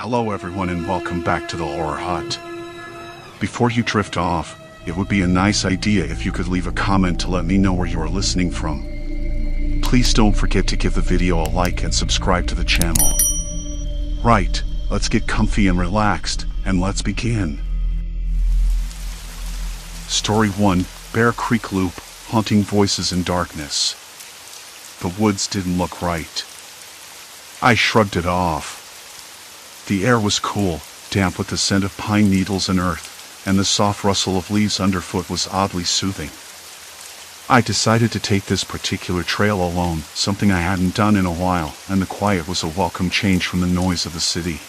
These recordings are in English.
Hello everyone and welcome back to the Horror Hut. Before you drift off, it would be a nice idea if you could leave a comment to let me know where you are listening from. Please don't forget to give the video a like and subscribe to the channel. Right, let's get comfy and relaxed, and let's begin. Story 1, Bear Creek Loop, Haunting Voices in Darkness. The woods didn't look right. I shrugged it off. The air was cool, damp with the scent of pine needles and earth, and the soft rustle of leaves underfoot was oddly soothing. I decided to take this particular trail alone, something I hadn't done in a while, and the quiet was a welcome change from the noise of the city.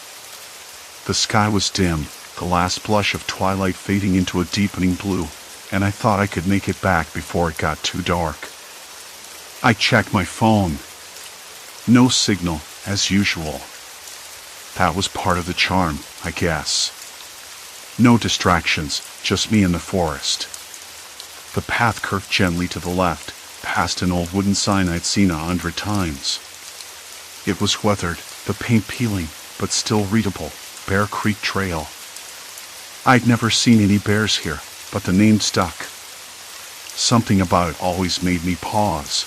The sky was dim, the last blush of twilight fading into a deepening blue, and I thought I could make it back before it got too dark. I checked my phone. No signal, as usual. That was part of the charm, I guess. No distractions, just me and the forest. The path curved gently to the left, past an old wooden sign I'd seen 100 times. It was weathered, the paint peeling, but still readable, Bear Creek Trail. I'd never seen any bears here, but the name stuck. Something about it always made me pause.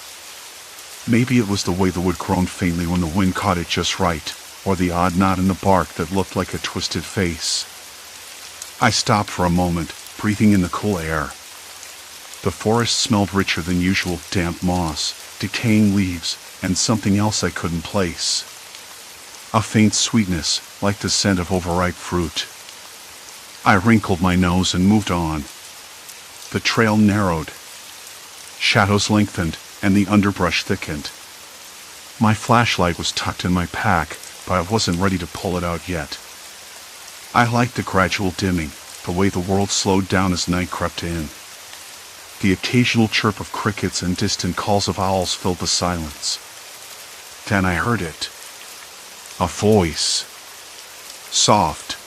Maybe it was the way the wood groaned faintly when the wind caught it just right, or the odd knot in the bark that looked like a twisted face. I stopped for a moment, breathing in the cool air. The forest smelled richer than usual, damp moss, decaying leaves, and something else I couldn't place. A faint sweetness, like the scent of overripe fruit. I wrinkled my nose and moved on. The trail narrowed. Shadows lengthened, and the underbrush thickened. My flashlight was tucked in my pack, but I wasn't ready to pull it out yet. I liked the gradual dimming, the way the world slowed down as night crept in. The occasional chirp of crickets and distant calls of owls filled the silence. Then I heard it. A voice. Soft.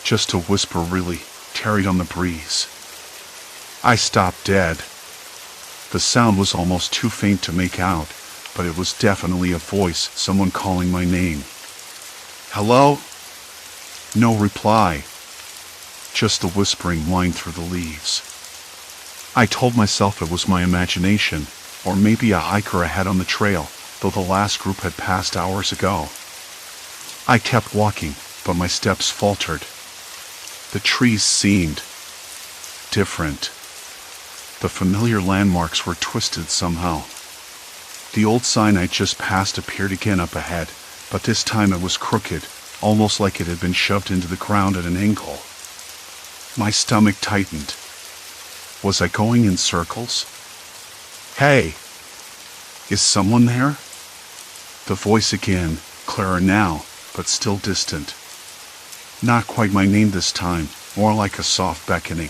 Just a whisper really, carried on the breeze. I stopped dead. The sound was almost too faint to make out, but it was definitely a voice, someone calling my name. Hello? No reply. Just the whispering whined through the leaves. I told myself it was my imagination, or maybe a hiker ahead on the trail, though the last group had passed hours ago. I kept walking, but my steps faltered. The trees seemed different. The familiar landmarks were twisted somehow. The old sign I'd just passed appeared again up ahead, but this time it was crooked, almost like it had been shoved into the ground at an angle. My stomach tightened. Was I going in circles? Hey! Is someone there? The voice again, clearer now, but still distant. Not quite my name this time, more like a soft beckoning.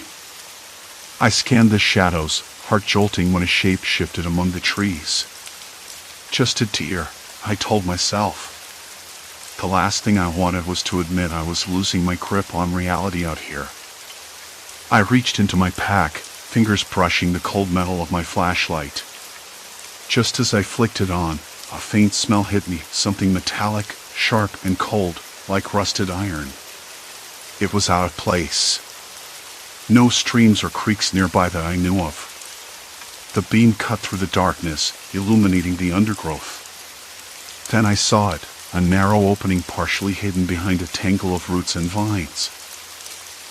I scanned the shadows, heart jolting when a shape shifted among the trees. Just a deer, I told myself. The last thing I wanted was to admit I was losing my grip on reality out here. I reached into my pack, fingers brushing the cold metal of my flashlight. Just as I flicked it on, a faint smell hit me, something metallic, sharp, and cold, like rusted iron. It was out of place. No streams or creeks nearby that I knew of. The beam cut through the darkness, illuminating the undergrowth. Then I saw it, a narrow opening partially hidden behind a tangle of roots and vines.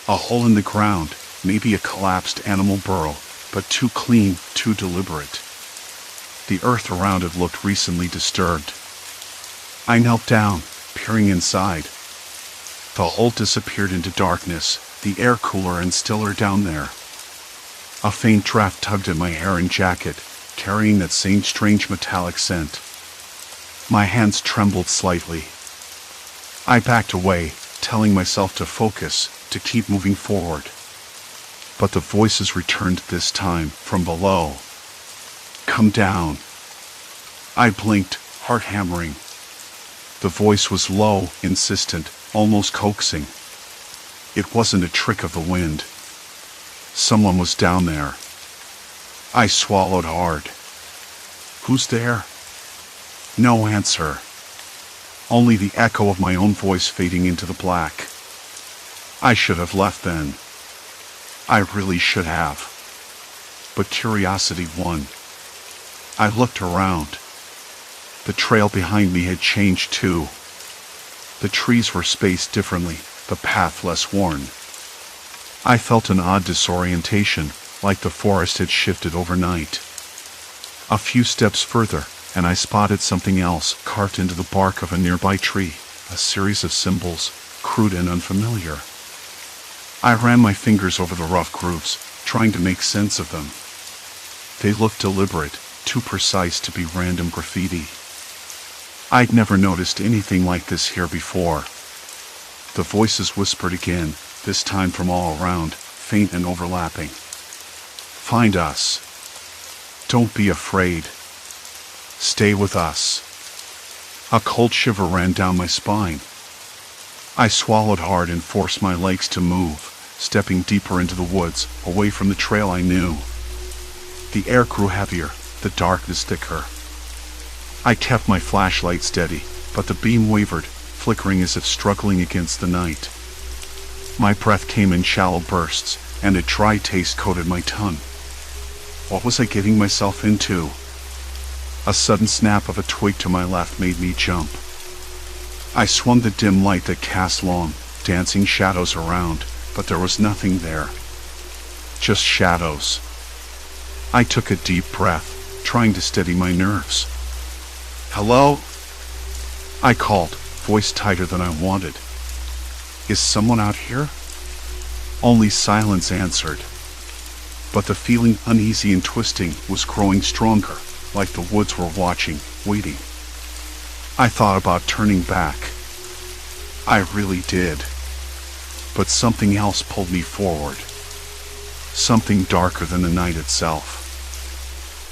A hole in the ground, maybe a collapsed animal burrow, but too clean, too deliberate. The earth around it looked recently disturbed. I knelt down, peering inside. The hole disappeared into darkness, the air cooler and stiller down there. A faint draft tugged at my hair and jacket, carrying that same strange metallic scent. My hands trembled slightly. I backed away, telling myself to focus, to keep moving forward. But the voices returned this time, from below. Come down. I blinked, heart hammering. The voice was low, insistent, almost coaxing. It wasn't a trick of the wind. Someone was down there. I swallowed hard. Who's there? No answer. only the echo of my own voice fading into the black. I should have left then. I really should have. But curiosity won. I looked around. The trail behind me had changed too. The trees were spaced differently, the path less worn. I felt an odd disorientation, like the forest had shifted overnight. A few steps further, and I spotted something else carved into the bark of a nearby tree, a series of symbols, crude and unfamiliar. I ran my fingers over the rough grooves, trying to make sense of them. They looked deliberate, too precise to be random graffiti. I'd never noticed anything like this here before. The voices whispered again, this time from all around, faint and overlapping. Find us. Don't be afraid. Stay with us. A cold shiver ran down my spine. I swallowed hard and forced my legs to move, stepping deeper into the woods, away from the trail I knew. The air grew heavier, the darkness thicker. I kept my flashlight steady, but the beam wavered, flickering as if struggling against the night. My breath came in shallow bursts, and a dry taste coated my tongue. What was I getting myself into? A sudden snap of a twig to my left made me jump. I swung the dim light that cast long, dancing shadows around, but there was nothing there. Just shadows. I took a deep breath, trying to steady my nerves. Hello? I called, voice tighter than I wanted. Is someone out here? Only silence answered. But the feeling, uneasy and twisting, was growing stronger, like the woods were watching, waiting. I thought about turning back. I really did. But something else pulled me forward. Something darker than the night itself.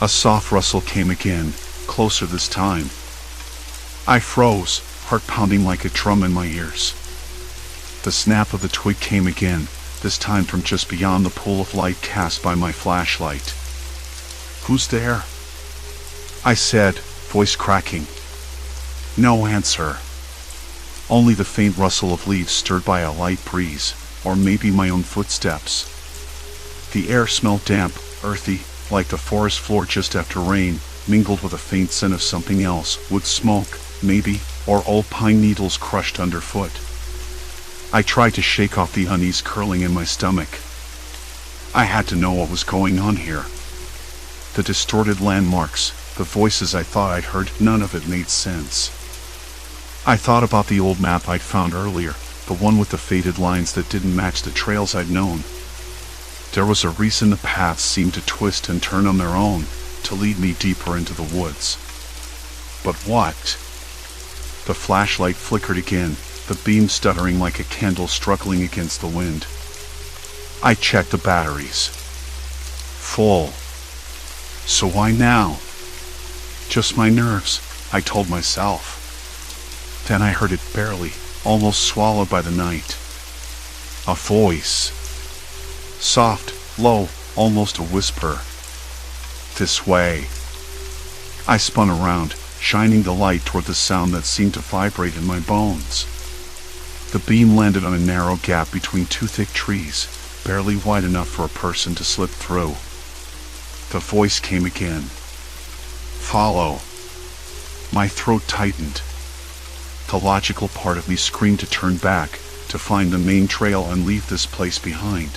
A soft rustle came again, closer this time. I froze, heart pounding like a drum in my ears. The snap of the twig came again, this time from just beyond the pool of light cast by my flashlight. Who's there? I said, voice cracking. No answer. Only the faint rustle of leaves stirred by a light breeze, or maybe my own footsteps. The air smelled damp, earthy, like the forest floor just after rain, mingled with a faint scent of something else, wood smoke, maybe, or old pine needles crushed underfoot. I tried to shake off the unease curling in my stomach. I had to know what was going on here. The distorted landmarks, the voices I thought I'd heard, none of it made sense. I thought about the old map I'd found earlier, the one with the faded lines that didn't match the trails I'd known. There was a reason the paths seemed to twist and turn on their own, to lead me deeper into the woods. But what? The flashlight flickered again, the beam stuttering like a candle struggling against the wind. I checked the batteries. Full. So why now? Just my nerves, I told myself. Then I heard it barely, almost swallowed by the night. A voice. Soft, low, almost a whisper. This way. I spun around, shining the light toward the sound that seemed to vibrate in my bones. The beam landed on a narrow gap between two thick trees, barely wide enough for a person to slip through. The voice came again. Follow. My throat tightened. The logical part of me screamed to turn back, to find the main trail and leave this place behind.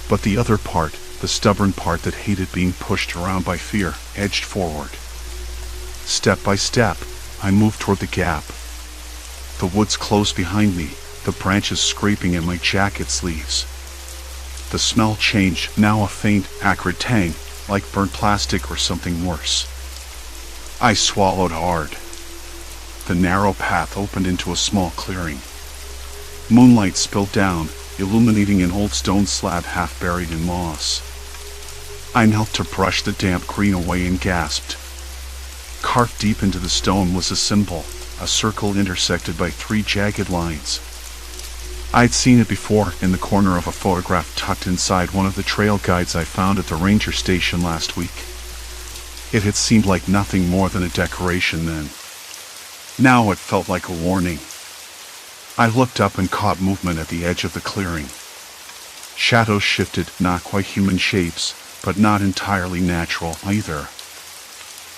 But the other part, the stubborn part that hated being pushed around by fear, edged forward. Step by step, I moved toward the gap. The woods closed behind me, the branches scraping at my jacket sleeves. The smell changed, now a faint, acrid tang, like burnt plastic or something worse. I swallowed hard. The narrow path opened into a small clearing. Moonlight spilled down, illuminating an old stone slab half buried in moss. I knelt to brush the damp green away and gasped. Carved deep into the stone was a symbol, a circle intersected by 3 jagged lines. I'd seen it before in the corner of a photograph tucked inside one of the trail guides I found at the ranger station last week. It had seemed like nothing more than a decoration then. Now it felt like a warning. I looked up and caught movement at the edge of the clearing. Shadows shifted, not quite human shapes, but not entirely natural either.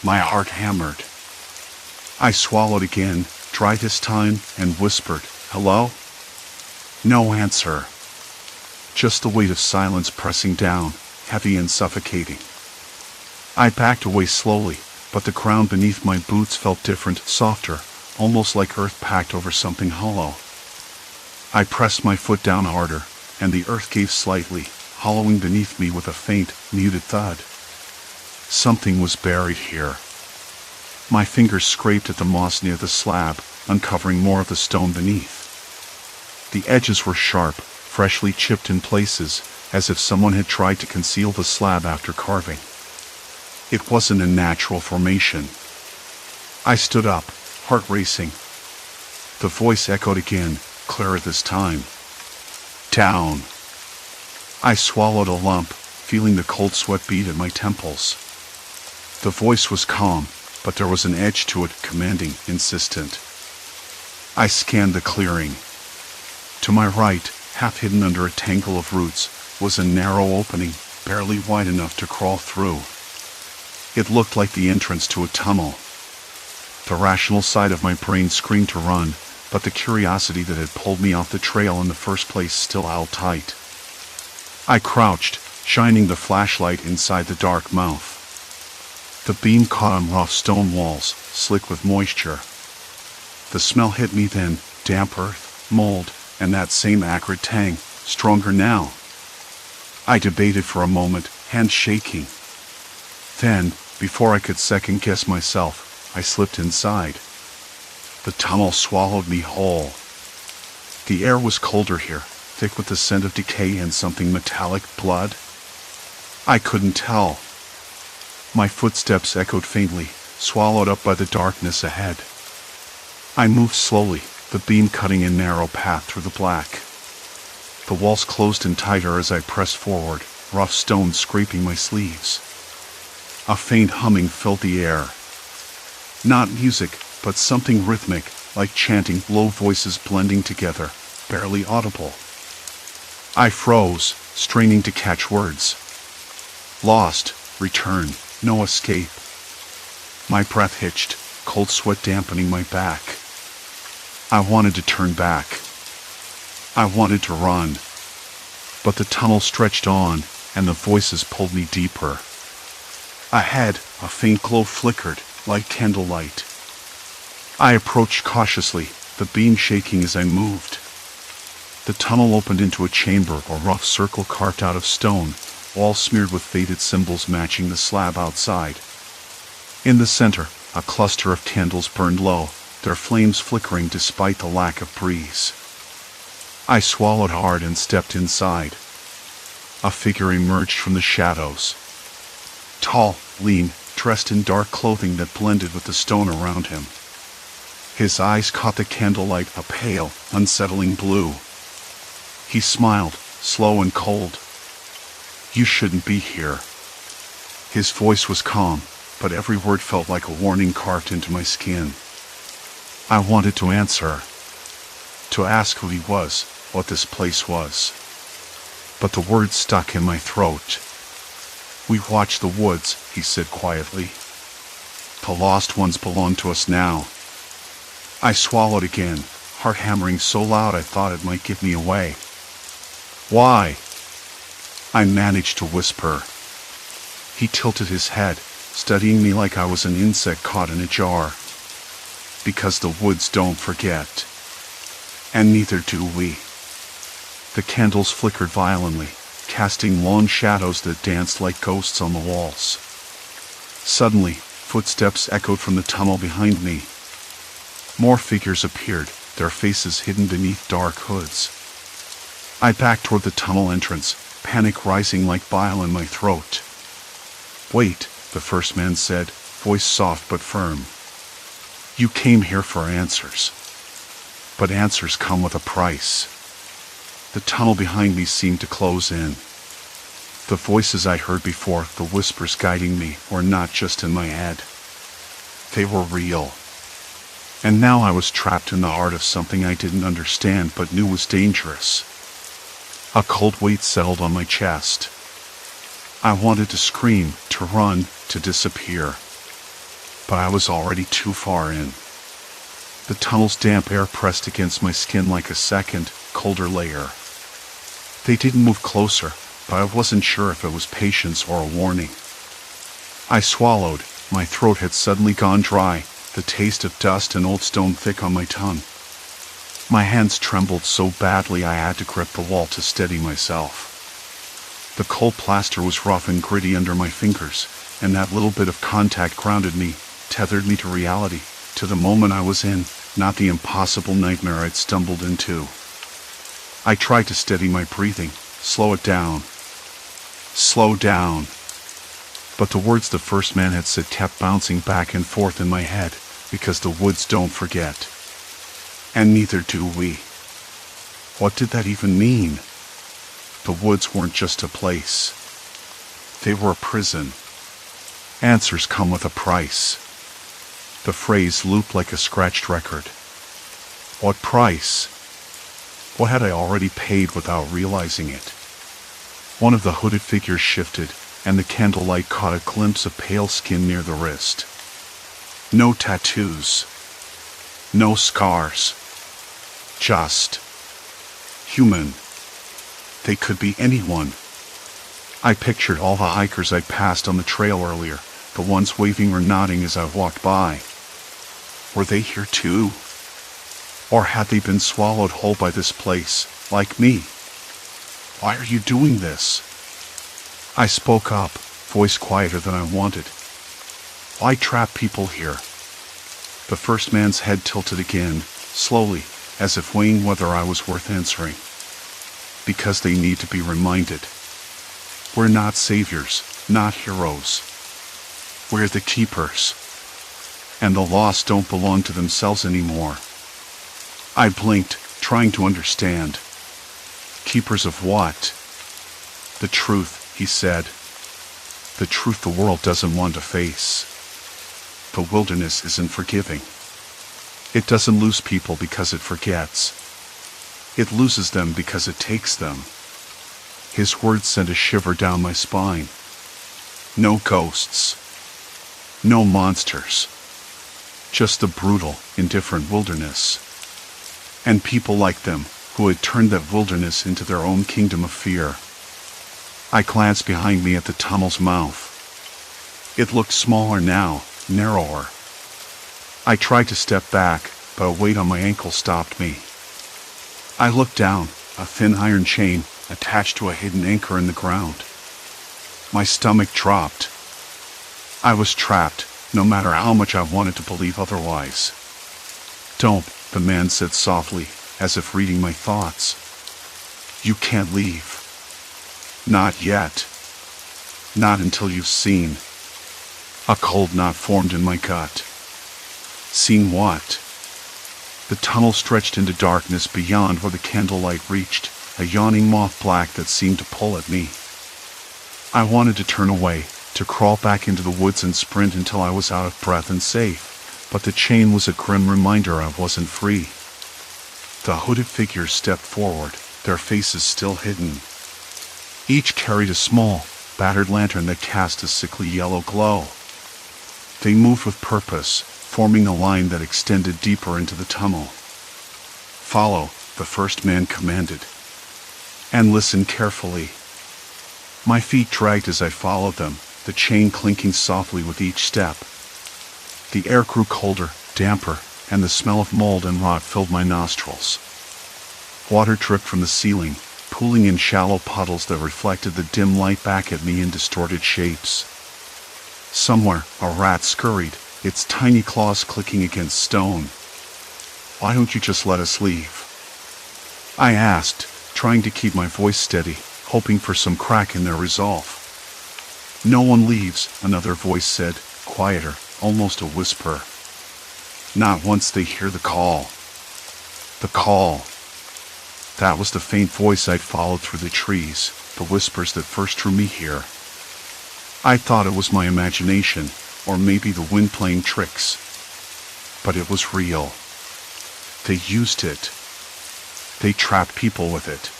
My heart hammered. I swallowed again, dry this time, and whispered, "Hello?" No answer. Just the weight of silence pressing down, heavy and suffocating. I backed away slowly, but the ground beneath my boots felt different, softer, almost like earth packed over something hollow. I pressed my foot down harder, and the earth gave slightly, hollowing beneath me with a faint, muted thud. Something was buried here. My fingers scraped at the moss near the slab, uncovering more of the stone beneath. The edges were sharp, freshly chipped in places, as if someone had tried to conceal the slab after carving. It wasn't a natural formation. I stood up, heart racing. The voice echoed again, clearer this time. "Down." I swallowed a lump, feeling the cold sweat bead at my temples. The voice was calm, but there was an edge to it, commanding, insistent. I scanned the clearing. To my right, half hidden under a tangle of roots, was a narrow opening, barely wide enough to crawl through. It looked like the entrance to a tunnel. The rational side of my brain screamed to run, but the curiosity that had pulled me off the trail in the first place still held tight. I crouched, shining the flashlight inside the dark mouth. The beam caught on rough stone walls, slick with moisture. The smell hit me then, damp earth, mold, and that same acrid tang, stronger now. I debated for a moment, hands shaking. Then, before I could second-guess myself, I slipped inside. The tunnel swallowed me whole. The air was colder here, thick with the scent of decay and something metallic, blood. I couldn't tell. My footsteps echoed faintly, swallowed up by the darkness ahead. I moved slowly, the beam cutting a narrow path through the black. The walls closed in tighter as I pressed forward, rough stones scraping my sleeves. A faint humming filled the air. Not music, but something rhythmic, like chanting, low voices blending together, barely audible. I froze, straining to catch words. Lost, return, no escape. My breath hitched, cold sweat dampening my back. I wanted to turn back. I wanted to run. But the tunnel stretched on, and the voices pulled me deeper. Ahead, a faint glow flickered, like candlelight. I approached cautiously, the beam shaking as I moved. The tunnel opened into a chamber, a rough circle carved out of stone, all smeared with faded symbols matching the slab outside. In the center, a cluster of candles burned low, their flames flickering despite the lack of breeze. I swallowed hard and stepped inside. A figure emerged from the shadows. Tall, lean, dressed in dark clothing that blended with the stone around him. His eyes caught the candlelight, a pale, unsettling blue. He smiled, slow and cold. "You shouldn't be here." His voice was calm, but every word felt like a warning carved into my skin. I wanted to answer, to ask who he was, what this place was. But the words stuck in my throat. "We watch the woods," he said quietly. "The lost ones belong to us now." I swallowed again, heart hammering so loud I thought it might give me away. "Why?" I managed to whisper. He tilted his head, studying me like I was an insect caught in a jar. "Because the woods don't forget. And neither do we." The candles flickered violently, casting long shadows that danced like ghosts on the walls. Suddenly, footsteps echoed from the tunnel behind me. More figures appeared, their faces hidden beneath dark hoods. I backed toward the tunnel entrance, panic rising like bile in my throat. "Wait," the first man said, voice soft but firm. "You came here for answers. But answers come with a price." The tunnel behind me seemed to close in. The voices I heard before, the whispers guiding me, were not just in my head. They were real. And now I was trapped in the heart of something I didn't understand but knew was dangerous. A cold weight settled on my chest. I wanted to scream, to run, to disappear. But I was already too far in. The tunnel's damp air pressed against my skin like a second, colder layer. They didn't move closer, but I wasn't sure if it was patience or a warning. I swallowed. My throat had suddenly gone dry, the taste of dust and old stone thick on my tongue. My hands trembled so badly I had to grip the wall to steady myself. The cold plaster was rough and gritty under my fingers, and that little bit of contact grounded me, tethered me to reality, to the moment I was in, not the impossible nightmare I'd stumbled into. I tried to steady my breathing, slow it down. Slow down. But the words the first man had said kept bouncing back and forth in my head, because the woods don't forget. And neither do we. What did that even mean? The woods weren't just a place. They were a prison. Answers come with a price. The phrase looped like a scratched record. What price? What had I already paid without realizing it? One of the hooded figures shifted, and the candlelight caught a glimpse of pale skin near the wrist. No tattoos. No scars. Just human. They could be anyone. I pictured all the hikers I'd passed on the trail earlier, the ones waving or nodding as I walked by. Were they here too? Or had they been swallowed whole by this place, like me? Why are you doing this? I spoke up, voice quieter than I wanted. Why trap people here? The first man's head tilted again, slowly, as if weighing whether I was worth answering. Because they need to be reminded. We're not saviors, not heroes. We're the keepers. And the lost don't belong to themselves anymore. I blinked, trying to understand. Keepers of what? The truth, he said. The truth the world doesn't want to face. The wilderness isn't forgiving. It doesn't lose people because it forgets. It loses them because it takes them. His words sent a shiver down my spine. No ghosts. No monsters. Just the brutal, indifferent wilderness. And people like them, who had turned that wilderness into their own kingdom of fear. I glanced behind me at the tunnel's mouth. It looked smaller now, narrower. I tried to step back, but a weight on my ankle stopped me. I looked down, a thin iron chain attached to a hidden anchor in the ground. My stomach dropped. I was trapped, no matter how much I wanted to believe otherwise. Don't, the man said softly, as if reading my thoughts. You can't leave. Not yet. Not until you've seen. A cold knot formed in my gut. Seen what? The tunnel stretched into darkness beyond where the candlelight reached, a yawning moth black that seemed to pull at me. I wanted to turn away, to crawl back into the woods and sprint until I was out of breath and safe, but the chain was a grim reminder I wasn't free. The hooded figures stepped forward, their faces still hidden. Each carried a small, battered lantern that cast a sickly yellow glow. They moved with purpose, forming a line that extended deeper into the tunnel. Follow, the first man commanded. And listen carefully. My feet dragged as I followed them, the chain clinking softly with each step. The air grew colder, damper, and the smell of mold and rot filled my nostrils. Water dripped from the ceiling, pooling in shallow puddles that reflected the dim light back at me in distorted shapes. Somewhere, a rat scurried, its tiny claws clicking against stone. Why don't you just let us leave? I asked, trying to keep my voice steady, hoping for some crack in their resolve. No one leaves, another voice said, quieter, almost a whisper. Not once they hear the call. The call. That was the faint voice I'd followed through the trees, the whispers that first drew me here. I thought it was my imagination, or maybe the wind playing tricks. But it was real. They used it. They trapped people with it.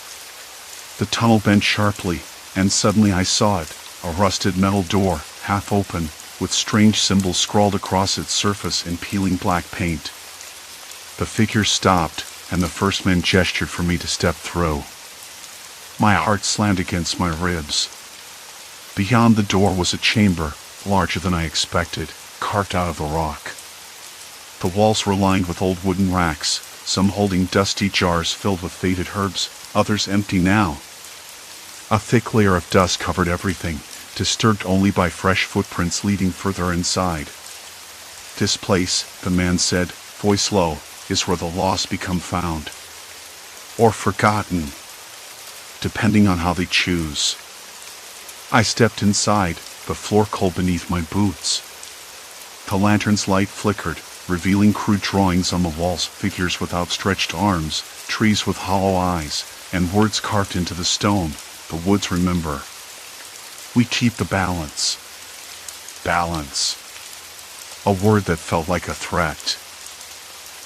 The tunnel bent sharply, and suddenly I saw it, a rusted metal door, half open, with strange symbols scrawled across its surface in peeling black paint. The figure stopped, and the first man gestured for me to step through. My heart slammed against my ribs. Beyond the door was a chamber, larger than I expected, carved out of the rock. The walls were lined with old wooden racks, some holding dusty jars filled with faded herbs, others empty now. A thick layer of dust covered everything, disturbed only by fresh footprints leading further inside. This place, the man said, voice low, is where the lost become found. Or forgotten, depending on how they choose. I stepped inside, the floor cold beneath my boots. The lantern's light flickered, revealing crude drawings on the walls, figures with outstretched arms, trees with hollow eyes, and words carved into the stone. The woods remember. We keep the balance. Balance. A word that felt like a threat.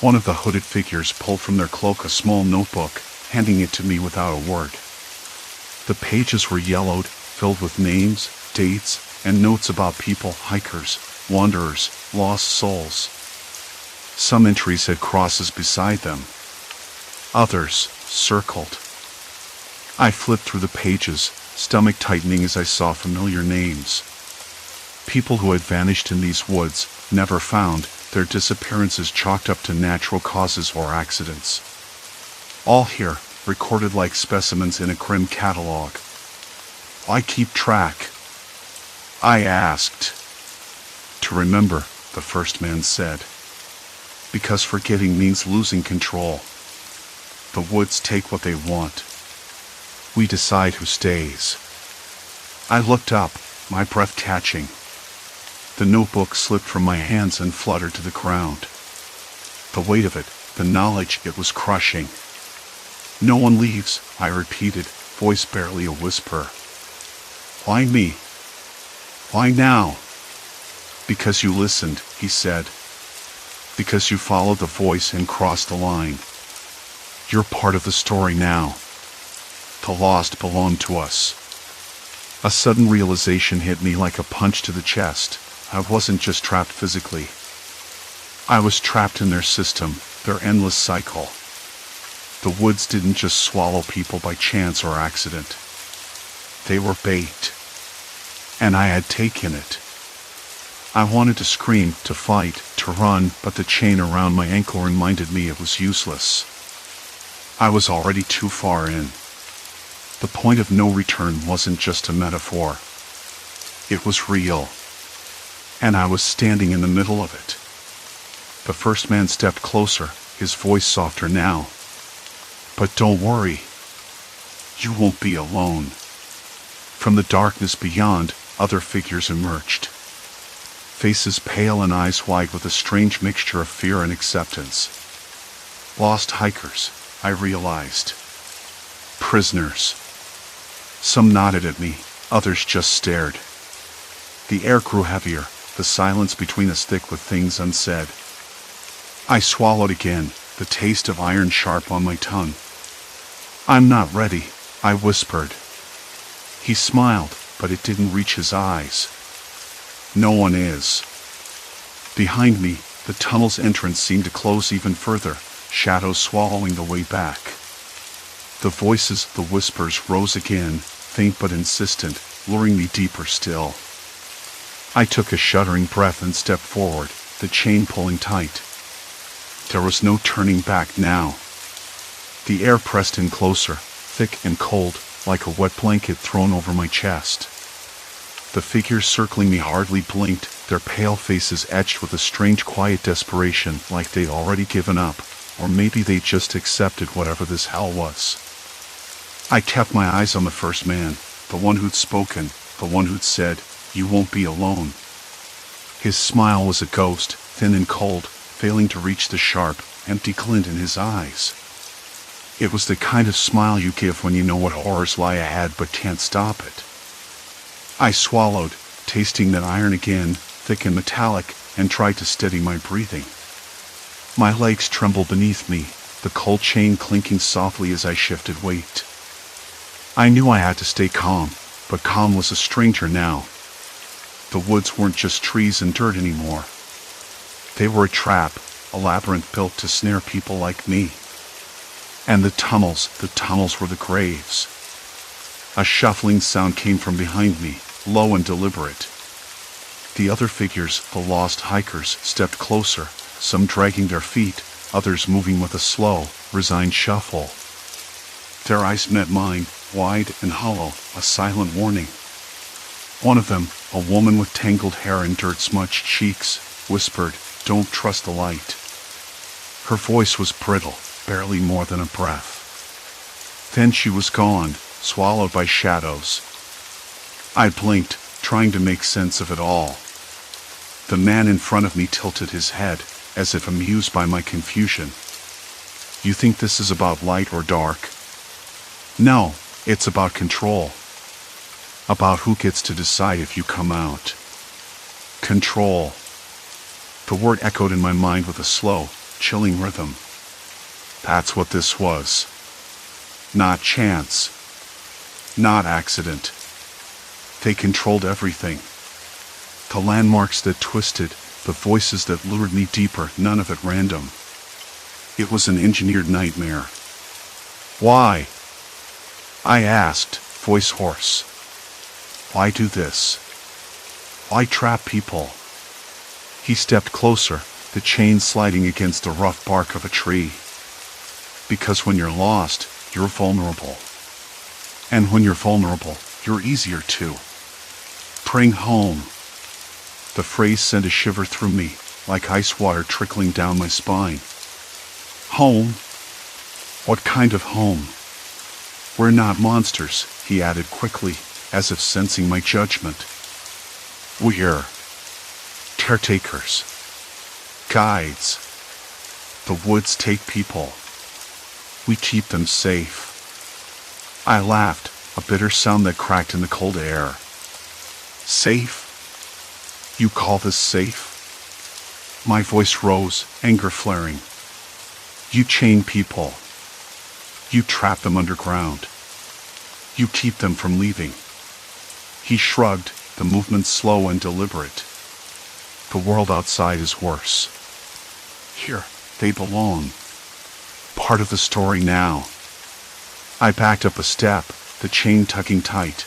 One of the hooded figures pulled from their cloak a small notebook, handing it to me without a word. The pages were yellowed, filled with names, dates, and notes about people, hikers, wanderers, lost souls. Some entries had crosses beside them. Others circled. I flipped through the pages, stomach tightening as I saw familiar names. People who had vanished in these woods, never found, their disappearances chalked up to natural causes or accidents. All here, recorded like specimens in a grim catalog. Why keep track? I asked. To remember, the first man said. Because forgetting means losing control. The woods take what they want. We decide who stays. I looked up, my breath catching. The notebook slipped from my hands and fluttered to the ground. The weight of it, the knowledge it was crushing. No one leaves, I repeated, voice barely a whisper. Why me? Why now? Because you listened, he said. Because you followed the voice and crossed the line. You're part of the story now. The lost belong to us. A sudden realization hit me like a punch to the chest. I wasn't just trapped physically. I was trapped in their system, their endless cycle. The woods didn't just swallow people by chance or accident. They were bait. And I had taken it. I wanted to scream, to fight, to run, but the chain around my ankle reminded me it was useless. I was already too far in. The point of no return wasn't just a metaphor. It was real. And I was standing in the middle of it. The first man stepped closer, his voice softer now. But don't worry. You won't be alone. From the darkness beyond, other figures emerged. Faces pale and eyes wide with a strange mixture of fear and acceptance. Lost hikers, I realized. Prisoners. Some nodded at me, others just stared. The air grew heavier, the silence between us thick with things unsaid. I swallowed again, the taste of iron sharp on my tongue. I'm not ready, I whispered. He smiled, but it didn't reach his eyes. No one is. Behind me, the tunnel's entrance seemed to close even further, shadows swallowing the way back. The voices, the whispers rose again, faint but insistent, luring me deeper still. I took a shuddering breath and stepped forward, the chain pulling tight. There was no turning back now. The air pressed in closer, thick and cold, like a wet blanket thrown over my chest. The figures circling me hardly blinked, their pale faces etched with a strange quiet desperation, like they'd already given up, or maybe they just accepted whatever this hell was. I kept my eyes on the first man, the one who'd spoken, the one who'd said, "You won't be alone." His smile was a ghost, thin and cold, failing to reach the sharp, empty glint in his eyes. It was the kind of smile you give when you know what horrors lie ahead but can't stop it. I swallowed, tasting that iron again, thick and metallic, and tried to steady my breathing. My legs trembled beneath me, the cold chain clinking softly as I shifted weight. I knew I had to stay calm, but calm was a stranger now. The woods weren't just trees and dirt anymore. They were a trap, a labyrinth built to snare people like me. And the tunnels were the graves. A shuffling sound came from behind me, low and deliberate. The other figures, the lost hikers, stepped closer, some dragging their feet, others moving with a slow, resigned shuffle. Their eyes met mine, wide and hollow, a silent warning. One of them, a woman with tangled hair and dirt-smudged cheeks, whispered, "Don't trust the light." Her voice was brittle, barely more than a breath. Then she was gone, swallowed by shadows. I blinked, trying to make sense of it all. The man in front of me tilted his head, as if amused by my confusion. "You think this is about light or dark?" "No, it's about control. About who gets to decide if you come out." Control. The word echoed in my mind with a slow, chilling rhythm. That's what this was. Not chance. Not accident. They controlled everything. The landmarks that twisted, the voices that lured me deeper, none of it random. It was an engineered nightmare. "Why?" I asked, voice hoarse. "Why do this? Why trap people?" He stepped closer, the chain sliding against the rough bark of a tree. "Because when you're lost, you're vulnerable. And when you're vulnerable, you're easier to bring home." The phrase sent a shiver through me, like ice water trickling down my spine. "Home? What kind of home?" "We're not monsters," he added quickly, as if sensing my judgment. "We're caretakers. Guides. The woods take people. We keep them safe." I laughed, a bitter sound that cracked in the cold air. "Safe? You call this safe?" My voice rose, anger flaring. "You chain people. You trap them underground. You keep them from leaving." He shrugged, the movement slow and deliberate. "The world outside is worse. Here, they belong. Part of the story now." I backed up a step, the chain tugging tight.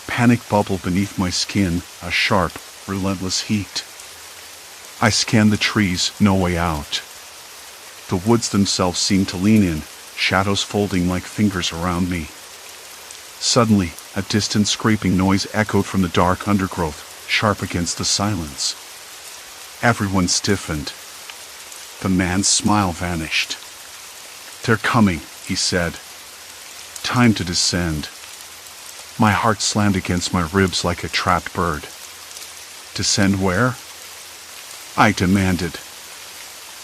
Panic bubbled beneath my skin, a sharp, relentless heat. I scanned the trees, no way out. The woods themselves seemed to lean in, shadows folding like fingers around me. Suddenly, a distant scraping noise echoed from the dark undergrowth, sharp against the silence. Everyone stiffened. The man's smile vanished. "They're coming," he said. "Time to descend." My heart slammed against my ribs like a trapped bird. "Descend where?" I demanded.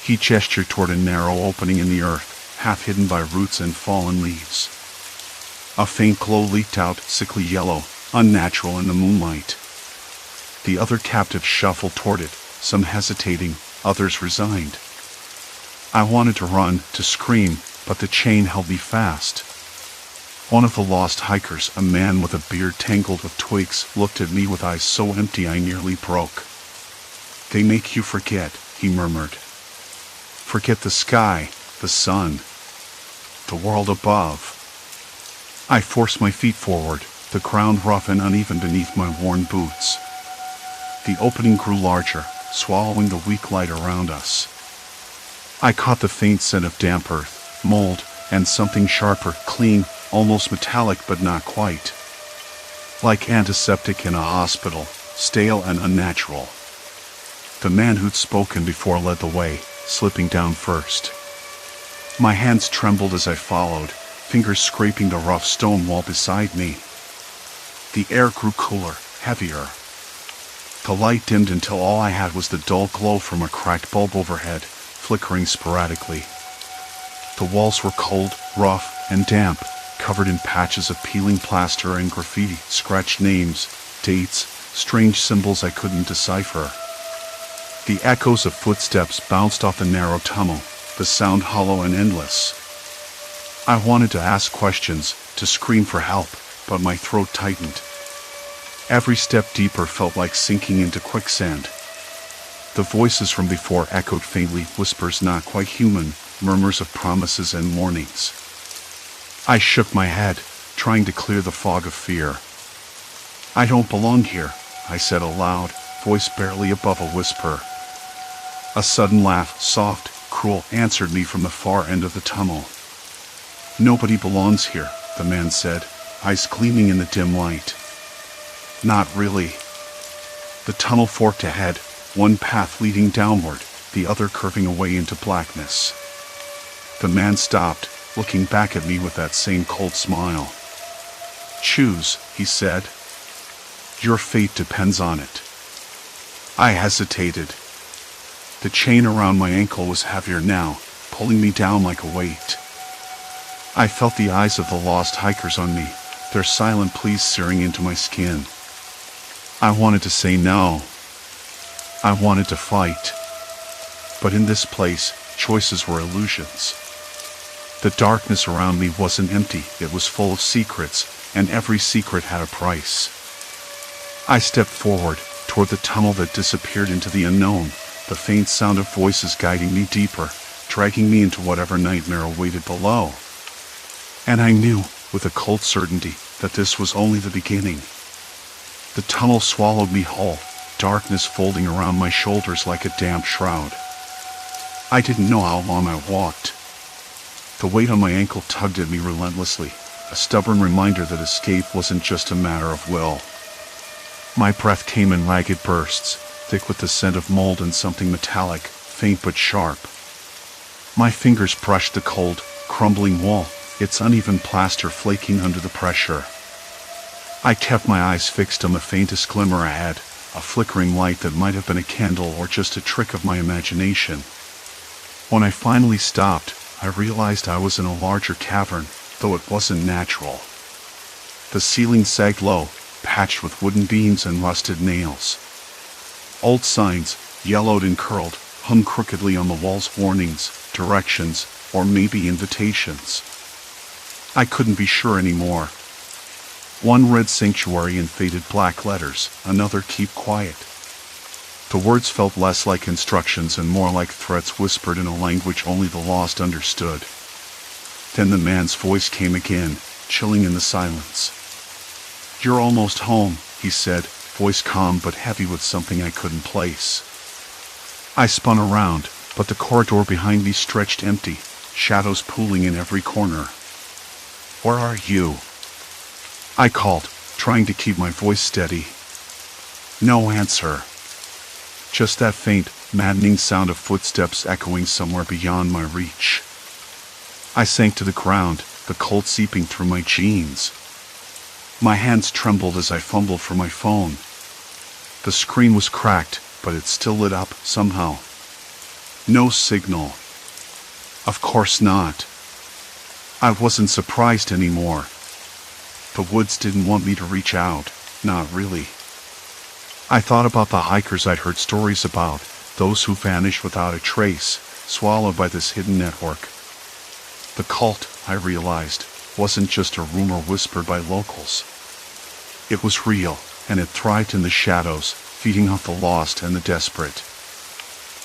He gestured toward a narrow opening in the earth, half hidden by roots and fallen leaves. A faint glow leaked out, sickly yellow, unnatural in the moonlight. The other captives shuffled toward it, some hesitating, others resigned. I wanted to run, to scream, but the chain held me fast. One of the lost hikers, a man with a beard tangled with twigs, looked at me with eyes so empty I nearly broke. "They make you forget," he murmured. "Forget the sky, the sun, the world above." I forced my feet forward, the ground rough and uneven beneath my worn boots. The opening grew larger, swallowing the weak light around us. I caught the faint scent of damp earth, mold, and something sharper, clean, almost metallic but not quite. Like antiseptic in a hospital, stale and unnatural. The man who'd spoken before led the way, slipping down first. My hands trembled as I followed, fingers scraping the rough stone wall beside me. The air grew cooler, heavier. The light dimmed until all I had was the dull glow from a cracked bulb overhead, flickering sporadically. The walls were cold, rough, and damp, covered in patches of peeling plaster and graffiti, scratched names, dates, strange symbols I couldn't decipher. The echoes of footsteps bounced off the narrow tunnel, the sound hollow and endless. I wanted to ask questions, to scream for help, but my throat tightened. Every step deeper felt like sinking into quicksand. The voices from before echoed faintly, whispers not quite human, murmurs of promises and warnings. I shook my head, trying to clear the fog of fear. "I don't belong here," I said aloud, voice barely above a whisper. A sudden laugh, soft, cruel, answered me from the far end of the tunnel. "Nobody belongs here," the man said, eyes gleaming in the dim light. "Not really." The tunnel forked ahead, one path leading downward, the other curving away into blackness. The man stopped, looking back at me with that same cold smile. "Choose," he said. "Your fate depends on it." I hesitated. The chain around my ankle was heavier now, pulling me down like a weight. I felt the eyes of the lost hikers on me, their silent pleas searing into my skin. I wanted to say no. I wanted to fight. But in this place, choices were illusions. The darkness around me wasn't empty, it was full of secrets, and every secret had a price. I stepped forward, toward the tunnel that disappeared into the unknown, the faint sound of voices guiding me deeper, dragging me into whatever nightmare awaited below. And I knew, with a cold certainty, that this was only the beginning. The tunnel swallowed me whole, darkness folding around my shoulders like a damp shroud. I didn't know how long I walked. The weight on my ankle tugged at me relentlessly, a stubborn reminder that escape wasn't just a matter of will. My breath came in ragged bursts, thick with the scent of mold and something metallic, faint but sharp. My fingers brushed the cold, crumbling wall, its uneven plaster flaking under the pressure. I kept my eyes fixed on the faintest glimmer ahead, a flickering light that might have been a candle or just a trick of my imagination. When I finally stopped, I realized I was in a larger cavern, though it wasn't natural. The ceiling sagged low, patched with wooden beams and rusted nails. Old signs, yellowed and curled, hung crookedly on the walls, warnings, directions, or maybe invitations. I couldn't be sure anymore. One read sanctuary in faded black letters, another keep quiet. The words felt less like instructions and more like threats whispered in a language only the lost understood. Then the man's voice came again, chilling in the silence. "You're almost home," he said, voice calm but heavy with something I couldn't place. I spun around, but the corridor behind me stretched empty, shadows pooling in every corner. "Where are you?" I called, trying to keep my voice steady. No answer. Just that faint, maddening sound of footsteps echoing somewhere beyond my reach. I sank to the ground, the cold seeping through my jeans. My hands trembled as I fumbled for my phone. The screen was cracked, but it still lit up somehow. No signal. Of course not. I wasn't surprised anymore. The woods didn't want me to reach out, not really. I thought about the hikers I'd heard stories about, those who vanished without a trace, swallowed by this hidden network. The cult, I realized, wasn't just a rumor whispered by locals. It was real, and it thrived in the shadows, feeding off the lost and the desperate.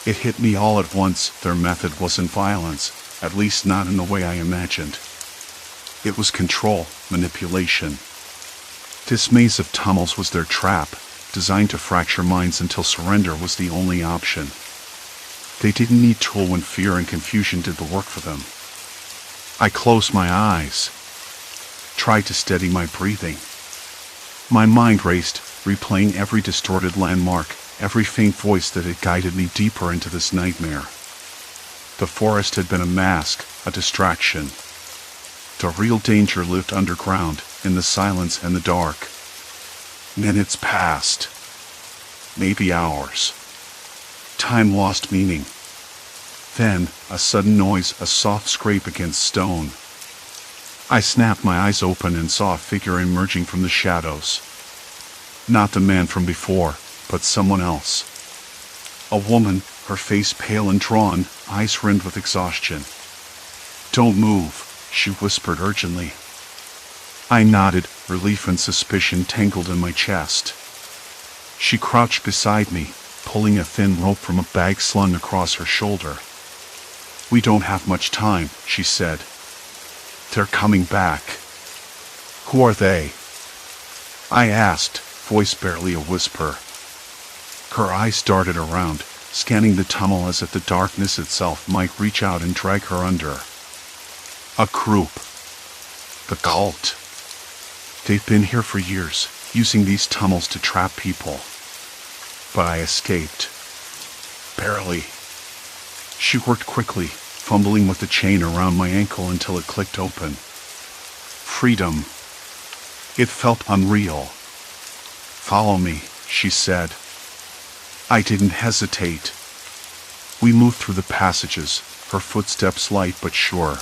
It hit me all at once, their method wasn't violence, at least not in the way I imagined. It was control, manipulation. This maze of tunnels was their trap, designed to fracture minds until surrender was the only option. They didn't need tool when fear and confusion did the work for them. I closed my eyes, tried to steady my breathing. My mind raced, replaying every distorted landmark, every faint voice that had guided me deeper into this nightmare. The forest had been a mask, a distraction. The real danger lived underground, in the silence and the dark. Minutes passed. Maybe hours. Time lost meaning. Then, a sudden noise, a soft scrape against stone. I snapped my eyes open and saw a figure emerging from the shadows. Not the man from before, but someone else. A woman, her face pale and drawn, eyes rimmed with exhaustion. "Don't move," she whispered urgently. I nodded, relief and suspicion tangled in my chest. She crouched beside me, pulling a thin rope from a bag slung across her shoulder. "We don't have much time," she said. "They're coming back." "Who are they?" I asked, voice barely a whisper. Her eyes darted around, scanning the tunnel as if the darkness itself might reach out and drag her under. "A group. The cult. They've been here for years, using these tunnels to trap people. But I escaped. Barely." She worked quickly, fumbling with the chain around my ankle until it clicked open. Freedom. It felt unreal. "Follow me," she said. I didn't hesitate. We moved through the passages, her footsteps light but sure.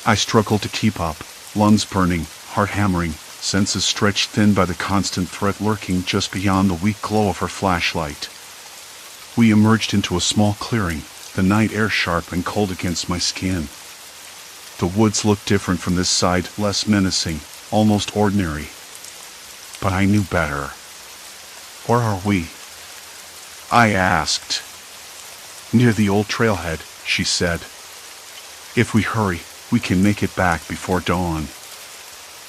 I struggled to keep up, lungs burning, heart hammering, senses stretched thin by the constant threat lurking just beyond the weak glow of her flashlight. We emerged into a small clearing, the night air sharp and cold against my skin. The woods looked different from this side, less menacing, almost ordinary. But I knew better. "Where are we?" I asked. "Near the old trailhead," she said. "If we hurry, we can make it back before dawn."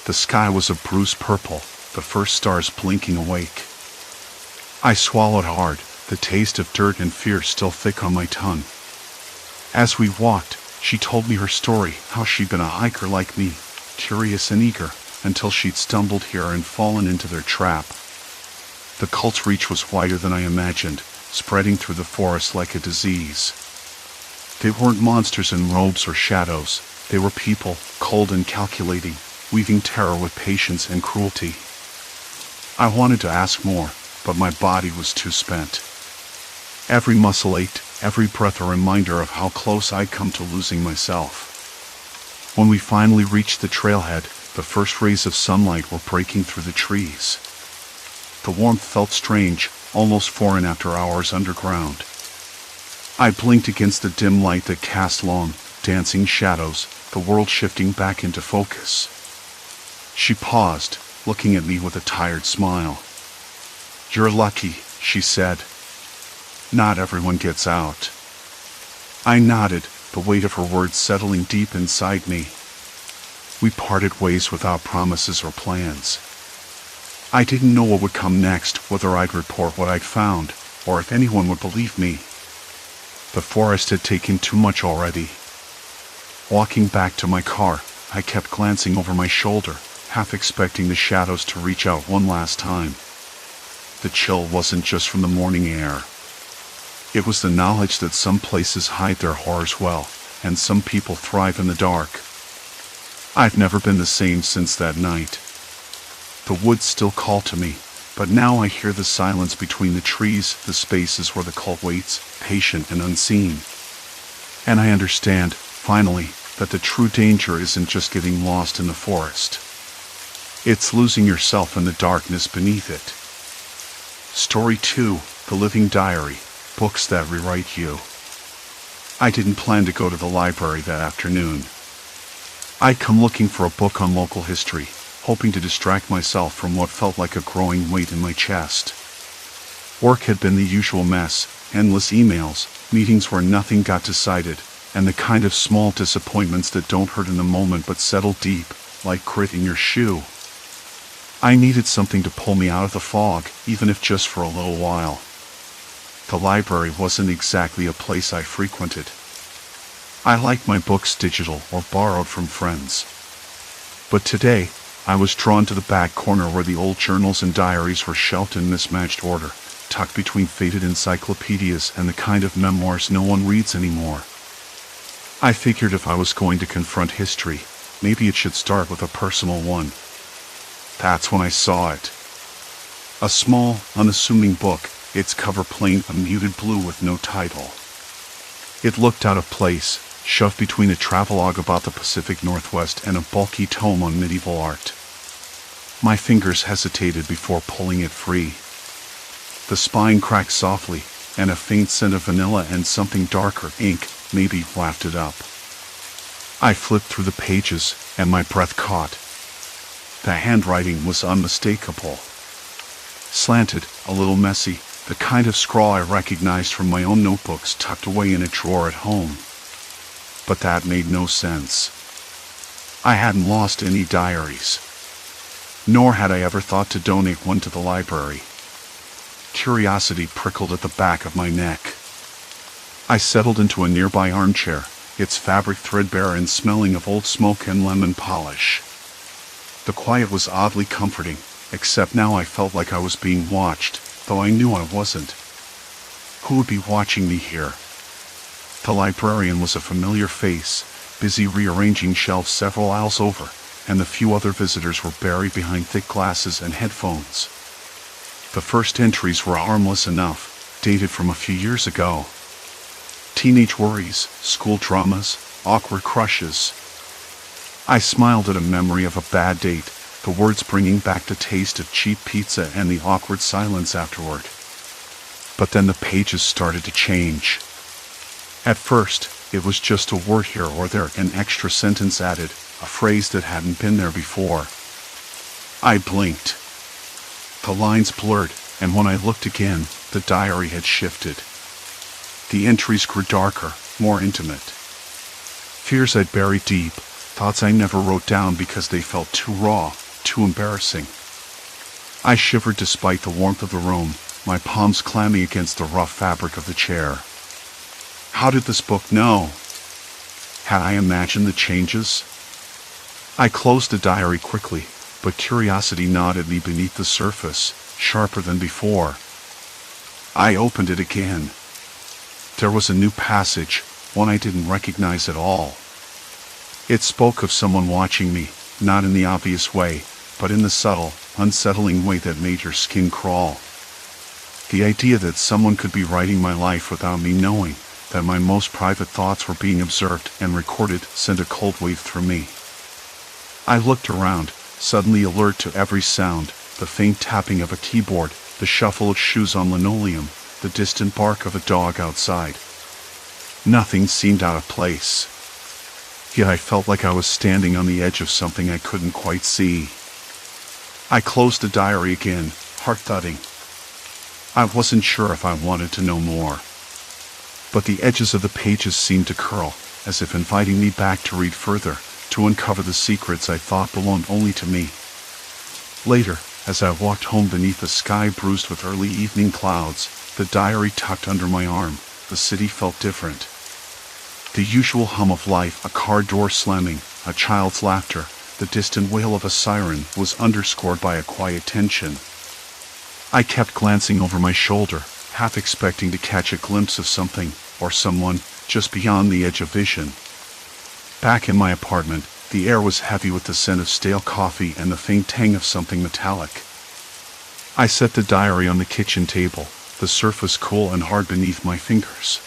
The sky was a bruised purple, the first stars blinking awake. I swallowed hard, the taste of dirt and fear still thick on my tongue. As we walked, she told me her story, how she'd been a hiker like me, curious and eager, until she'd stumbled here and fallen into their trap. The cult's reach was wider than I imagined, spreading through the forest like a disease. They weren't monsters in robes or shadows, they were people, cold and calculating, weaving terror with patience and cruelty. I wanted to ask more, but my body was too spent. Every muscle ached, every breath a reminder of how close I'd come to losing myself. When we finally reached the trailhead, the first rays of sunlight were breaking through the trees. The warmth felt strange, almost foreign after hours underground. I blinked against the dim light that cast long, dancing shadows, the world shifting back into focus. She paused, looking at me with a tired smile. "You're lucky," she said. "Not everyone gets out." I nodded, the weight of her words settling deep inside me. We parted ways without promises or plans. I didn't know what would come next, whether I'd report what I'd found, or if anyone would believe me. The forest had taken too much already. Walking back to my car, I kept glancing over my shoulder, half expecting the shadows to reach out one last time. The chill wasn't just from the morning air. It was the knowledge that some places hide their horrors well, and some people thrive in the dark. I've never been the same since that night. The woods still call to me, but now I hear the silence between the trees, the spaces where the cult waits, patient and unseen. And I understand, finally, that the true danger isn't just getting lost in the forest. It's losing yourself in the darkness beneath it. Story 2, The Living Diary, Books That Rewrite You. I didn't plan to go to the library that afternoon. I'd come looking for a book on local history, hoping to distract myself from what felt like a growing weight in my chest. Work had been the usual mess, endless emails, meetings where nothing got decided, and the kind of small disappointments that don't hurt in the moment but settle deep, like grit in your shoe. I needed something to pull me out of the fog, even if just for a little while. The library wasn't exactly a place I frequented. I liked my books digital or borrowed from friends. But today, I was drawn to the back corner where the old journals and diaries were shelved in mismatched order, tucked between faded encyclopedias and the kind of memoirs no one reads anymore. I figured if I was going to confront history, maybe it should start with a personal one. That's when I saw it. A small, unassuming book, its cover plain a muted blue with no title. It looked out of place, shoved between a travelogue about the Pacific Northwest and a bulky tome on medieval art. My fingers hesitated before pulling it free. The spine cracked softly, and a faint scent of vanilla and something darker, ink, maybe, wafted up. I flipped through the pages, and my breath caught. The handwriting was unmistakable. Slanted, a little messy, the kind of scrawl I recognized from my own notebooks tucked away in a drawer at home. But that made no sense. I hadn't lost any diaries. Nor had I ever thought to donate one to the library. Curiosity prickled at the back of my neck. I settled into a nearby armchair, its fabric threadbare and smelling of old smoke and lemon polish. The quiet was oddly comforting, except now I felt like I was being watched, though I knew I wasn't. Who would be watching me here? The librarian was a familiar face, busy rearranging shelves several aisles over, and the few other visitors were buried behind thick glasses and headphones. The first entries were harmless enough, dated from a few years ago. Teenage worries, school dramas, awkward crushes. I smiled at a memory of a bad date, the words bringing back the taste of cheap pizza and the awkward silence afterward. But then the pages started to change. At first, it was just a word here or there, an extra sentence added, a phrase that hadn't been there before. I blinked. The lines blurred, and when I looked again, the diary had shifted. The entries grew darker, more intimate. Fears I'd buried deep, thoughts I never wrote down because they felt too raw, too embarrassing. I shivered despite the warmth of the room, my palms clammy against the rough fabric of the chair. How did this book know? Had I imagined the changes? I closed the diary quickly, but curiosity gnawed at me beneath the surface, sharper than before. I opened it again. There was a new passage, one I didn't recognize at all. It spoke of someone watching me, not in the obvious way, but in the subtle, unsettling way that made your skin crawl. The idea that someone could be writing my life without me knowing, that my most private thoughts were being observed and recorded, sent a cold wave through me. I looked around, suddenly alert to every sound, the faint tapping of a keyboard, the shuffle of shoes on linoleum, the distant bark of a dog outside. Nothing seemed out of place. Yet I felt like I was standing on the edge of something I couldn't quite see. I closed the diary again, heart thudding. I wasn't sure if I wanted to know more. But the edges of the pages seemed to curl, as if inviting me back to read further, to uncover the secrets I thought belonged only to me. Later, as I walked home beneath a sky bruised with early evening clouds, the diary tucked under my arm, the city felt different. The usual hum of life, a car door slamming, a child's laughter, the distant wail of a siren, was underscored by a quiet tension. I kept glancing over my shoulder, half expecting to catch a glimpse of something, or someone, just beyond the edge of vision. Back in my apartment, the air was heavy with the scent of stale coffee and the faint tang of something metallic. I set the diary on the kitchen table, the surface cool and hard beneath my fingers.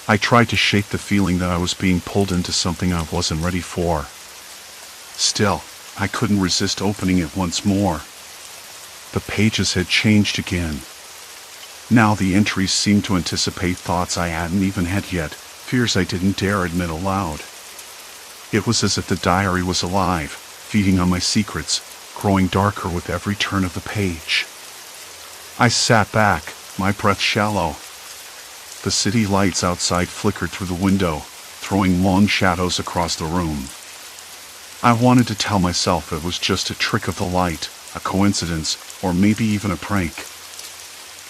I tried to shake the feeling that I was being pulled into something I wasn't ready for. Still, I couldn't resist opening it once more. The pages had changed again. Now the entries seemed to anticipate thoughts I hadn't even had yet, fears I didn't dare admit aloud. It was as if the diary was alive, feeding on my secrets, growing darker with every turn of the page. I sat back, my breath shallow. The city lights outside flickered through the window, throwing long shadows across the room. I wanted to tell myself it was just a trick of the light, a coincidence, or maybe even a prank.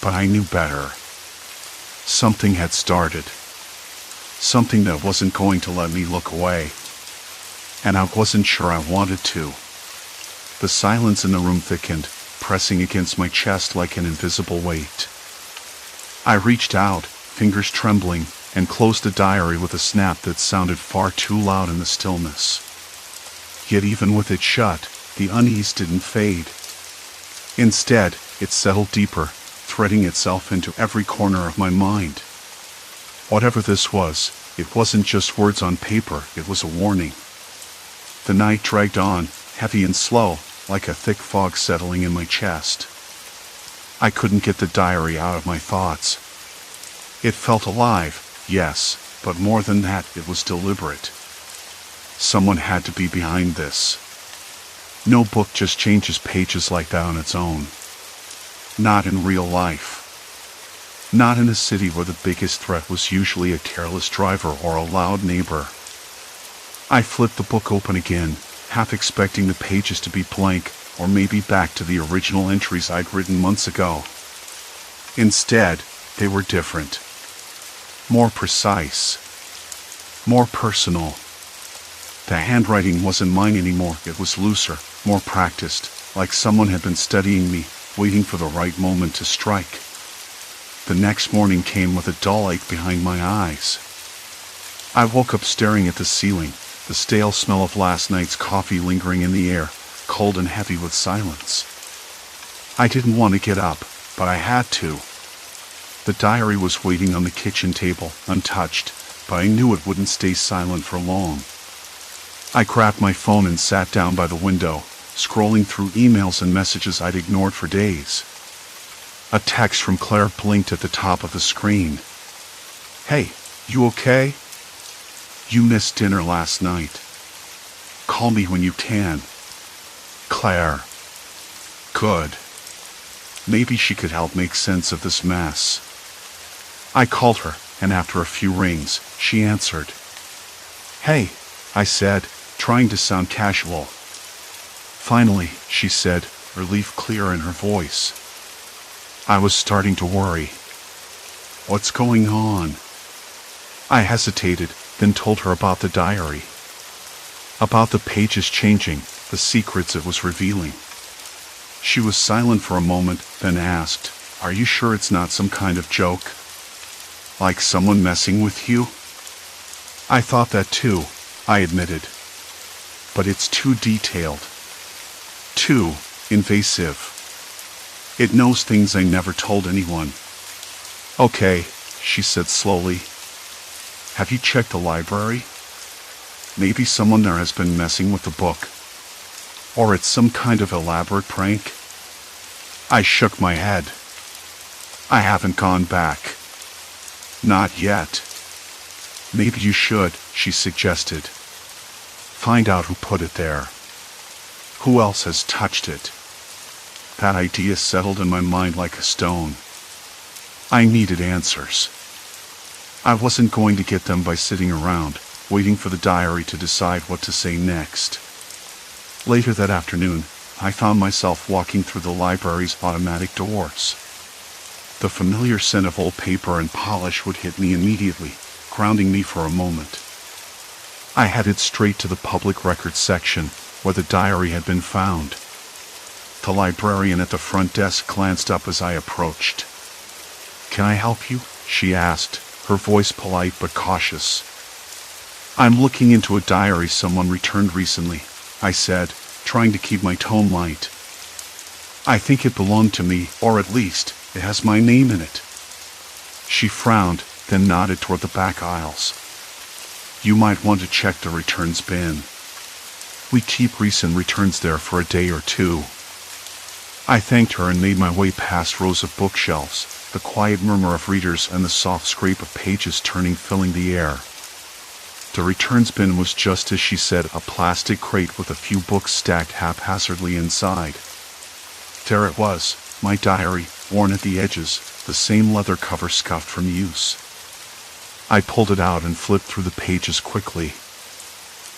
But I knew better. Something had started. Something that wasn't going to let me look away. And I wasn't sure I wanted to. The silence in the room thickened, pressing against my chest like an invisible weight. I reached out, fingers trembling, and closed the diary with a snap that sounded far too loud in the stillness. Yet even with it shut, the unease didn't fade. Instead, it settled deeper, threading itself into every corner of my mind. Whatever this was, it wasn't just words on paper, it was a warning. The night dragged on, heavy and slow, like a thick fog settling in my chest. I couldn't get the diary out of my thoughts. It felt alive, yes, but more than that, it was deliberate. Someone had to be behind this. No book just changes pages like that on its own. Not in real life. Not in a city where the biggest threat was usually a careless driver or a loud neighbor. I flipped the book open again, half expecting the pages to be blank, or maybe back to the original entries I'd written months ago. Instead, they were different. More precise. More personal. The handwriting wasn't mine anymore, it was looser, more practiced, like someone had been studying me, waiting for the right moment to strike. The next morning came with a dull ache behind my eyes. I woke up staring at the ceiling, the stale smell of last night's coffee lingering in the air, cold and heavy with silence. I didn't want to get up, but I had to. The diary was waiting on the kitchen table, untouched, but I knew it wouldn't stay silent for long. I grabbed my phone and sat down by the window, scrolling through emails and messages I'd ignored for days. A text from Claire blinked at the top of the screen. "Hey, you okay? You missed dinner last night. Call me when you can. Claire." Good. Maybe she could help make sense of this mess. I called her, and after a few rings, she answered. "Hey," I said, trying to sound casual. "Finally," she said, relief clear in her voice. I was starting to worry. "What's going on?" I hesitated, then told her about the diary. About the pages changing, the secrets it was revealing. She was silent for a moment, then asked, "Are you sure it's not some kind of joke? Like someone messing with you?" I thought that too, I admitted. But it's too detailed. Too invasive. It knows things I never told anyone. "Okay," she said slowly. "Have you checked the library? Maybe someone there has been messing with the book. Or it's some kind of elaborate prank?" I shook my head. "I haven't gone back. Not yet." "Maybe you should," she suggested. "Find out who put it there. Who else has touched it?" That idea settled in my mind like a stone. I needed answers. I wasn't going to get them by sitting around, waiting for the diary to decide what to say next. Later that afternoon, I found myself walking through the library's automatic doors. The familiar scent of old paper and polish would hit me immediately, grounding me for a moment. I headed straight to the public records section, where the diary had been found. The librarian at the front desk glanced up as I approached. "Can I help you?" she asked, her voice polite but cautious. "I'm looking into a diary someone returned recently," I said, trying to keep my tone light. "I think it belonged to me, or at least, it has my name in it." She frowned, then nodded toward the back aisles. "You might want to check the returns bin. We keep recent returns there for a day or two." I thanked her and made my way past rows of bookshelves, the quiet murmur of readers and the soft scrape of pages turning filling the air. The returns bin was just as she said, a plastic crate with a few books stacked haphazardly inside. There it was, my diary, worn at the edges, the same leather cover scuffed from use. I pulled it out and flipped through the pages quickly.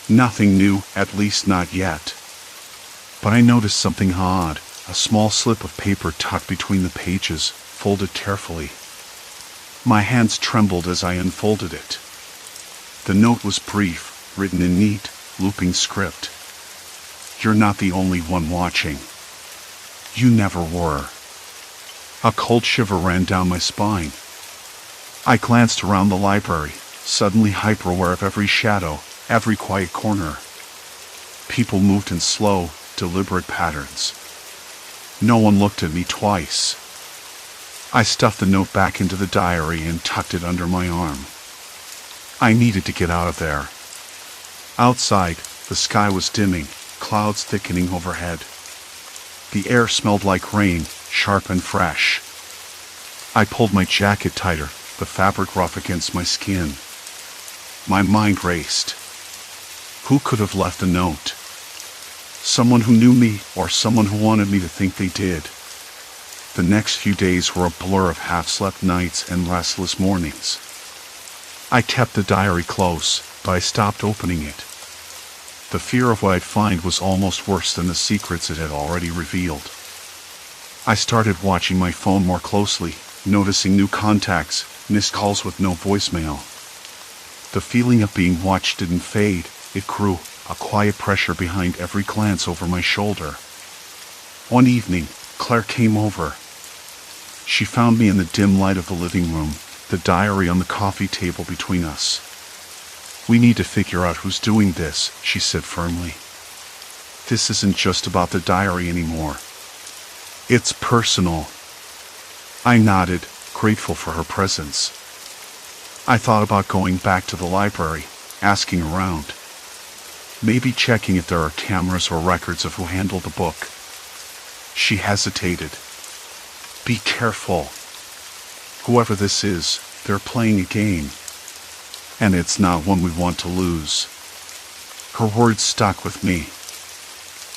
Nothing new, at least not yet. But I noticed something odd, a small slip of paper tucked between the pages, folded carefully. My hands trembled as I unfolded it. The note was brief, written in neat, looping script. "You're not the only one watching. You never were." A cold shiver ran down my spine. I glanced around the library, suddenly hyper-aware of every shadow, every quiet corner. People moved in slow, deliberate patterns. No one looked at me twice. I stuffed the note back into the diary and tucked it under my arm. I needed to get out of there. Outside, the sky was dimming, clouds thickening overhead. The air smelled like rain, sharp and fresh. I pulled my jacket tighter, the fabric rough against my skin. My mind raced. Who could have left a note? Someone who knew me, or someone who wanted me to think they did. The next few days were a blur of half-slept nights and restless mornings. I kept the diary close, but I stopped opening it. The fear of what I'd find was almost worse than the secrets it had already revealed. I started watching my phone more closely, noticing new contacts, missed calls with no voicemail. The feeling of being watched didn't fade, it grew, a quiet pressure behind every glance over my shoulder. One evening, Claire came over. She found me in the dim light of the living room, the diary on the coffee table between us. "We need to figure out who's doing this," she said firmly. "This isn't just about the diary anymore. It's personal." I nodded, grateful for her presence. I thought about going back to the library, asking around. Maybe checking if there are cameras or records of who handled the book. She hesitated. "Be careful. Whoever this is, they're playing a game. And it's not one we want to lose." Her words stuck with me.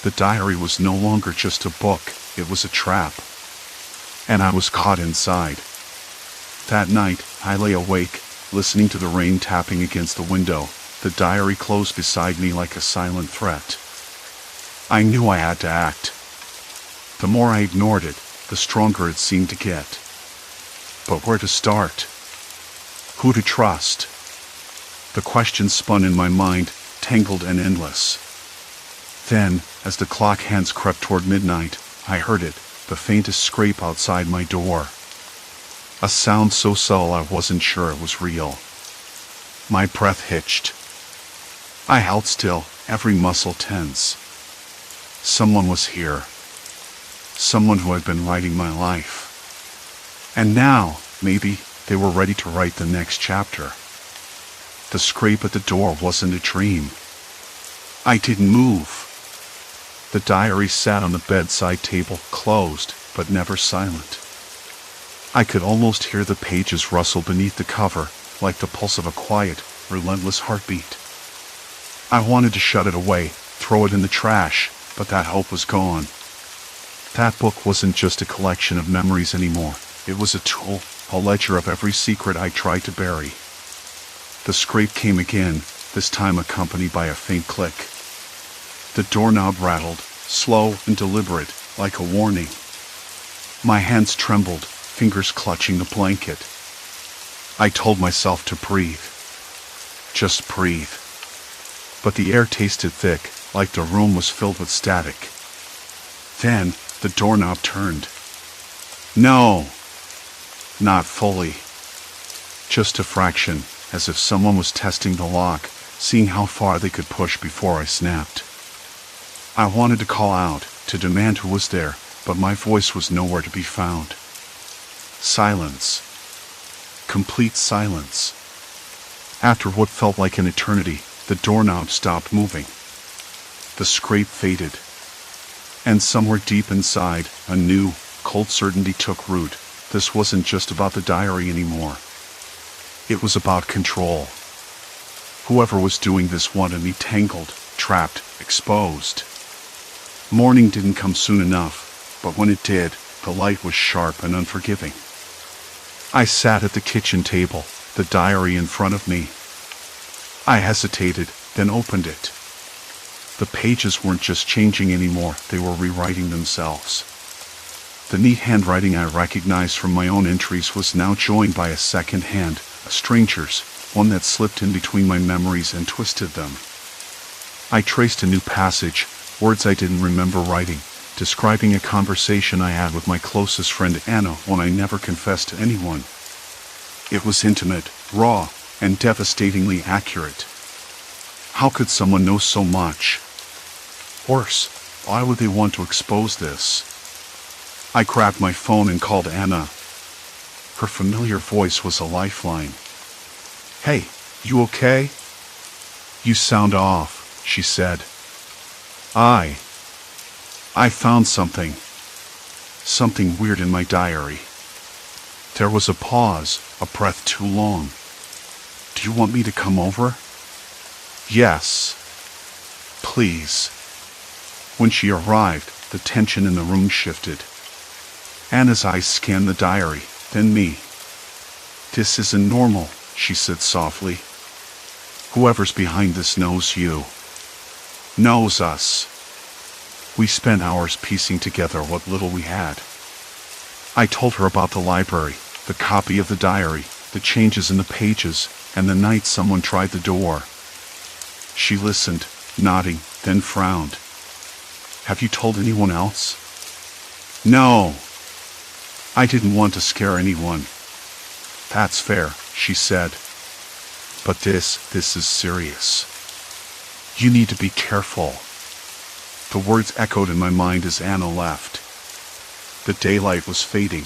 The diary was no longer just a book, it was a trap. And I was caught inside. That night, I lay awake, listening to the rain tapping against the window, the diary closed beside me like a silent threat. I knew I had to act. The more I ignored it, the stronger it seemed to get. But where to start? Who to trust? The questions spun in my mind, tangled and endless. Then, as the clock hands crept toward midnight, I heard it, the faintest scrape outside my door. A sound so subtle I wasn't sure it was real. My breath hitched. I held still, every muscle tense. Someone was here. Someone who had been writing my life. And now, maybe, they were ready to write the next chapter. The scrape at the door wasn't a dream. I didn't move. The diary sat on the bedside table, closed, but never silent. I could almost hear the pages rustle beneath the cover, like the pulse of a quiet, relentless heartbeat. I wanted to shut it away, throw it in the trash, but that hope was gone. That book wasn't just a collection of memories anymore. It was a tool, a ledger of every secret I tried to bury. The scrape came again, this time accompanied by a faint click. The doorknob rattled, slow and deliberate, like a warning. My hands trembled, fingers clutching the blanket. I told myself to breathe. Just breathe. But the air tasted thick, like the room was filled with static. Then, the doorknob turned. No! Not fully. Just a fraction, as if someone was testing the lock, seeing how far they could push before I snapped. I wanted to call out, to demand who was there, but my voice was nowhere to be found. Silence. Complete silence. After what felt like an eternity, the doorknob stopped moving. The scrape faded. And somewhere deep inside, a new, cold certainty took root. This wasn't just about the diary anymore. It was about control. Whoever was doing this wanted me tangled, trapped, exposed. Morning didn't come soon enough, but when it did, the light was sharp and unforgiving. I sat at the kitchen table, the diary in front of me. I hesitated, then opened it. The pages weren't just changing anymore, they were rewriting themselves. The neat handwriting I recognized from my own entries was now joined by a second hand, a stranger's, one that slipped in between my memories and twisted them. I traced a new passage, words I didn't remember writing, describing a conversation I had with my closest friend Anna when I never confessed to anyone. It was intimate, raw, and devastatingly accurate. How could someone know so much? Worse, why would they want to expose this? I grabbed my phone and called Anna. Her familiar voice was a lifeline. "Hey, you okay?" "You sound off," she said. I found something. Something weird in my diary. There was a pause, a breath too long. Do you want me to come over? Yes. Please. When she arrived, the tension in the room shifted. Anna's eyes scanned the diary, then me. This isn't normal, she said softly. Whoever's behind this knows you. Knows us. We spent hours piecing together what little we had. I told her about the library, the copy of the diary, the changes in the pages, and the night someone tried the door. She listened, nodding, then frowned. Have you told anyone else? No. I didn't want to scare anyone. That's fair, she said. But this is serious. You need to be careful. The words echoed in my mind as Anna left. The daylight was fading.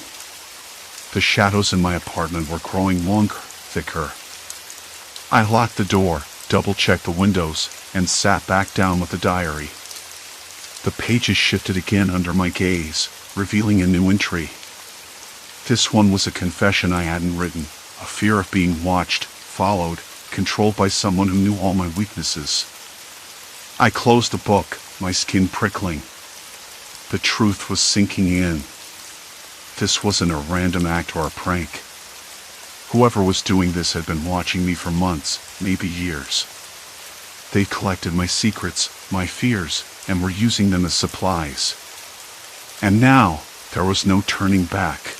The shadows in my apartment were growing longer, thicker. I locked the door, double-checked the windows, and sat back down with the diary. The pages shifted again under my gaze, revealing a new entry. This one was a confession I hadn't written, a fear of being watched, followed, controlled by someone who knew all my weaknesses. I closed the book, my skin prickling. The truth was sinking in. This wasn't a random act or a prank. Whoever was doing this had been watching me for months, maybe years. They collected my secrets, my fears, and were using them as supplies. And now, there was no turning back.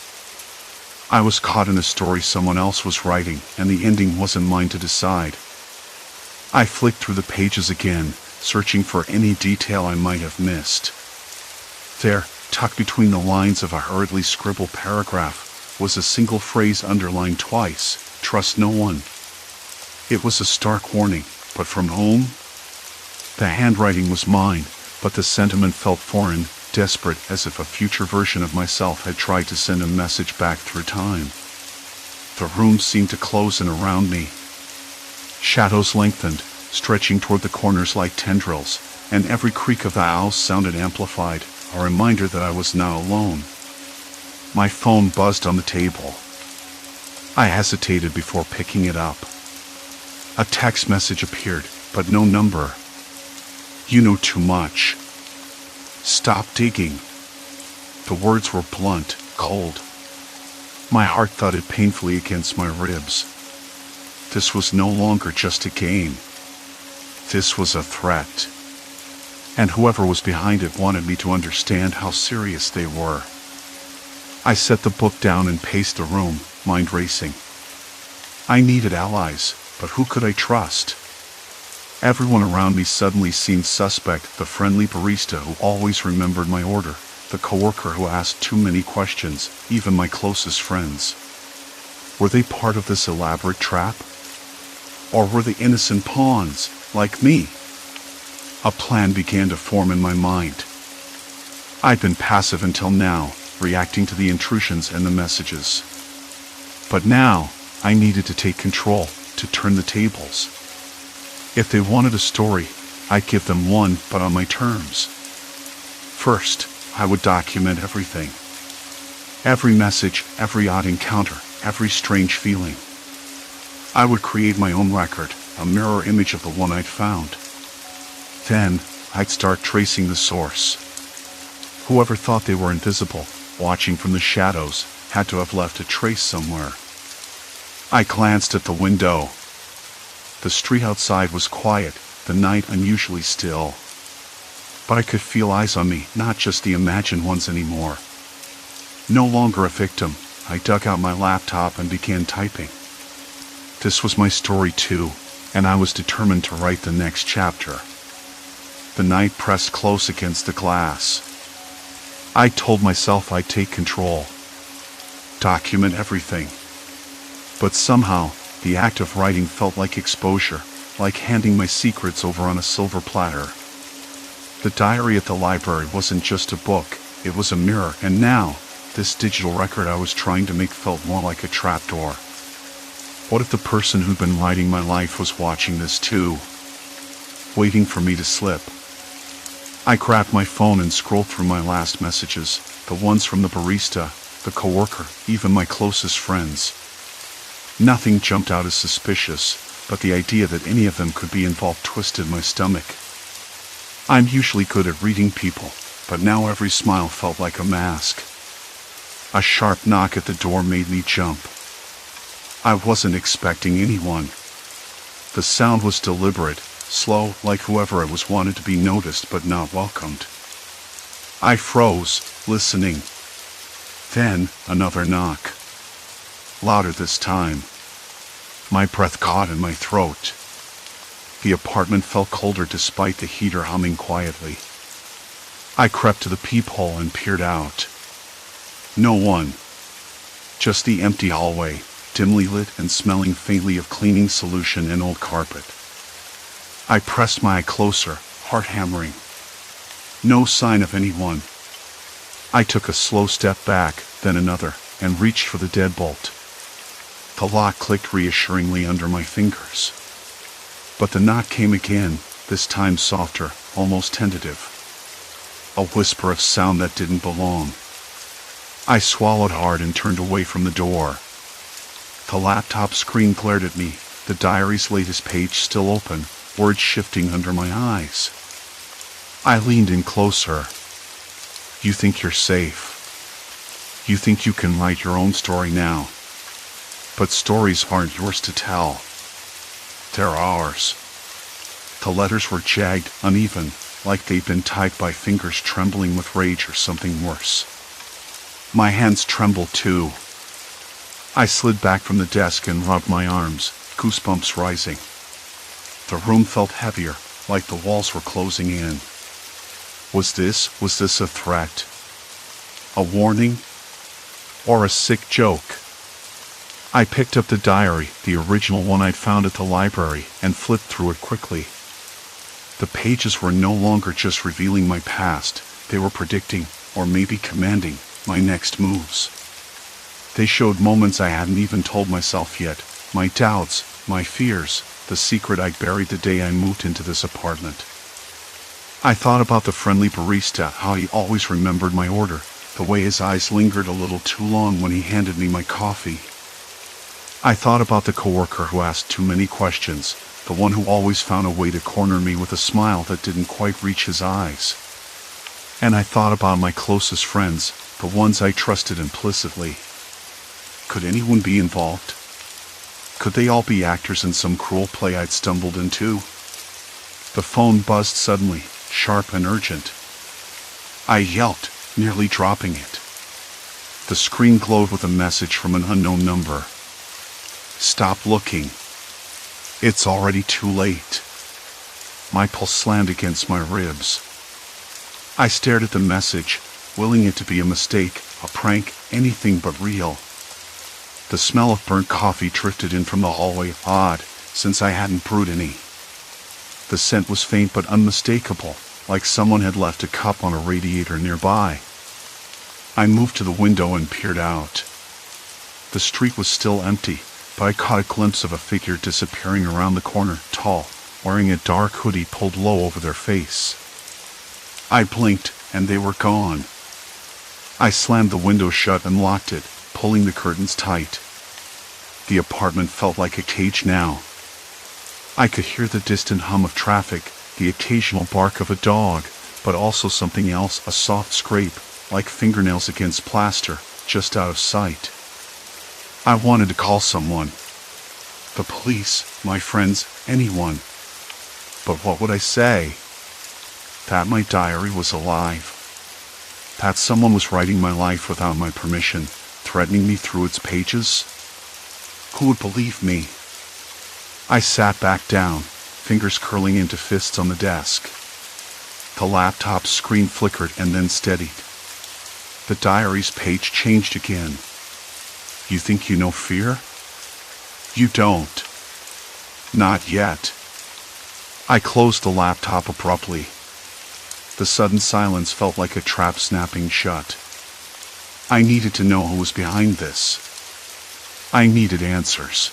I was caught in a story someone else was writing, and the ending wasn't mine to decide. I flicked through the pages again, searching for any detail I might have missed. There, tucked between the lines of a hurriedly scribbled paragraph, was a single phrase underlined twice: trust no one. It was a stark warning, but from whom? The handwriting was mine, but the sentiment felt foreign, desperate, as if a future version of myself had tried to send a message back through time. The room seemed to close in around me. Shadows lengthened, stretching toward the corners like tendrils, and every creak of the house sounded amplified, a reminder that I was now alone. My phone buzzed on the table. I hesitated before picking it up. A text message appeared, but no number. You know too much. Stop digging. The words were blunt, cold. My heart thudded painfully against my ribs. This was no longer just a game. This was a threat. And whoever was behind it wanted me to understand how serious they were. I set the book down and paced the room, mind racing. I needed allies, but who could I trust? Everyone around me suddenly seemed suspect: the friendly barista who always remembered my order, the coworker who asked too many questions, even my closest friends. Were they part of this elaborate trap? Or were they innocent pawns, like me? A plan began to form in my mind. I'd been passive until now, reacting to the intrusions and the messages. But now, I needed to take control, to turn the tables. If they wanted a story, I'd give them one, but on my terms. First, I would document everything. Every message, every odd encounter, every strange feeling. I would create my own record, a mirror image of the one I'd found. Then, I'd start tracing the source. Whoever thought they were invisible, watching from the shadows, had to have left a trace somewhere. I glanced at the window. The street outside was quiet, the night unusually still. But I could feel eyes on me, not just the imagined ones anymore. No longer a victim, I dug out my laptop and began typing. This was my story too, and I was determined to write the next chapter. The night pressed close against the glass. I told myself I'd take control. Document everything. But somehow, the act of writing felt like exposure, like handing my secrets over on a silver platter. The diary at the library wasn't just a book, it was a mirror, and now, this digital record I was trying to make felt more like a trapdoor. What if the person who'd been writing my life was watching this too, waiting for me to slip? I grabbed my phone and scrolled through my last messages, the ones from the barista, the coworker, even my closest friends. Nothing jumped out as suspicious, but the idea that any of them could be involved twisted my stomach. I'm usually good at reading people, but now every smile felt like a mask. A sharp knock at the door made me jump. I wasn't expecting anyone. The sound was deliberate, slow, like whoever it was wanted to be noticed but not welcomed. I froze, listening. Then, another knock. Louder this time. My breath caught in my throat. The apartment felt colder despite the heater humming quietly. I crept to the peephole and peered out. No one. Just the empty hallway, dimly lit and smelling faintly of cleaning solution and old carpet. I pressed my eye closer, heart hammering. No sign of anyone. I took a slow step back, then another, and reached for the deadbolt. The lock clicked reassuringly under my fingers. But the knock came again, this time softer, almost tentative. A whisper of sound that didn't belong. I swallowed hard and turned away from the door. The laptop screen glared at me, the diary's latest page still open, words shifting under my eyes. I leaned in closer. You think you're safe. You think you can write your own story now. But stories aren't yours to tell. They're ours. The letters were jagged, uneven, like they'd been typed by fingers trembling with rage or something worse. My hands trembled too. I slid back from the desk and rubbed my arms, goosebumps rising. The room felt heavier, like the walls were closing in. Was this a threat? A warning? Or a sick joke? I picked up the diary, the original one I'd found at the library, and flipped through it quickly. The pages were no longer just revealing my past, they were predicting, or maybe commanding, my next moves. They showed moments I hadn't even told myself yet, my doubts, my fears, the secret I'd buried the day I moved into this apartment. I thought about the friendly barista, how he always remembered my order, the way his eyes lingered a little too long when he handed me my coffee. I thought about the coworker who asked too many questions, the one who always found a way to corner me with a smile that didn't quite reach his eyes. And I thought about my closest friends, the ones I trusted implicitly. Could anyone be involved? Could they all be actors in some cruel play I'd stumbled into? The phone buzzed suddenly, sharp and urgent. I yelped, nearly dropping it. The screen glowed with a message from an unknown number. Stop looking. It's already too late. My pulse slammed against my ribs. I stared at the message, willing it to be a mistake, a prank, anything but real. The smell of burnt coffee drifted in from the hallway, odd, since I hadn't brewed any. The scent was faint but unmistakable, like someone had left a cup on a radiator nearby. I moved to the window and peered out. The street was still empty, but I caught a glimpse of a figure disappearing around the corner, tall, wearing a dark hoodie pulled low over their face. I blinked, and they were gone. I slammed the window shut and locked it, pulling the curtains tight. The apartment felt like a cage now. I could hear the distant hum of traffic, the occasional bark of a dog, but also something else, a soft scrape, like fingernails against plaster, just out of sight. I wanted to call someone. The police, my friends, anyone. But what would I say? That my diary was alive. That someone was writing my life without my permission, threatening me through its pages? Who would believe me? I sat back down, fingers curling into fists on the desk. The laptop's screen flickered and then steadied. The diary's page changed again. You think you know fear? You don't. Not yet. I closed the laptop abruptly. The sudden silence felt like a trap snapping shut. I needed to know who was behind this. I needed answers.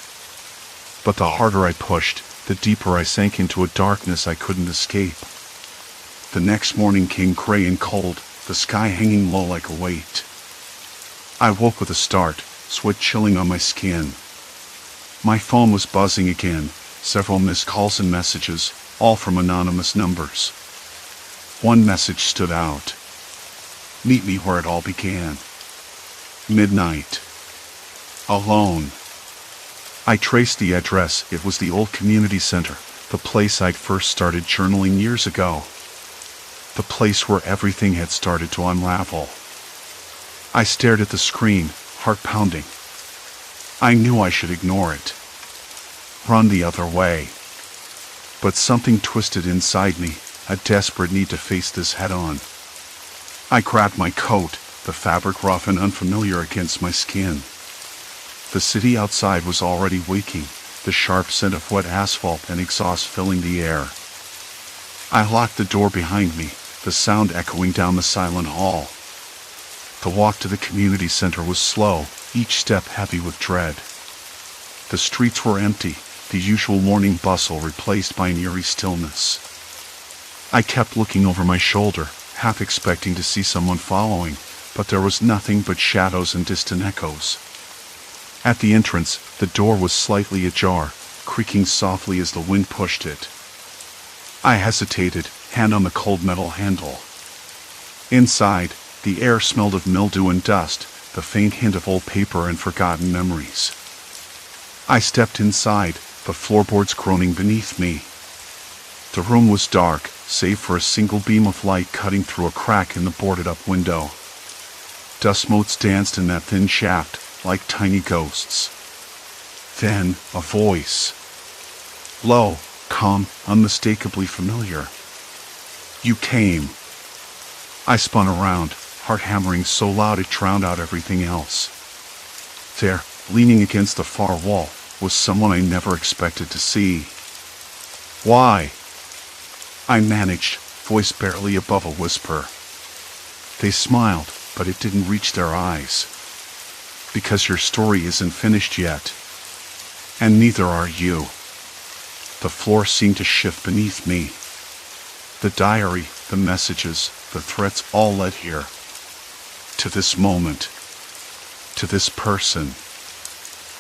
But the harder I pushed, the deeper I sank into a darkness I couldn't escape. The next morning came gray and cold, the sky hanging low like a weight. I woke with a start, sweat chilling on my skin. My phone was buzzing again, several missed calls and messages, all from anonymous numbers. One message stood out. Meet me where it all began. Midnight. Alone. I traced the address. It was the old community center, the place I'd first started journaling years ago. The place where everything had started to unravel. I stared at the screen, heart pounding. I knew I should ignore it. Run the other way. But something twisted inside me, a desperate need to face this head on. I grabbed my coat, the fabric rough and unfamiliar against my skin. The city outside was already waking, the sharp scent of wet asphalt and exhaust filling the air. I locked the door behind me, the sound echoing down the silent hall. The walk to the community center was slow, each step heavy with dread. The streets were empty, the usual morning bustle replaced by an eerie stillness. I kept looking over my shoulder, half expecting to see someone following, but there was nothing but shadows and distant echoes. At the entrance, the door was slightly ajar, creaking softly as the wind pushed it. I hesitated, hand on the cold metal handle. Inside, the air smelled of mildew and dust, the faint hint of old paper and forgotten memories. I stepped inside, the floorboards groaning beneath me. The room was dark, save for a single beam of light cutting through a crack in the boarded-up window. Dust motes danced in that thin shaft, like tiny ghosts. Then, a voice. Low, calm, unmistakably familiar. You came. I spun around, heart hammering so loud it drowned out everything else. There, leaning against the far wall, was someone I never expected to see. Why? I managed, voice barely above a whisper. They smiled, but it didn't reach their eyes. Because your story isn't finished yet. And neither are you. The floor seemed to shift beneath me. The diary, the messages, the threats all led here. To this moment. To this person.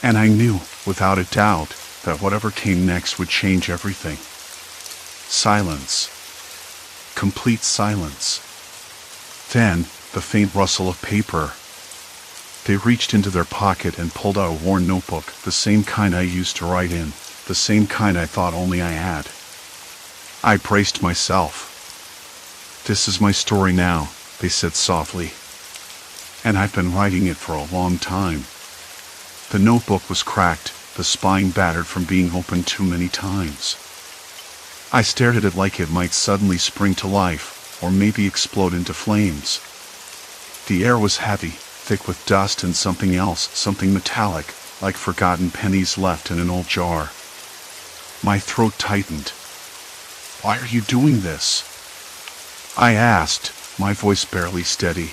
And I knew, without a doubt, that whatever came next would change everything. Silence. Complete silence. Then, the faint rustle of paper. They reached into their pocket and pulled out a worn notebook, the same kind I used to write in, the same kind I thought only I had. I braced myself. This is my story now, they said softly. And I've been writing it for a long time. The notebook was cracked, the spine battered from being opened too many times. I stared at it like it might suddenly spring to life, or maybe explode into flames. The air was heavy, thick with dust and something else, something metallic, like forgotten pennies left in an old jar. My throat tightened. Why are you doing this? I asked, my voice barely steady.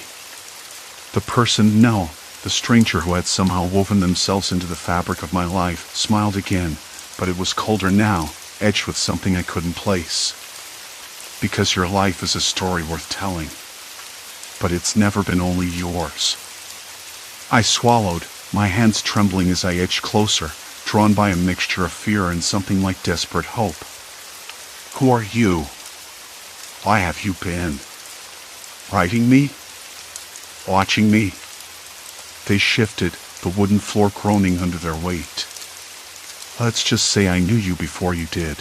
The person, no, the stranger who had somehow woven themselves into the fabric of my life, smiled again, but it was colder now, edged with something I couldn't place. Because your life is a story worth telling. But it's never been only yours. I swallowed, my hands trembling as I edged closer, drawn by a mixture of fear and something like desperate hope. Who are you? Why have you been? Writing me? Watching me? They shifted, the wooden floor groaning under their weight. Let's just say I knew you before you did.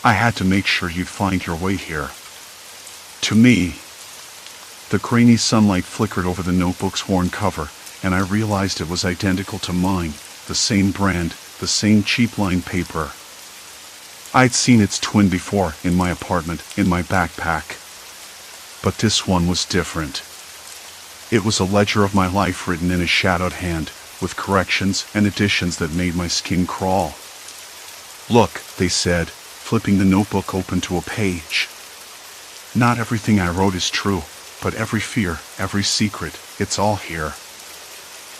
I had to make sure you'd find your way here. To me. The grainy sunlight flickered over the notebook's worn cover, and I realized it was identical to mine, the same brand, the same cheap-lined paper. I'd seen its twin before, in my apartment, in my backpack. But this one was different. It was a ledger of my life written in a shadowed hand, with corrections and additions that made my skin crawl. Look, they said, flipping the notebook open to a page. Not everything I wrote is true, but every fear, every secret, it's all here.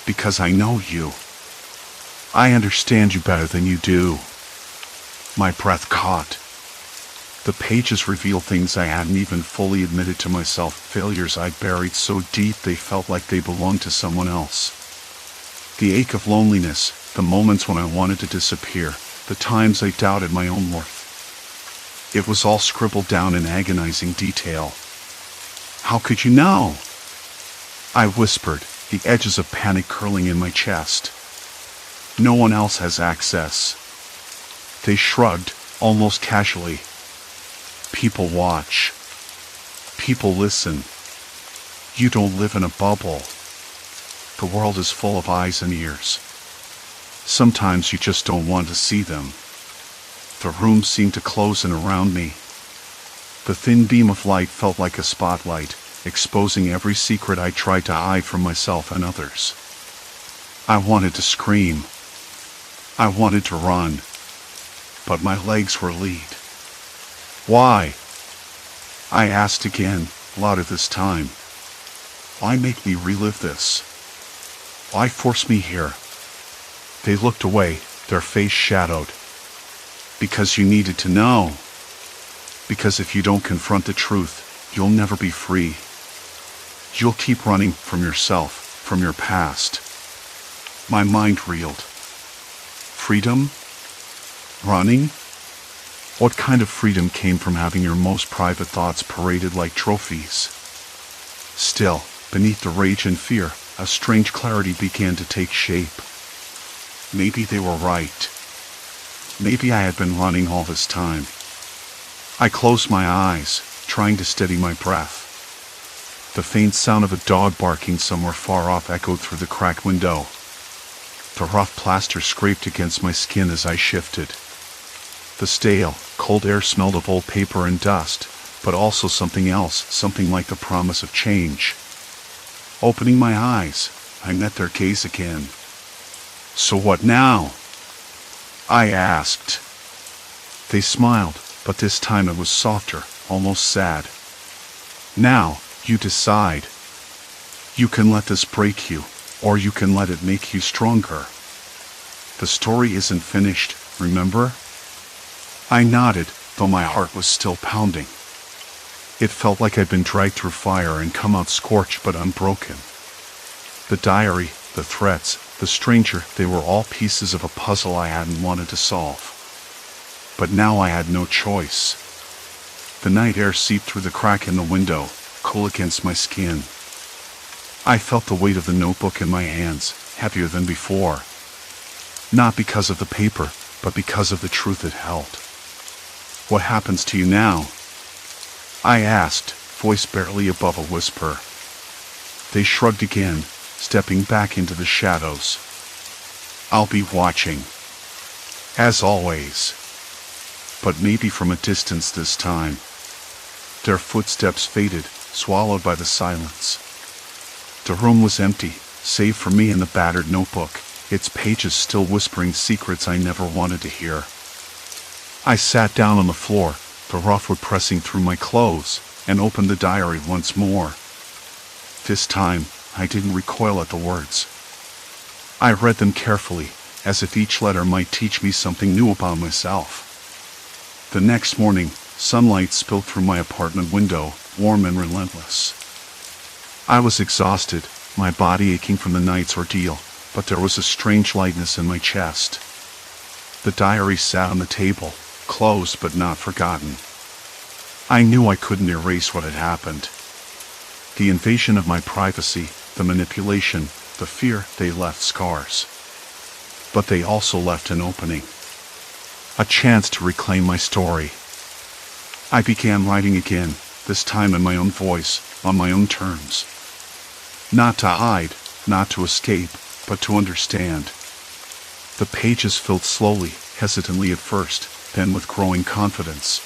Because I know you. I understand you better than you do. My breath caught. The pages reveal things I hadn't even fully admitted to myself, failures I'd buried so deep they felt like they belonged to someone else. The ache of loneliness, the moments when I wanted to disappear, the times I doubted my own worth. It was all scribbled down in agonizing detail. "How could you know?" I whispered, the edges of panic curling in my chest. "No one else has access." They shrugged, almost casually. "People watch. People listen. You don't live in a bubble. The world is full of eyes and ears. Sometimes you just don't want to see them." The room seemed to close in around me. The thin beam of light felt like a spotlight, exposing every secret I tried to hide from myself and others. I wanted to scream. I wanted to run. But my legs were lead. "Why?" I asked again, louder this time. "Why make me relive this? Why force me here?" They looked away, their face shadowed. "Because you needed to know. Because if you don't confront the truth, you'll never be free. You'll keep running from yourself, from your past." My mind reeled. Freedom? Running? What kind of freedom came from having your most private thoughts paraded like trophies? Still, beneath the rage and fear, a strange clarity began to take shape. Maybe they were right. Maybe I had been running all this time. I closed my eyes, trying to steady my breath. The faint sound of a dog barking somewhere far off echoed through the cracked window. The rough plaster scraped against my skin as I shifted. The stale, cold air smelled of old paper and dust, but also something else, something like the promise of change. Opening my eyes, I met their gaze again. "So what now?" I asked. They smiled, but this time it was softer, almost sad. "Now, you decide. You can let this break you, or you can let it make you stronger. The story isn't finished, remember?" I nodded, though my heart was still pounding. It felt like I'd been dragged through fire and come out scorched but unbroken. The diary, the threats, the stranger, they were all pieces of a puzzle I hadn't wanted to solve. But now I had no choice. The night air seeped through the crack in the window, cool against my skin. I felt the weight of the notebook in my hands, heavier than before. Not because of the paper, but because of the truth it held. "What happens to you now?" I asked, voice barely above a whisper. They shrugged again, stepping back into the shadows. "I'll be watching. As always. But maybe from a distance this time." Their footsteps faded, swallowed by the silence. The room was empty, save for me and the battered notebook, its pages still whispering secrets I never wanted to hear. I sat down on the floor, the rough wood pressing through my clothes, and opened the diary once more. This time, I didn't recoil at the words. I read them carefully, as if each letter might teach me something new about myself. The next morning, sunlight spilled through my apartment window, warm and relentless. I was exhausted, my body aching from the night's ordeal, but there was a strange lightness in my chest. The diary sat on the table, closed but not forgotten. I knew I couldn't erase what had happened. The invasion of my privacy, the manipulation, the fear, they left scars. But they also left an opening. A chance to reclaim my story. I began writing again, this time in my own voice, on my own terms. Not to hide, not to escape, but to understand. The pages filled slowly, hesitantly at first, then with growing confidence.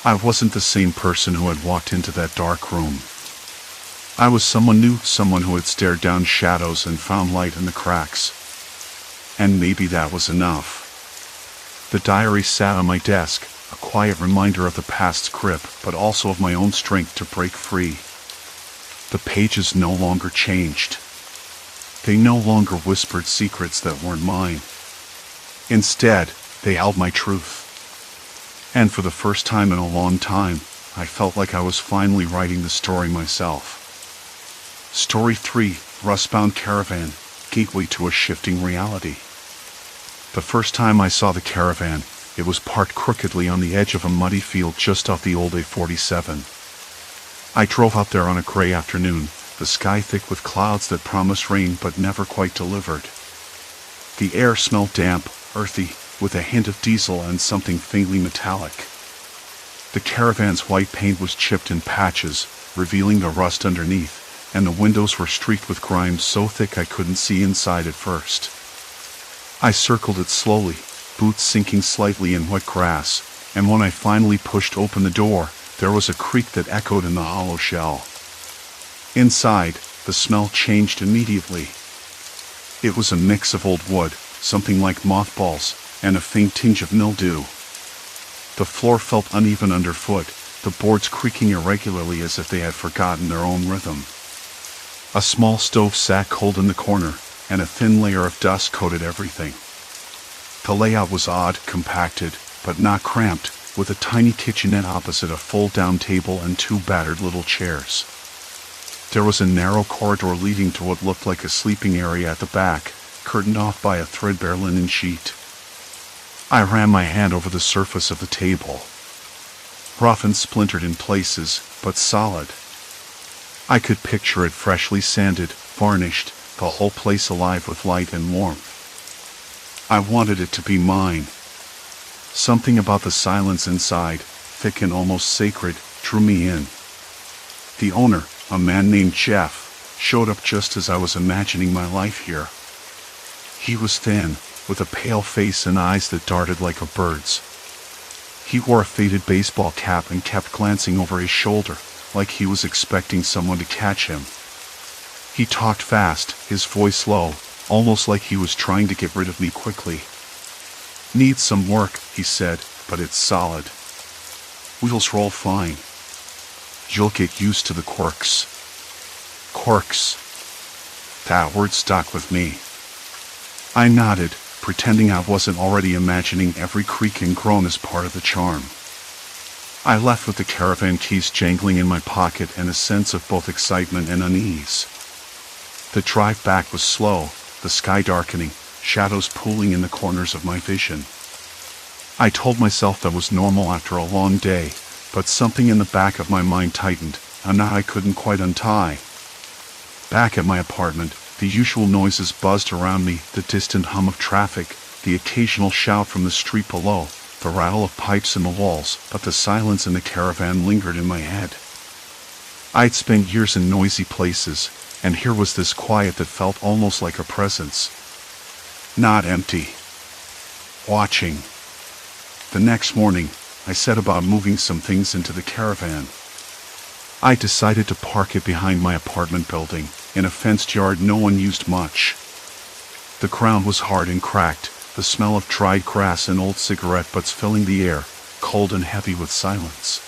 I wasn't the same person who had walked into that dark room. I was someone new, someone who had stared down shadows and found light in the cracks. And maybe that was enough. The diary sat on my desk, a quiet reminder of the past's grip, but also of my own strength to break free. The pages no longer changed. They no longer whispered secrets that weren't mine. Instead, they held my truth. And for the first time in a long time, I felt like I was finally writing the story myself. Story 3, Rustbound Caravan, Gateway to a Shifting Reality. The first time I saw the Caravan, it was parked crookedly on the edge of a muddy field just off the old A47. I drove up there on a gray afternoon, the sky thick with clouds that promised rain but never quite delivered. The air smelled damp, earthy, with a hint of diesel and something faintly metallic. The Caravan's white paint was chipped in patches, revealing the rust underneath, and the windows were streaked with grime so thick I couldn't see inside at first. I circled it slowly, boots sinking slightly in wet grass, and when I finally pushed open the door, there was a creak that echoed in the hollow shell. Inside, the smell changed immediately. It was a mix of old wood, something like mothballs, and a faint tinge of mildew. The floor felt uneven underfoot, the boards creaking irregularly as if they had forgotten their own rhythm. A small stove sat cold in the corner, and a thin layer of dust coated everything. The layout was odd, compacted, but not cramped, with a tiny kitchenette opposite a fold-down table and 2 battered little chairs. There was a narrow corridor leading to what looked like a sleeping area at the back, curtained off by a threadbare linen sheet. I ran my hand over the surface of the table. Rough and splintered in places, but solid. I could picture it freshly sanded, varnished, the whole place alive with light and warmth. I wanted it to be mine. Something about the silence inside, thick and almost sacred, drew me in. The owner, a man named Jeff, showed up just as I was imagining my life here. He was thin, with a pale face and eyes that darted like a bird's. He wore a faded baseball cap and kept glancing over his shoulder, like he was expecting someone to catch him. He talked fast, his voice low, almost like he was trying to get rid of me quickly. "Needs some work," he said, "but it's solid. Wheels roll fine. You'll get used to the quirks." Quirks. That word stuck with me. I nodded, pretending I wasn't already imagining every creak and groan as part of the charm. I left with the Caravan keys jangling in my pocket and a sense of both excitement and unease. The drive back was slow, the sky darkening, shadows pooling in the corners of my vision. I told myself that was normal after a long day, but something in the back of my mind tightened, a knot I couldn't quite untie. Back at my apartment, the usual noises buzzed around me, the distant hum of traffic, the occasional shout from the street below, the rattle of pipes in the walls, but the silence in the Caravan lingered in my head. I'd spent years in noisy places, and here was this quiet that felt almost like a presence. Not empty. Watching. The next morning, I set about moving some things into the Caravan. I decided to park it behind my apartment building, in a fenced yard no one used much. The ground was hard and cracked, the smell of dried grass and old cigarette butts filling the air, cold and heavy with silence.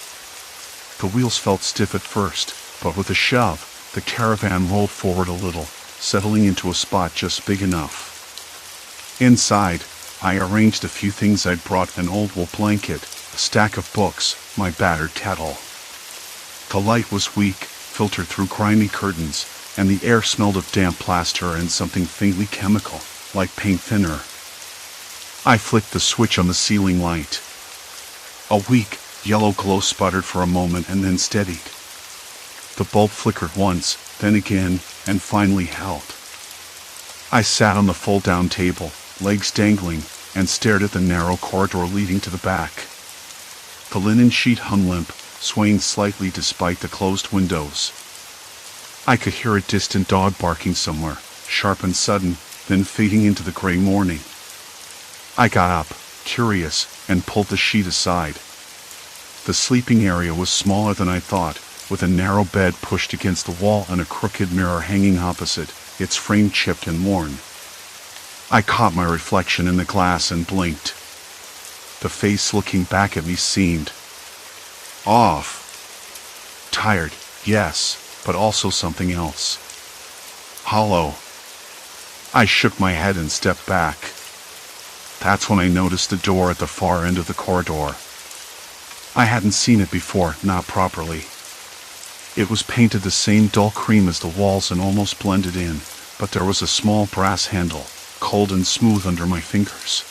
The wheels felt stiff at first, but with a shove, the Caravan rolled forward a little, settling into a spot just big enough. Inside, I arranged a few things I'd brought: an old wool blanket, a stack of books, my battered kettle. The light was weak, filtered through grimy curtains, and the air smelled of damp plaster and something faintly chemical, like paint thinner. I flicked the switch on the ceiling light. A weak, yellow glow sputtered for a moment and then steadied. The bulb flickered once, then again, and finally held. I sat on the fold-down table, legs dangling, and stared at the narrow corridor leading to the back. The linen sheet hung limp, swaying slightly despite the closed windows. I could hear a distant dog barking somewhere, sharp and sudden, then fading into the gray morning. I got up, curious, and pulled the sheet aside. The sleeping area was smaller than I thought, with a narrow bed pushed against the wall and a crooked mirror hanging opposite, its frame chipped and worn. I caught my reflection in the glass and blinked. The face looking back at me seemed off. Tired, yes, but also something else. Hollow. I shook my head and stepped back. That's when I noticed the door at the far end of the corridor. I hadn't seen it before, not properly. It was painted the same dull cream as the walls and almost blended in, but there was a small brass handle, cold and smooth under my fingers.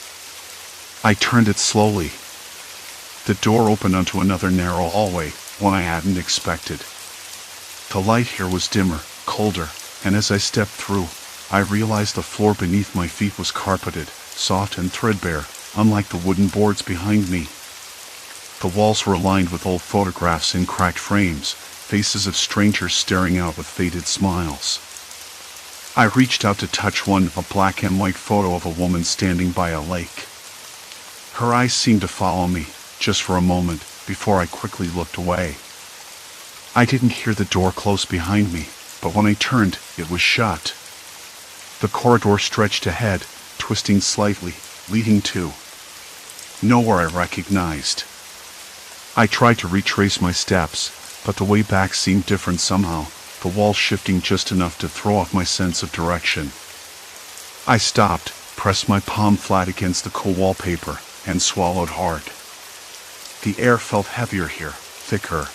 I turned it slowly. The door opened onto another narrow hallway, one I hadn't expected. The light here was dimmer, colder, and as I stepped through, I realized the floor beneath my feet was carpeted, soft and threadbare, unlike the wooden boards behind me. The walls were lined with old photographs in cracked frames, faces of strangers staring out with faded smiles. I reached out to touch one, a black and white photo of a woman standing by a lake. Her eyes seemed to follow me, just for a moment, before I quickly looked away. I didn't hear the door close behind me, but when I turned, it was shut. The corridor stretched ahead, twisting slightly, leading to nowhere I recognized. I tried to retrace my steps, but the way back seemed different somehow, the walls shifting just enough to throw off my sense of direction. I stopped, pressed my palm flat against the cool wallpaper, and swallowed hard. The air felt heavier here, thicker.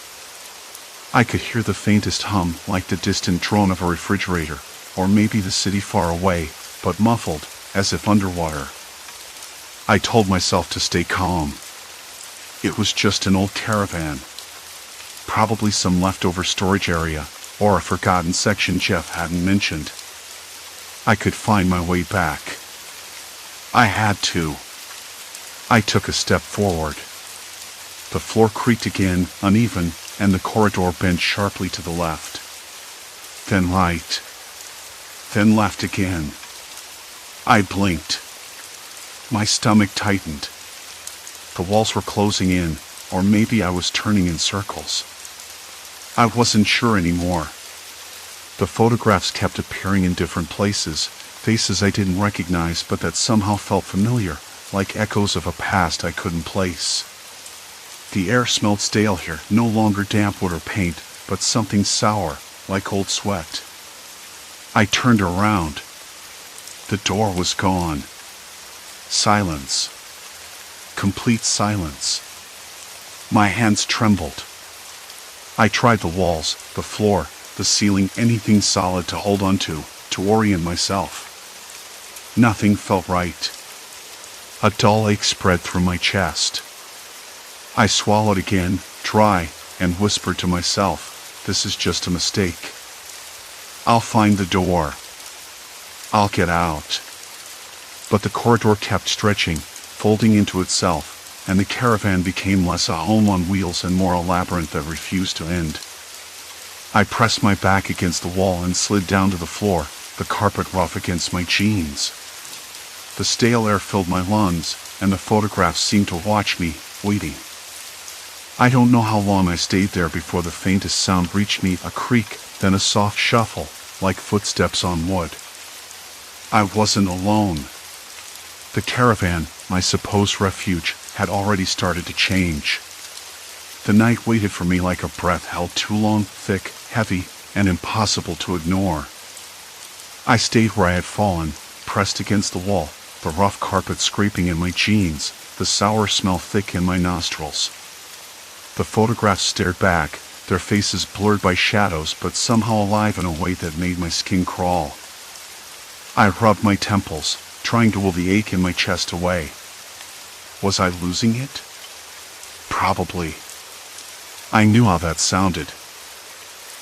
I could hear the faintest hum, like the distant drone of a refrigerator, or maybe the city far away, but muffled, as if underwater. I told myself to stay calm. It was just an old caravan. Probably some leftover storage area, or a forgotten section Jeff hadn't mentioned. I could find my way back. I had to. I took a step forward. The floor creaked again, uneven, and the corridor bent sharply to the left. Then right. Then left again. I blinked. My stomach tightened. The walls were closing in, or maybe I was turning in circles. I wasn't sure anymore. The photographs kept appearing in different places, faces I didn't recognize but that somehow felt familiar, like echoes of a past I couldn't place. The air smelled stale here, no longer damp wood or paint, but something sour, like old sweat. I turned around. The door was gone. Silence. Complete silence. My hands trembled. I tried the walls, the floor, the ceiling, anything solid to hold onto, to orient myself. Nothing felt right. A dull ache spread through my chest. I swallowed again, dry, and whispered to myself, "This is just a mistake. I'll find the door. I'll get out." But the corridor kept stretching, folding into itself, and the caravan became less a home on wheels and more a labyrinth that refused to end. I pressed my back against the wall and slid down to the floor, the carpet rough against my jeans. The stale air filled my lungs, and the photographs seemed to watch me, waiting. I don't know how long I stayed there before the faintest sound reached me, a creak, then a soft shuffle, like footsteps on wood. I wasn't alone. The caravan, my supposed refuge, had already started to change. The night waited for me like a breath held too long, thick, heavy, and impossible to ignore. I stayed where I had fallen, pressed against the wall, the rough carpet scraping in my jeans, the sour smell thick in my nostrils. The photographs stared back, their faces blurred by shadows but somehow alive in a way that made my skin crawl. I rubbed my temples, trying to will the ache in my chest away. Was I losing it? Probably. I knew how that sounded.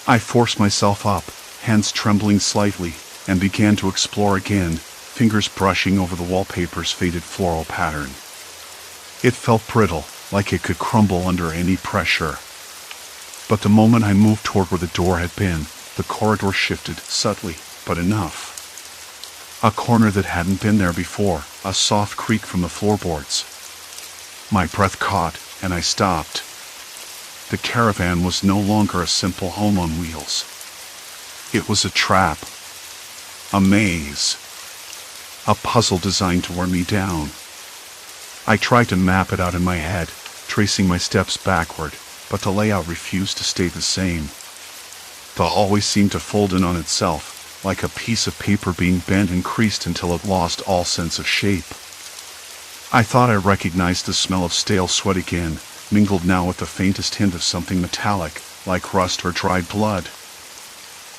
I forced myself up, hands trembling slightly, and began to explore again, fingers brushing over the wallpaper's faded floral pattern. It felt brittle, like it could crumble under any pressure. But the moment I moved toward where the door had been, the corridor shifted, subtly, but enough. A corner that hadn't been there before, a soft creak from the floorboards. My breath caught, and I stopped. The caravan was no longer a simple home on wheels. It was a trap. A maze. A puzzle designed to wear me down. I tried to map it out in my head, tracing my steps backward, but the layout refused to stay the same. The hallway seemed to fold in on itself, like a piece of paper being bent and creased until it lost all sense of shape. I thought I recognized the smell of stale sweat again, mingled now with the faintest hint of something metallic, like rust or dried blood.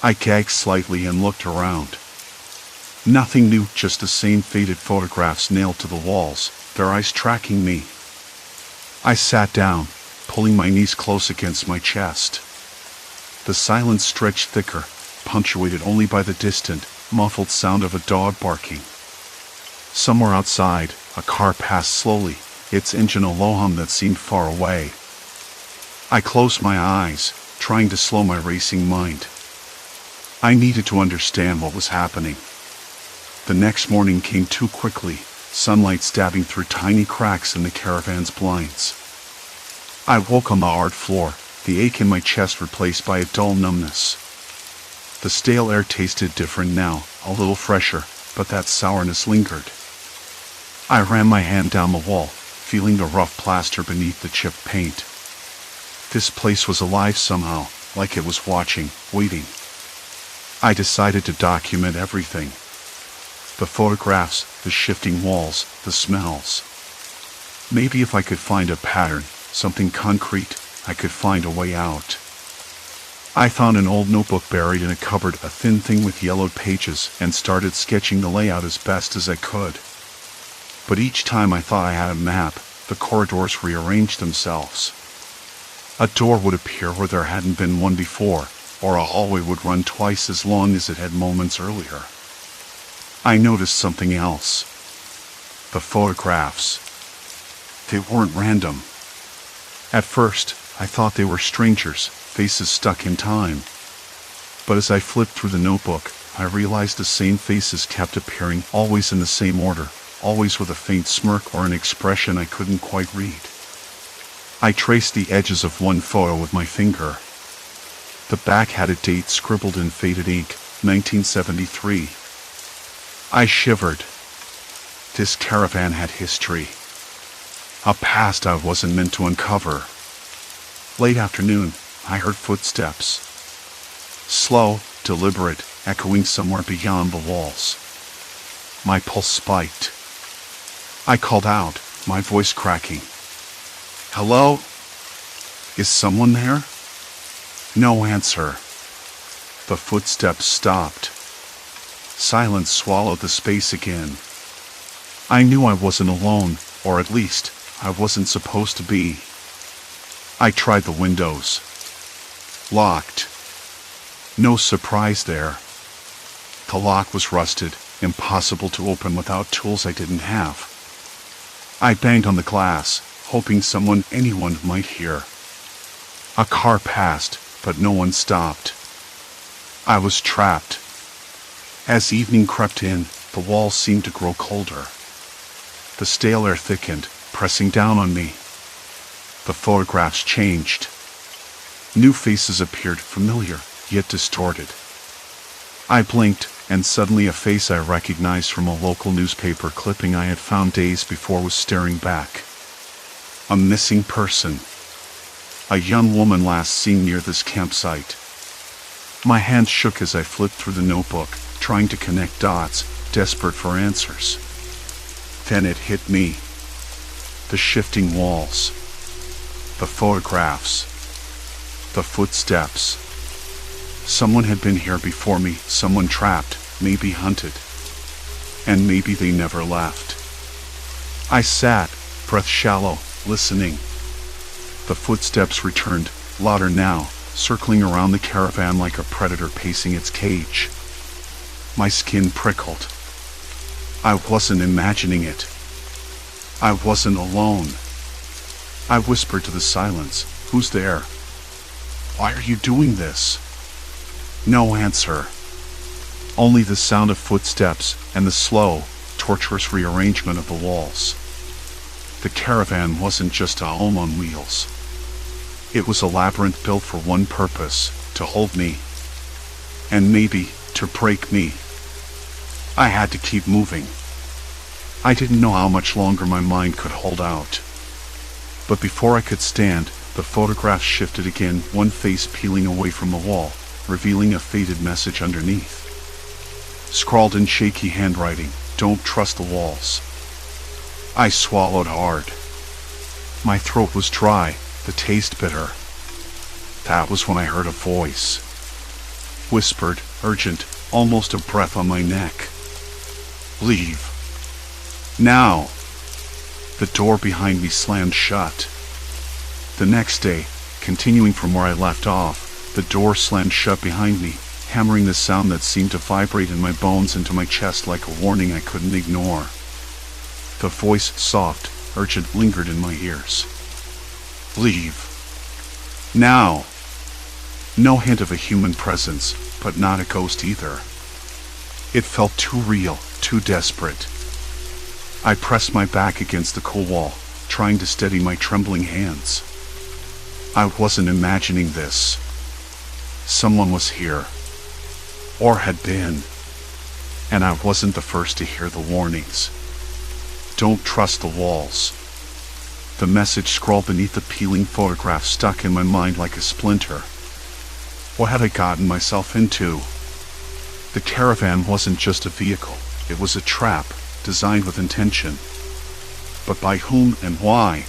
I gagged slightly and looked around. Nothing new, just the same faded photographs nailed to the walls, their eyes tracking me. I sat down, pulling my knees close against my chest. The silence stretched thicker, punctuated only by the distant, muffled sound of a dog barking. Somewhere outside, a car passed slowly, its engine a low hum that seemed far away. I closed my eyes, trying to slow my racing mind. I needed to understand what was happening. The next morning came too quickly, sunlight stabbing through tiny cracks in the Caravan's blinds. I woke on the hard floor, the ache in my chest replaced by a dull numbness. The stale air tasted different now, a little fresher, but that sourness lingered. I ran my hand down the wall, feeling the rough plaster beneath the chipped paint. This place was alive somehow, like it was watching, waiting. I decided to document everything. The photographs, the shifting walls, the smells. Maybe if I could find a pattern, something concrete, I could find a way out. I found an old notebook buried in a cupboard, a thin thing with yellowed pages, and started sketching the layout as best as I could. But each time I thought I had a map, the corridors rearranged themselves. A door would appear where there hadn't been one before, or a hallway would run twice as long as it had moments earlier. I noticed something else. The photographs. They weren't random. At first, I thought they were strangers, faces stuck in time. But as I flipped through the notebook, I realized the same faces kept appearing, always in the same order, always with a faint smirk or an expression I couldn't quite read. I traced the edges of one photo with my finger. The back had a date scribbled in faded ink, 1973. I shivered. This caravan had history. A past I wasn't meant to uncover. Late afternoon, I heard footsteps. Slow, deliberate, echoing somewhere beyond the walls. My pulse spiked. I called out, my voice cracking. "Hello? Is someone there?" No answer. The footsteps stopped. Silence swallowed the space again. I knew I wasn't alone, or at least, I wasn't supposed to be. I tried the windows. Locked. No surprise there. The lock was rusted, impossible to open without tools I didn't have. I banged on the glass, hoping anyone might hear. A car passed, but no one stopped. I was trapped. As evening crept in, the walls seemed to grow colder. The stale air thickened, pressing down on me. The photographs changed. New faces appeared, familiar, yet distorted. I blinked, and suddenly a face I recognized from a local newspaper clipping I had found days before was staring back. A missing person. A young woman last seen near this campsite. My hand shook as I flipped through the notebook, trying to connect dots, desperate for answers. Then it hit me. The shifting walls. The photographs. The footsteps. Someone had been here before me, someone trapped, maybe hunted. And maybe they never left. I sat, breath shallow, listening. The footsteps returned, louder now, circling around the caravan like a predator pacing its cage. My skin prickled. I wasn't imagining it. I wasn't alone. I whispered to the silence, "Who's there? Why are you doing this?" No answer. Only the sound of footsteps and the slow, torturous rearrangement of the walls. The caravan wasn't just a home on wheels. It was a labyrinth built for one purpose, to hold me. And maybe, to break me. I had to keep moving. I didn't know how much longer my mind could hold out. But before I could stand, the photographs shifted again, one face peeling away from the wall, revealing a faded message underneath. Scrawled in shaky handwriting, "Don't trust the walls." I swallowed hard. My throat was dry, the taste bitter. That was when I heard a voice. Whispered, urgent, almost a breath on my neck. Leave. Now. The door behind me slammed shut. The next day, continuing from where I left off, the door slammed shut behind me, hammering the sound that seemed to vibrate in my bones into my chest like a warning I couldn't ignore. The voice, soft, urgent, lingered in my ears. Leave. Now. No hint of a human presence, but not a ghost either. It felt too real, too desperate. I pressed my back against the cool wall, trying to steady my trembling hands. I wasn't imagining this. Someone was here. Or had been. And I wasn't the first to hear the warnings. Don't trust the walls. The message scrawled beneath the peeling photograph stuck in my mind like a splinter. What had I gotten myself into? The Caravan wasn't just a vehicle. It was a trap, designed with intention. But by whom and why?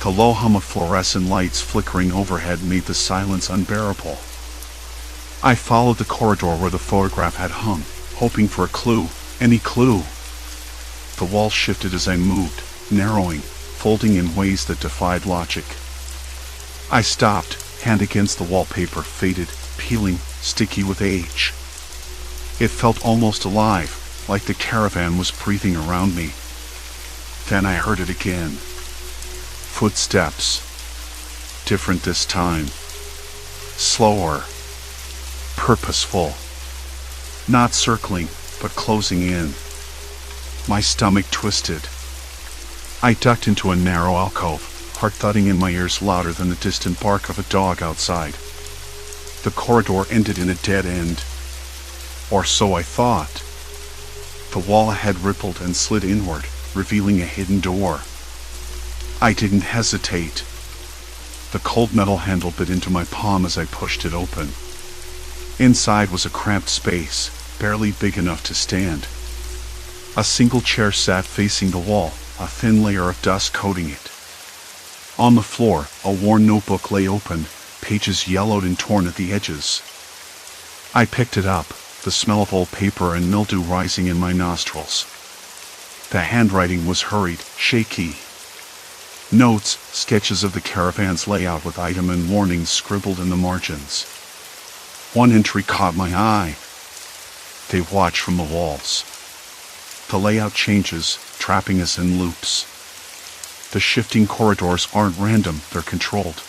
The low hum of fluorescent lights flickering overhead made the silence unbearable. I followed the corridor where the photograph had hung, hoping for a clue, any clue. The wall shifted as I moved, narrowing, folding in ways that defied logic. I stopped, hand against the wallpaper, faded, peeling, sticky with age. It felt almost alive, like the Caravan was breathing around me. Then I heard it again. Footsteps. Different this time. Slower. Purposeful. Not circling, but closing in. My stomach twisted. I ducked into a narrow alcove, heart thudding in my ears louder than the distant bark of a dog outside. The corridor ended in a dead end. Or so I thought. The wall ahead rippled and slid inward, revealing a hidden door. I didn't hesitate. The cold metal handle bit into my palm as I pushed it open. Inside was a cramped space, barely big enough to stand. A single chair sat facing the wall, a thin layer of dust coating it. On the floor, a worn notebook lay open, pages yellowed and torn at the edges. I picked it up, the smell of old paper and mildew rising in my nostrils. The handwriting was hurried, shaky. Notes, sketches of the Caravan's layout with item and warnings scribbled in the margins. One entry caught my eye. They watch from the walls. The layout changes, trapping us in loops. The shifting corridors aren't random, they're controlled.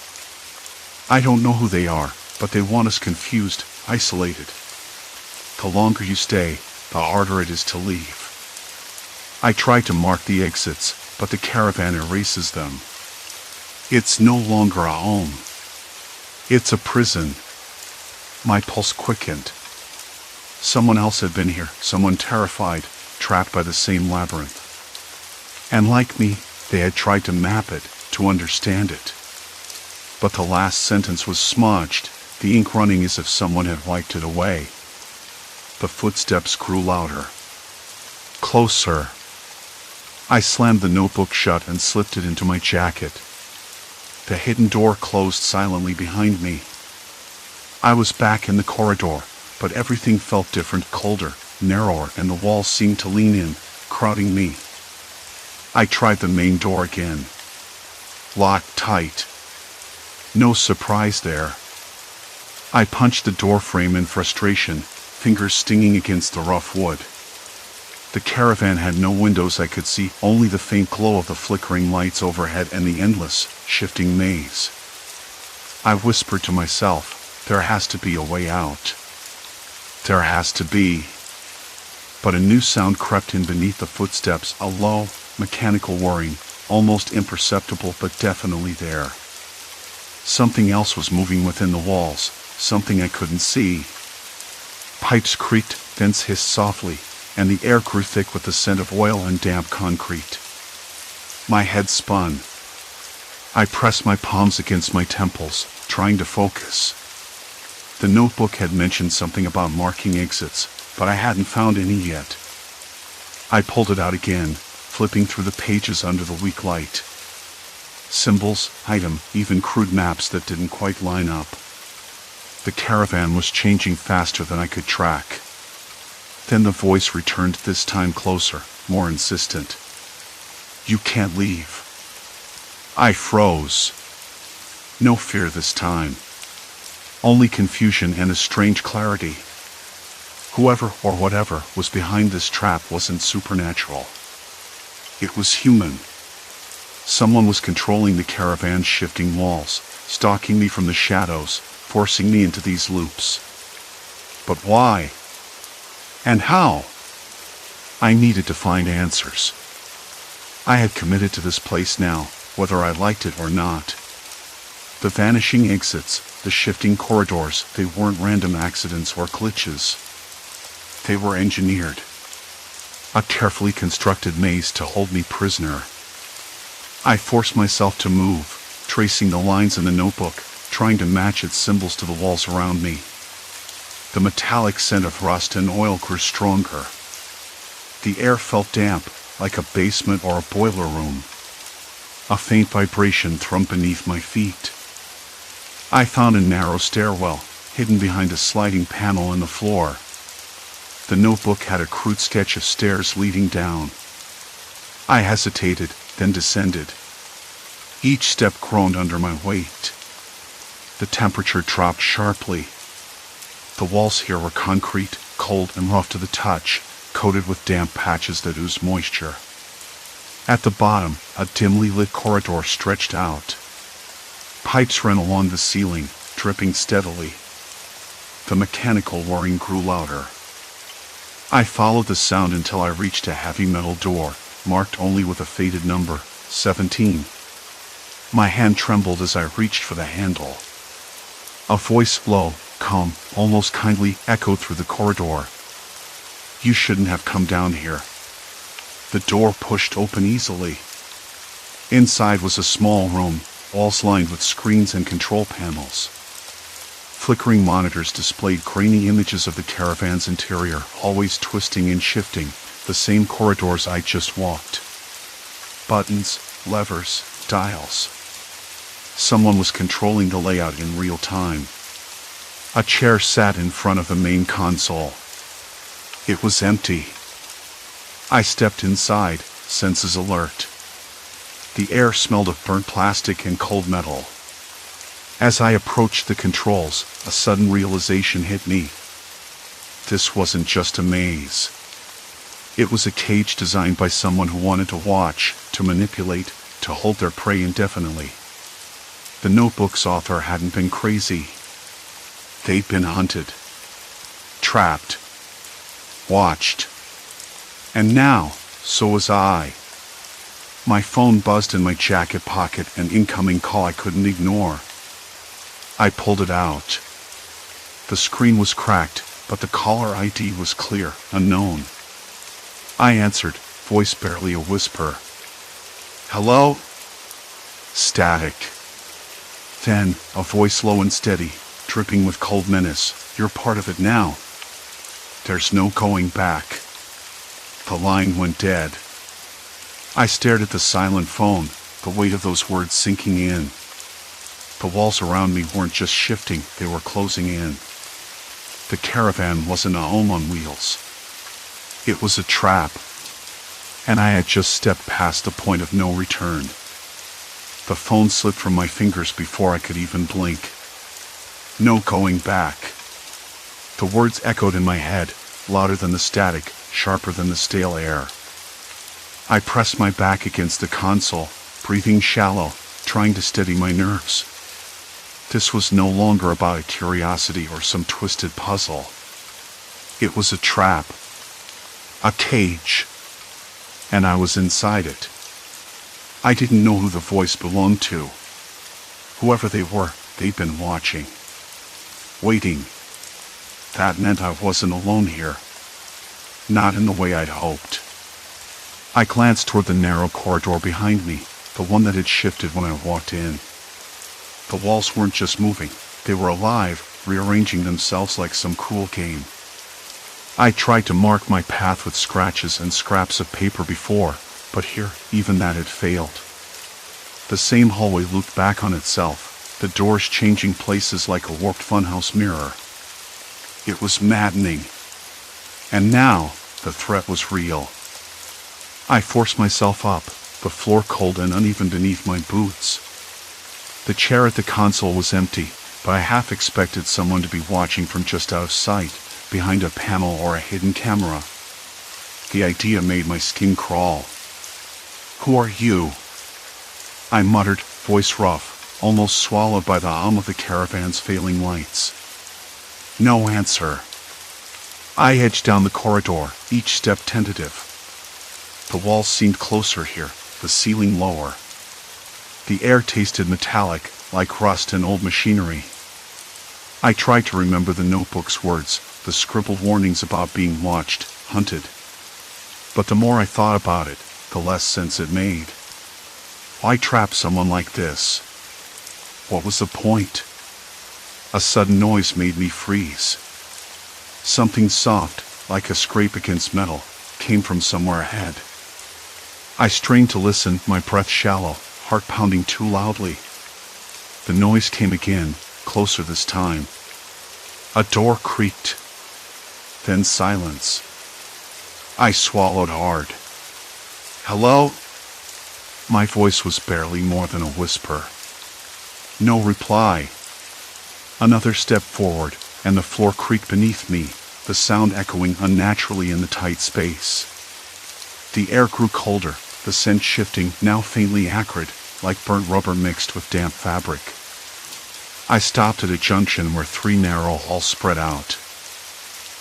I don't know who they are, but they want us confused, isolated. The longer you stay, the harder it is to leave. I try to mark the exits, but the Caravan erases them. It's no longer a home. It's a prison. My pulse quickened. Someone else had been here, someone terrified, trapped by the same labyrinth. And like me, they had tried to map it, to understand it. But the last sentence was smudged, the ink running as if someone had wiped it away. The footsteps grew louder. Closer. I slammed the notebook shut and slipped it into my jacket. The hidden door closed silently behind me. I was back in the corridor, but everything felt different, colder, narrower, and the walls seemed to lean in, crowding me. I tried the main door again. Locked tight. No surprise there. I punched the door frame in frustration, fingers stinging against the rough wood. The Caravan had no windows I could see, only the faint glow of the flickering lights overhead and the endless, shifting maze. I whispered to myself, there has to be a way out. There has to be. But a new sound crept in beneath the footsteps, a low, mechanical whirring, almost imperceptible but definitely there. Something else was moving within the walls, something I couldn't see. Pipes creaked, vents hissed softly, and the air grew thick with the scent of oil and damp concrete. My head spun. I pressed my palms against my temples, trying to focus. The notebook had mentioned something about marking exits, but I hadn't found any yet. I pulled it out again, flipping through the pages under the weak light. Symbols, item, even crude maps that didn't quite line up. The caravan was changing faster than I could track. Then the voice returned, this time closer, more insistent. "You can't leave." I froze. No fear this time. Only confusion and a strange clarity. Whoever or whatever was behind this trap wasn't supernatural. It was human. Someone was controlling the caravan's shifting walls, stalking me from the shadows, forcing me into these loops. But why? And how? I needed to find answers. I had committed to this place now, whether I liked it or not. The vanishing exits, the shifting corridors, they weren't random accidents or glitches. They were engineered. A carefully constructed maze to hold me prisoner. I forced myself to move, tracing the lines in the notebook, trying to match its symbols to the walls around me. The metallic scent of rust and oil grew stronger. The air felt damp, like a basement or a boiler room. A faint vibration thrummed beneath my feet. I found a narrow stairwell, hidden behind a sliding panel in the floor. The notebook had a crude sketch of stairs leading down. I hesitated, then descended. Each step groaned under my weight. The temperature dropped sharply. The walls here were concrete, cold and rough to the touch, coated with damp patches that oozed moisture. At the bottom, a dimly lit corridor stretched out. Pipes ran along the ceiling, dripping steadily. The mechanical whirring grew louder. I followed the sound until I reached a heavy metal door, marked only with a faded number, 17. My hand trembled as I reached for the handle. A voice, low, calm, almost kindly, echoed through the corridor. "You shouldn't have come down here." The door pushed open easily. Inside was a small room, walls lined with screens and control panels. Flickering monitors displayed grainy images of the caravan's interior, always twisting and shifting, the same corridors I just walked. Buttons, levers, dials. Someone was controlling the layout in real time. A chair sat in front of the main console. It was empty. I stepped inside, senses alert. The air smelled of burnt plastic and cold metal. As I approached the controls, a sudden realization hit me. This wasn't just a maze. It was a cage designed by someone who wanted to watch, to manipulate, to hold their prey indefinitely. The notebook's author hadn't been crazy. They'd been hunted, trapped, watched. And now, so was I. My phone buzzed in my jacket pocket, an incoming call I couldn't ignore. I pulled it out. The screen was cracked, but the caller ID was clear, unknown. I answered, voice barely a whisper. "Hello?" Static. Then, a voice low and steady, dripping with cold menace. "You're part of it now. There's no going back." The line went dead. I stared at the silent phone, the weight of those words sinking in. The walls around me weren't just shifting, they were closing in. The caravan wasn't a home on wheels. It was a trap. And I had just stepped past the point of no return. The phone slipped from my fingers before I could even blink. No going back. The words echoed in my head, louder than the static, sharper than the stale air. I pressed my back against the console, breathing shallow, trying to steady my nerves. This was no longer about a curiosity or some twisted puzzle. It was a trap. A cage. And I was inside it. I didn't know who the voice belonged to. Whoever they were, they'd been watching. Waiting. That meant I wasn't alone here. Not in the way I'd hoped. I glanced toward the narrow corridor behind me, the one that had shifted when I walked in. The walls weren't just moving, they were alive, rearranging themselves like some cruel game. I tried to mark my path with scratches and scraps of paper before, but here, even that had failed. The same hallway looped back on itself, the doors changing places like a warped funhouse mirror. It was maddening. And now, the threat was real. I forced myself up, the floor cold and uneven beneath my boots. The chair at the console was empty, but I half expected someone to be watching from just out of sight, behind a panel or a hidden camera. The idea made my skin crawl. "Who are you?" I muttered, voice rough, almost swallowed by the hum of the caravan's failing lights. No answer. I edged down the corridor, each step tentative. The walls seemed closer here, the ceiling lower. The air tasted metallic, like rust and old machinery. I tried to remember the notebook's words, the scribbled warnings about being watched, hunted. But the more I thought about it, the less sense it made. Why trap someone like this? What was the point? A sudden noise made me freeze. Something soft, like a scrape against metal, came from somewhere ahead. I strained to listen, my breath shallow, heart pounding too loudly. The noise came again, closer this time. A door creaked. Then silence. I swallowed hard. "Hello?" My voice was barely more than a whisper. No reply. Another step forward, and the floor creaked beneath me, the sound echoing unnaturally in the tight space. The air grew colder, the scent shifting, now faintly acrid, like burnt rubber mixed with damp fabric. I stopped at a junction where 3 narrow halls spread out.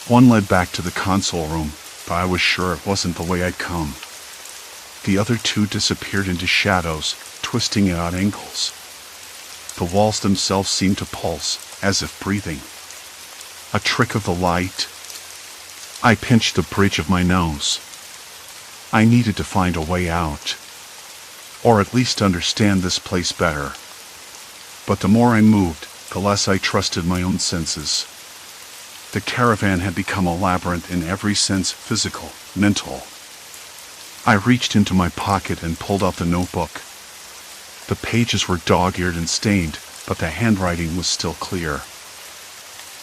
One led back to the console room, but I was sure it wasn't the way I'd come. The other 2 disappeared into shadows, twisting at odd angles. The walls themselves seemed to pulse, as if breathing. A trick of the light. I pinched the bridge of my nose. I needed to find a way out. Or at least understand this place better. But the more I moved, the less I trusted my own senses. The caravan had become a labyrinth in every sense, physical, mental. I reached into my pocket and pulled out the notebook. The pages were dog-eared and stained, but the handwriting was still clear.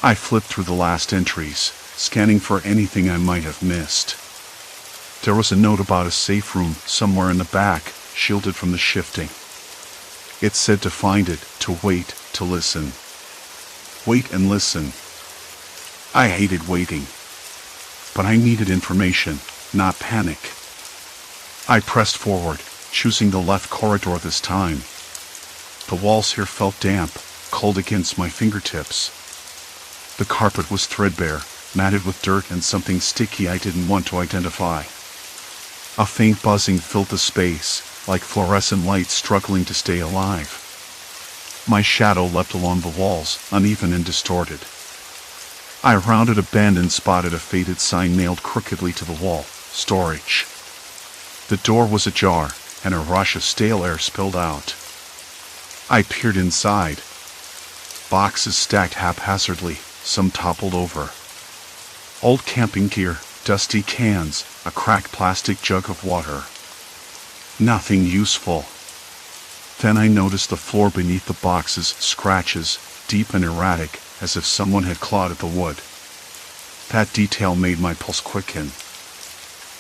I flipped through the last entries, scanning for anything I might have missed. There was a note about a safe room somewhere in the back, shielded from the shifting. It said to find it, to wait, to listen. Wait and listen. I hated waiting. But I needed information, not panic. I pressed forward, choosing the left corridor this time. The walls here felt damp, cold against my fingertips. The carpet was threadbare, matted with dirt and something sticky I didn't want to identify. A faint buzzing filled the space, like fluorescent lights struggling to stay alive. My shadow leapt along the walls, uneven and distorted. I rounded a bend and spotted a faded sign nailed crookedly to the wall, storage. The door was ajar, and a rush of stale air spilled out. I peered inside. Boxes stacked haphazardly, some toppled over. Old camping gear, dusty cans, a cracked plastic jug of water. Nothing useful. Then I noticed the floor beneath the boxes, scratches, deep and erratic, as if someone had clawed at the wood. That detail made my pulse quicken.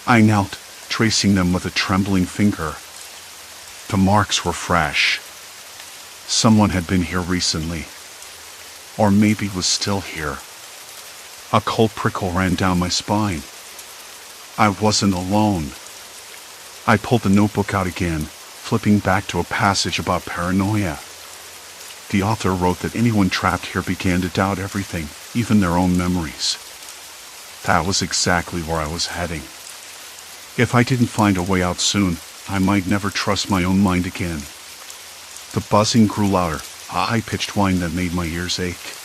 I knelt, tracing them with a trembling finger. The marks were fresh. Someone had been here recently. Or maybe was still here. A cold prickle ran down my spine. I wasn't alone. I pulled the notebook out again, flipping back to a passage about paranoia. The author wrote that anyone trapped here began to doubt everything, even their own memories. That was exactly where I was heading. If I didn't find a way out soon, I might never trust my own mind again. The buzzing grew louder, a high-pitched whine that made my ears ache.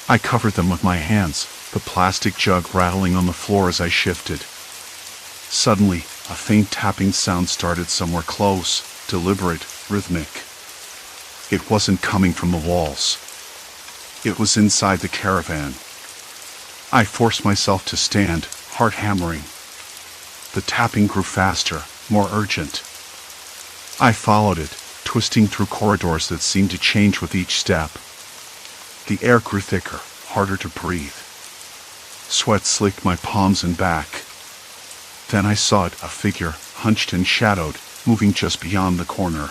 I covered them with my hands, the plastic jug rattling on the floor as I shifted. Suddenly, a faint tapping sound started somewhere close, deliberate, rhythmic. It wasn't coming from the walls. It was inside the caravan. I forced myself to stand, heart hammering. The tapping grew faster, more urgent. I followed it, twisting through corridors that seemed to change with each step. The air grew thicker, harder to breathe. Sweat slicked my palms and back. Then I saw it, a figure, hunched and shadowed, moving just beyond the corner.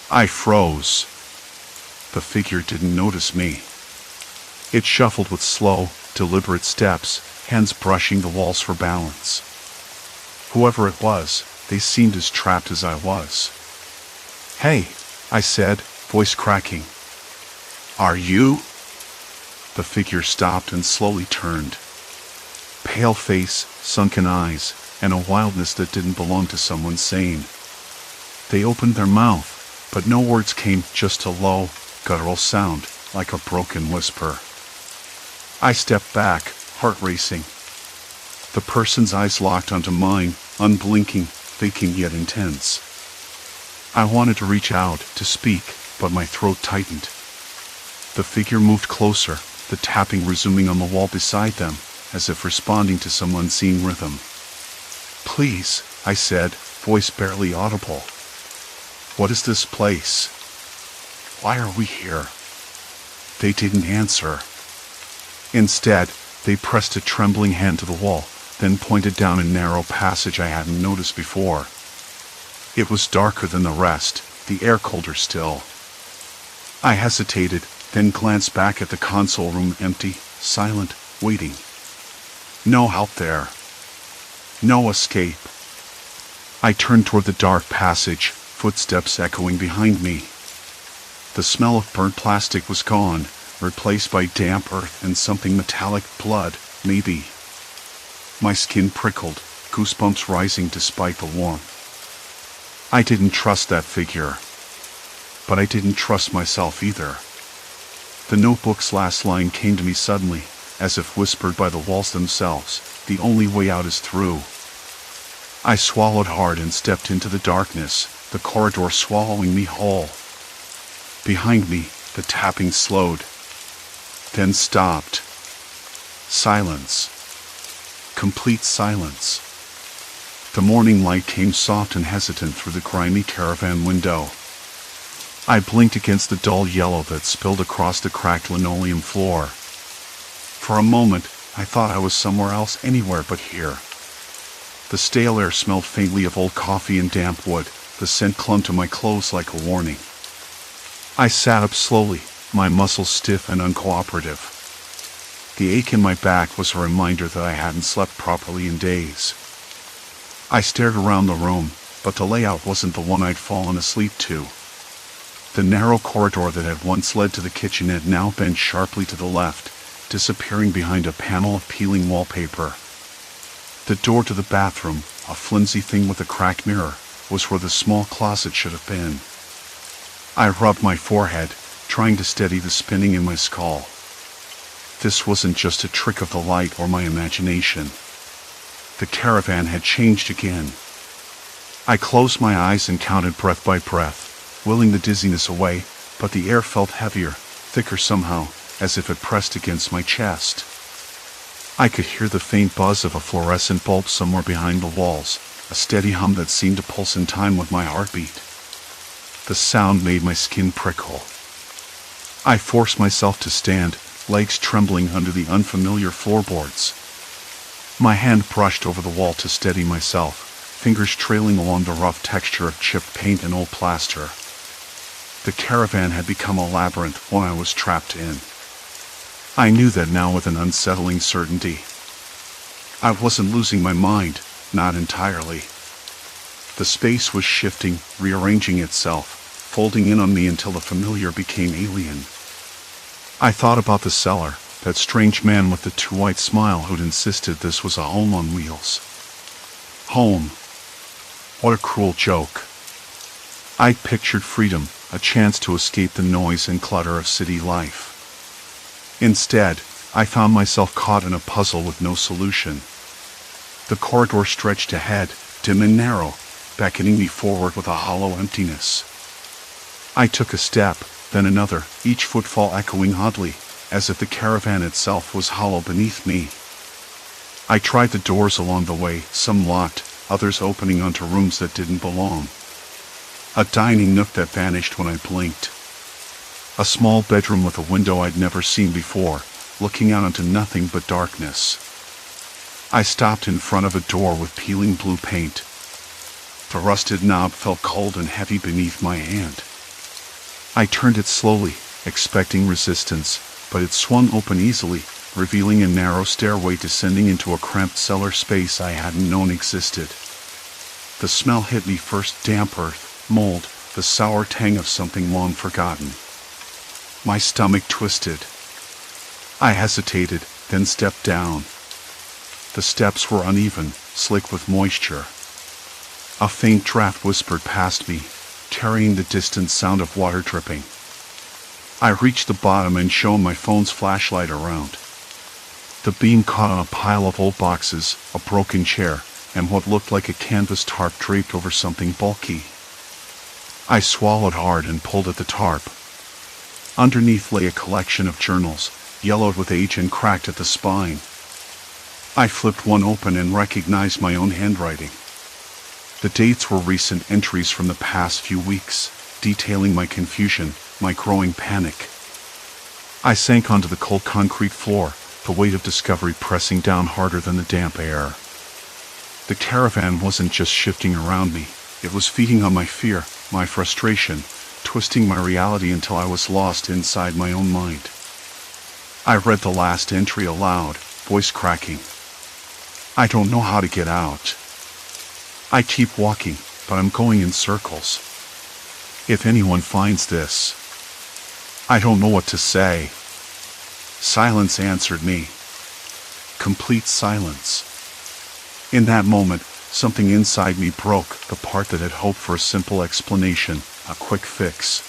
I froze. The figure didn't notice me. It shuffled with slow, deliberate steps, hands brushing the walls for balance. Whoever it was, they seemed as trapped as I was. "Hey," I said, voice cracking. "Are you?" The figure stopped and slowly turned. Pale face, sunken eyes, and a wildness that didn't belong to someone sane. They opened their mouth, but no words came, just a low, guttural sound, like a broken whisper. I stepped back, heart racing. The person's eyes locked onto mine, unblinking, vacant yet intense. I wanted to reach out, to speak, but my throat tightened. The figure moved closer, the tapping resuming on the wall beside them, as if responding to some unseen rhythm. "Please," I said, voice barely audible. "What is this place? Why are we here?" They didn't answer. Instead, they pressed a trembling hand to the wall, then pointed down a narrow passage I hadn't noticed before. It was darker than the rest, the air colder still. I hesitated, then glanced back at the console room, empty, silent, waiting. No help there. No escape. I turned toward the dark passage, footsteps echoing behind me. The smell of burnt plastic was gone, replaced by damp earth and something metallic, blood, maybe. My skin prickled, goosebumps rising despite the warmth. I didn't trust that figure. But I didn't trust myself either. The notebook's last line came to me suddenly, as if whispered by the walls themselves. The only way out is through. I swallowed hard and stepped into the darkness, the corridor swallowing me whole. Behind me, the tapping slowed, then stopped. Silence. Complete silence. The morning light came soft and hesitant through the grimy caravan window. I blinked against the dull yellow that spilled across the cracked linoleum floor. For a moment, I thought I was somewhere else, anywhere but here. The stale air smelled faintly of old coffee and damp wood. The scent clung to my clothes like a warning. I sat up slowly, my muscles stiff and uncooperative. The ache in my back was a reminder that I hadn't slept properly in days. I stared around the room, but the layout wasn't the one I'd fallen asleep to. The narrow corridor that had once led to the kitchen had now bent sharply to the left, disappearing behind a panel of peeling wallpaper. The door to the bathroom, a flimsy thing with a cracked mirror, was where the small closet should have been. I rubbed my forehead, trying to steady the spinning in my skull. This wasn't just a trick of the light or my imagination. The caravan had changed again. I closed my eyes and counted breath by breath, willing the dizziness away, but the air felt heavier, thicker somehow, as if it pressed against my chest. I could hear the faint buzz of a fluorescent bulb somewhere behind the walls, a steady hum that seemed to pulse in time with my heartbeat. The sound made my skin prickle. I forced myself to stand, legs trembling under the unfamiliar floorboards. My hand brushed over the wall to steady myself, fingers trailing along the rough texture of chipped paint and old plaster. The caravan had become a labyrinth, one I was trapped in. I knew that now with an unsettling certainty. I wasn't losing my mind, not entirely. The space was shifting, rearranging itself, folding in on me until the familiar became alien. I thought about the cellar, that strange man with the too-white smile who'd insisted this was a home on wheels. Home. What a cruel joke. I'd pictured freedom, a chance to escape the noise and clutter of city life. Instead, I found myself caught in a puzzle with no solution. The corridor stretched ahead, dim and narrow, beckoning me forward with a hollow emptiness. I took a step, then another, each footfall echoing oddly, as if the caravan itself was hollow beneath me. I tried the doors along the way, some locked, others opening onto rooms that didn't belong. A dining nook that vanished when I blinked. A small bedroom with a window I'd never seen before, looking out into nothing but darkness. I stopped in front of a door with peeling blue paint. The rusted knob felt cold and heavy beneath my hand. I turned it slowly, expecting resistance, but it swung open easily, revealing a narrow stairway descending into a cramped cellar space I hadn't known existed. The smell hit me first: damp earth, mold, the sour tang of something long forgotten. My stomach twisted. I hesitated, then stepped down. The steps were uneven, slick with moisture. A faint draft whispered past me, carrying the distant sound of water dripping. I reached the bottom and shone my phone's flashlight around. The beam caught on a pile of old boxes, a broken chair, and what looked like a canvas tarp draped over something bulky. I swallowed hard and pulled at the tarp. Underneath lay a collection of journals, yellowed with age and cracked at the spine. I flipped one open and recognized my own handwriting. The dates were recent entries from the past few weeks, detailing my confusion, my growing panic. I sank onto the cold concrete floor, the weight of discovery pressing down harder than the damp air. The caravan wasn't just shifting around me, it was feeding on my fear, my frustration, twisting my reality until I was lost inside my own mind. I read the last entry aloud, voice cracking. I don't know how to get out. I keep walking, but I'm going in circles. If anyone finds this, I don't know what to say. Silence answered me. Complete silence. In that moment, something inside me broke, the part that had hoped for a simple explanation, a quick fix.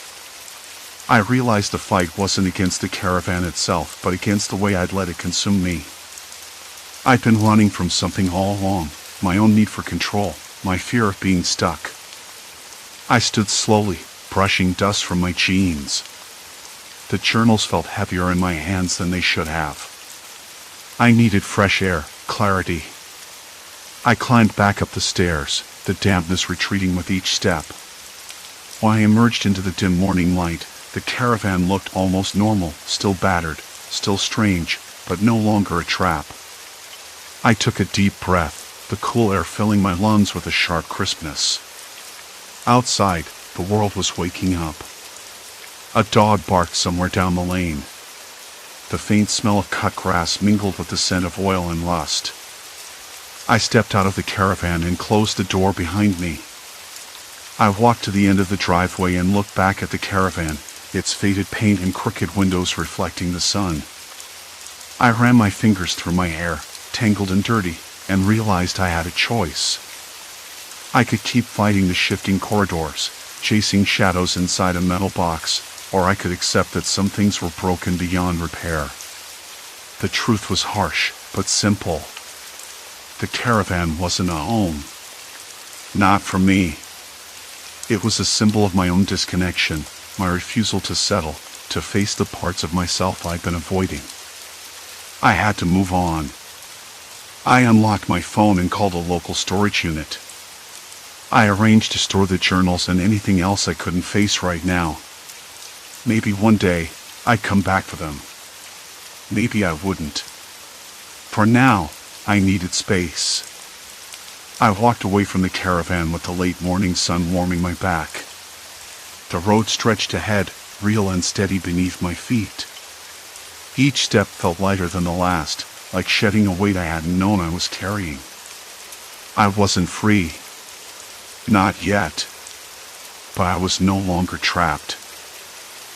I realized the fight wasn't against the caravan itself, but against the way I'd let it consume me. I'd been running from something all along, my own need for control, my fear of being stuck. I stood slowly, brushing dust from my jeans. The journals felt heavier in my hands than they should have. I needed fresh air, clarity. I climbed back up the stairs, the dampness retreating with each step. When I emerged into the dim morning light, the caravan looked almost normal, still battered, still strange, but no longer a trap. I took a deep breath, the cool air filling my lungs with a sharp crispness. Outside, the world was waking up. A dog barked somewhere down the lane. The faint smell of cut grass mingled with the scent of oil and rust. I stepped out of the caravan and closed the door behind me. I walked to the end of the driveway and looked back at the caravan, its faded paint and crooked windows reflecting the sun. I ran my fingers through my hair, tangled and dirty, and realized I had a choice. I could keep fighting the shifting corridors, chasing shadows inside a metal box, or I could accept that some things were broken beyond repair. The truth was harsh, but simple. The caravan wasn't a home. Not for me. It was a symbol of my own disconnection, my refusal to settle, to face the parts of myself I'd been avoiding. I had to move on. I unlocked my phone and called a local storage unit. I arranged to store the journals and anything else I couldn't face right now. Maybe one day, I'd come back for them. Maybe I wouldn't. For now, I needed space. I walked away from the caravan with the late morning sun warming my back. The road stretched ahead, real and steady beneath my feet. Each step felt lighter than the last, like shedding a weight I hadn't known I was carrying. I wasn't free. Not yet. But I was no longer trapped.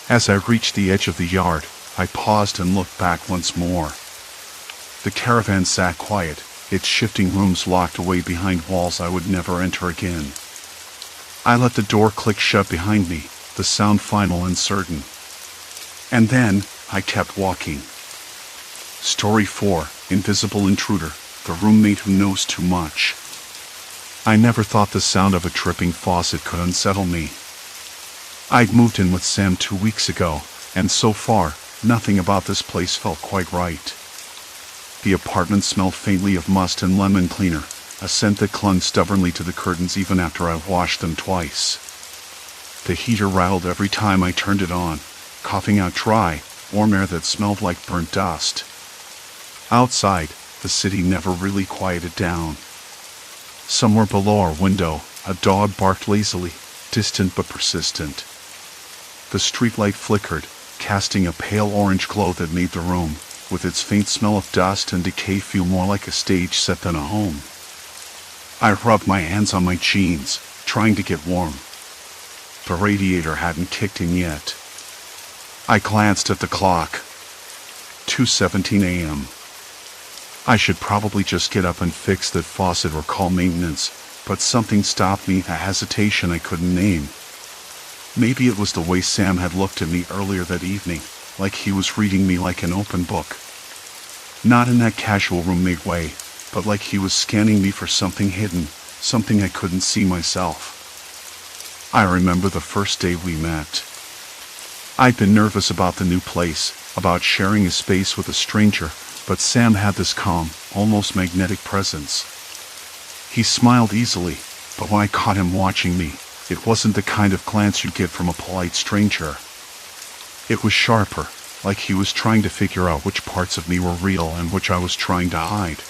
As I reached the edge of the yard, I paused and looked back once more. The caravan sat quiet, its shifting rooms locked away behind walls I would never enter again. I let the door click shut behind me, the sound final and certain. And then, I kept walking. Story 4, Invisible Intruder, the roommate who knows too much. I never thought the sound of a dripping faucet could unsettle me. I'd moved in with Sam 2 weeks ago, and so far, nothing about this place felt quite right. The apartment smelled faintly of must and lemon cleaner, a scent that clung stubbornly to the curtains even after I washed them twice. The heater rattled every time I turned it on, coughing out dry, warm air that smelled like burnt dust. Outside, the city never really quieted down. Somewhere below our window, a dog barked lazily, distant but persistent. The streetlight flickered, casting a pale orange glow that made the room, with its faint smell of dust and decay, feel more like a stage set than a home. I rubbed my hands on my jeans, trying to get warm. The radiator hadn't kicked in yet. I glanced at the clock. 2:17 a.m. I should probably just get up and fix that faucet or call maintenance, but something stopped me, a hesitation I couldn't name. Maybe it was the way Sam had looked at me earlier that evening, like he was reading me like an open book. Not in that casual roommate way, but like he was scanning me for something hidden, something I couldn't see myself. I remember the first day we met. I'd been nervous about the new place, about sharing a space with a stranger, but Sam had this calm, almost magnetic presence. He smiled easily, but when I caught him watching me, it wasn't the kind of glance you'd get from a polite stranger. It was sharper, like he was trying to figure out which parts of me were real and which I was trying to hide.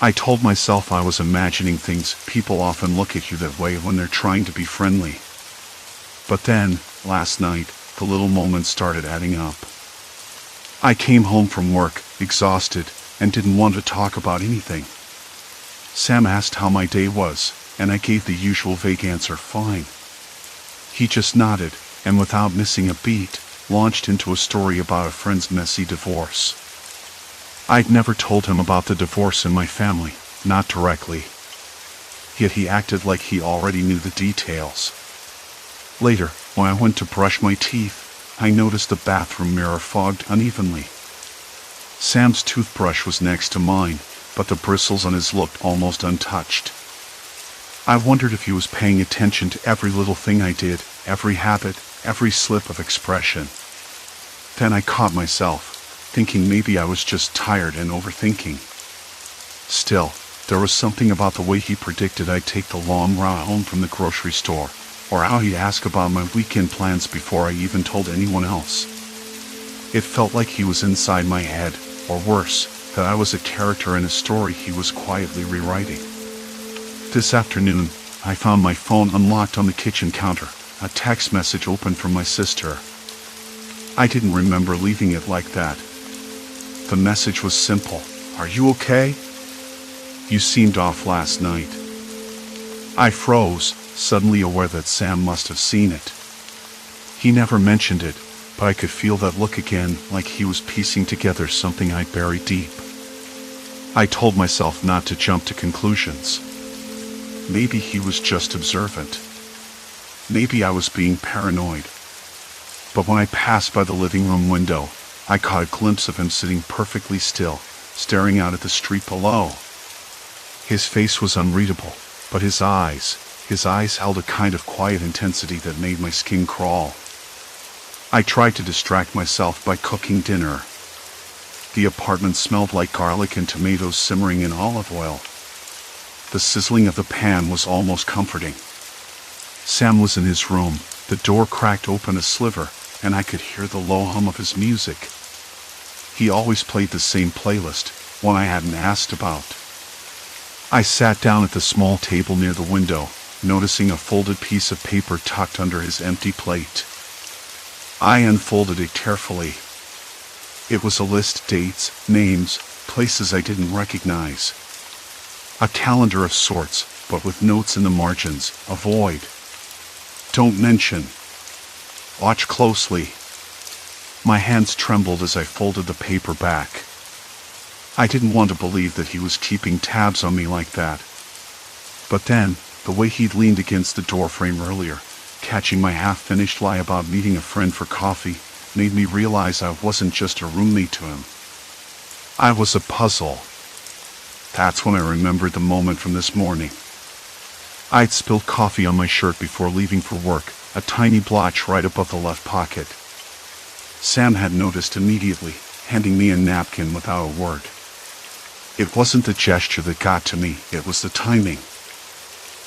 I told myself I was imagining things. People often look at you that way when they're trying to be friendly. But then, last night, the little moments started adding up. I came home from work, exhausted, and didn't want to talk about anything. Sam asked how my day was, and I gave the usual vague answer, fine. He just nodded, and without missing a beat, launched into a story about a friend's messy divorce. I'd never told him about the divorce in my family, not directly. Yet he acted like he already knew the details. Later, when I went to brush my teeth, I noticed the bathroom mirror fogged unevenly. Sam's toothbrush was next to mine, but the bristles on his looked almost untouched. I wondered if he was paying attention to every little thing I did, every habit, every slip of expression. Then I caught myself, thinking maybe I was just tired and overthinking. Still, there was something about the way he predicted I'd take the long route home from the grocery store, or how he'd ask about my weekend plans before I even told anyone else. It felt like he was inside my head, or worse, that I was a character in a story he was quietly rewriting. This afternoon, I found my phone unlocked on the kitchen counter, a text message open from my sister. I didn't remember leaving it like that. The message was simple. Are you okay? You seemed off last night. I froze, suddenly aware that Sam must have seen it. He never mentioned it, but I could feel that look again, like he was piecing together something I'd buried deep. I told myself not to jump to conclusions. Maybe he was just observant. Maybe I was being paranoid. But when I passed by the living room window, I caught a glimpse of him sitting perfectly still, staring out at the street below. His face was unreadable, but his eyes held a kind of quiet intensity that made my skin crawl. I tried to distract myself by cooking dinner. The apartment smelled like garlic and tomatoes simmering in olive oil. The sizzling of the pan was almost comforting. Sam was in his room, the door cracked open a sliver, and I could hear the low hum of his music. He always played the same playlist, one I hadn't asked about. I sat down at the small table near the window, noticing a folded piece of paper tucked under his empty plate. I unfolded it carefully. It was a list of dates, names, places I didn't recognize. A calendar of sorts, but with notes in the margins. Avoid. Don't mention. Watch closely. My hands trembled as I folded the paper back. I didn't want to believe that he was keeping tabs on me like that. But then, the way he'd leaned against the doorframe earlier, catching my half-finished lie about meeting a friend for coffee, made me realize I wasn't just a roommate to him. I was a puzzle. That's when I remembered the moment from this morning. I'd spilled coffee on my shirt before leaving for work, a tiny blotch right above the left pocket. Sam had noticed immediately, handing me a napkin without a word. It wasn't the gesture that got to me, it was the timing.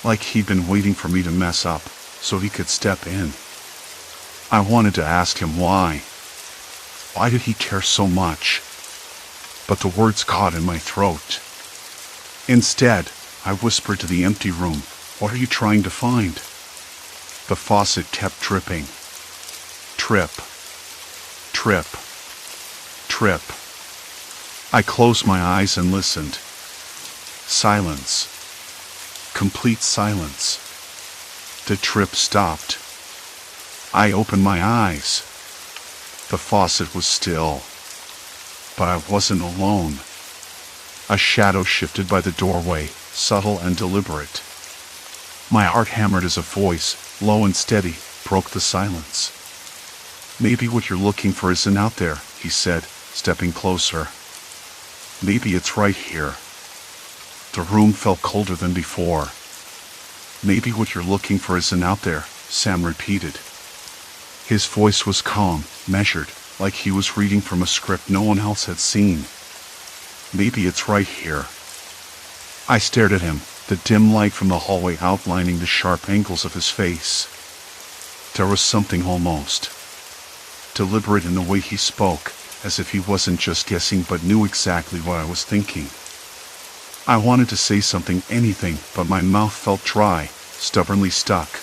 Like he'd been waiting for me to mess up, so he could step in. I wanted to ask him why. Why did he care so much? But the words caught in my throat. Instead, I whispered to the empty room, "What are you trying to find?" The faucet kept dripping. Trip. Trip. Trip. I closed my eyes and listened. Silence. Complete silence. The trip stopped. I opened my eyes. The faucet was still. But I wasn't alone. A shadow shifted by the doorway, subtle and deliberate. My heart hammered as a voice, low and steady, broke the silence. "Maybe what you're looking for isn't out there," he said, stepping closer. "Maybe it's right here." The room felt colder than before. "Maybe what you're looking for isn't out there," Sam repeated. His voice was calm, measured, like he was reading from a script no one else had seen. "Maybe it's right here." I stared at him, the dim light from the hallway outlining the sharp angles of his face. There was something almost deliberate in the way he spoke, as if he wasn't just guessing but knew exactly what I was thinking. I wanted to say something, anything, but my mouth felt dry, stubbornly stuck.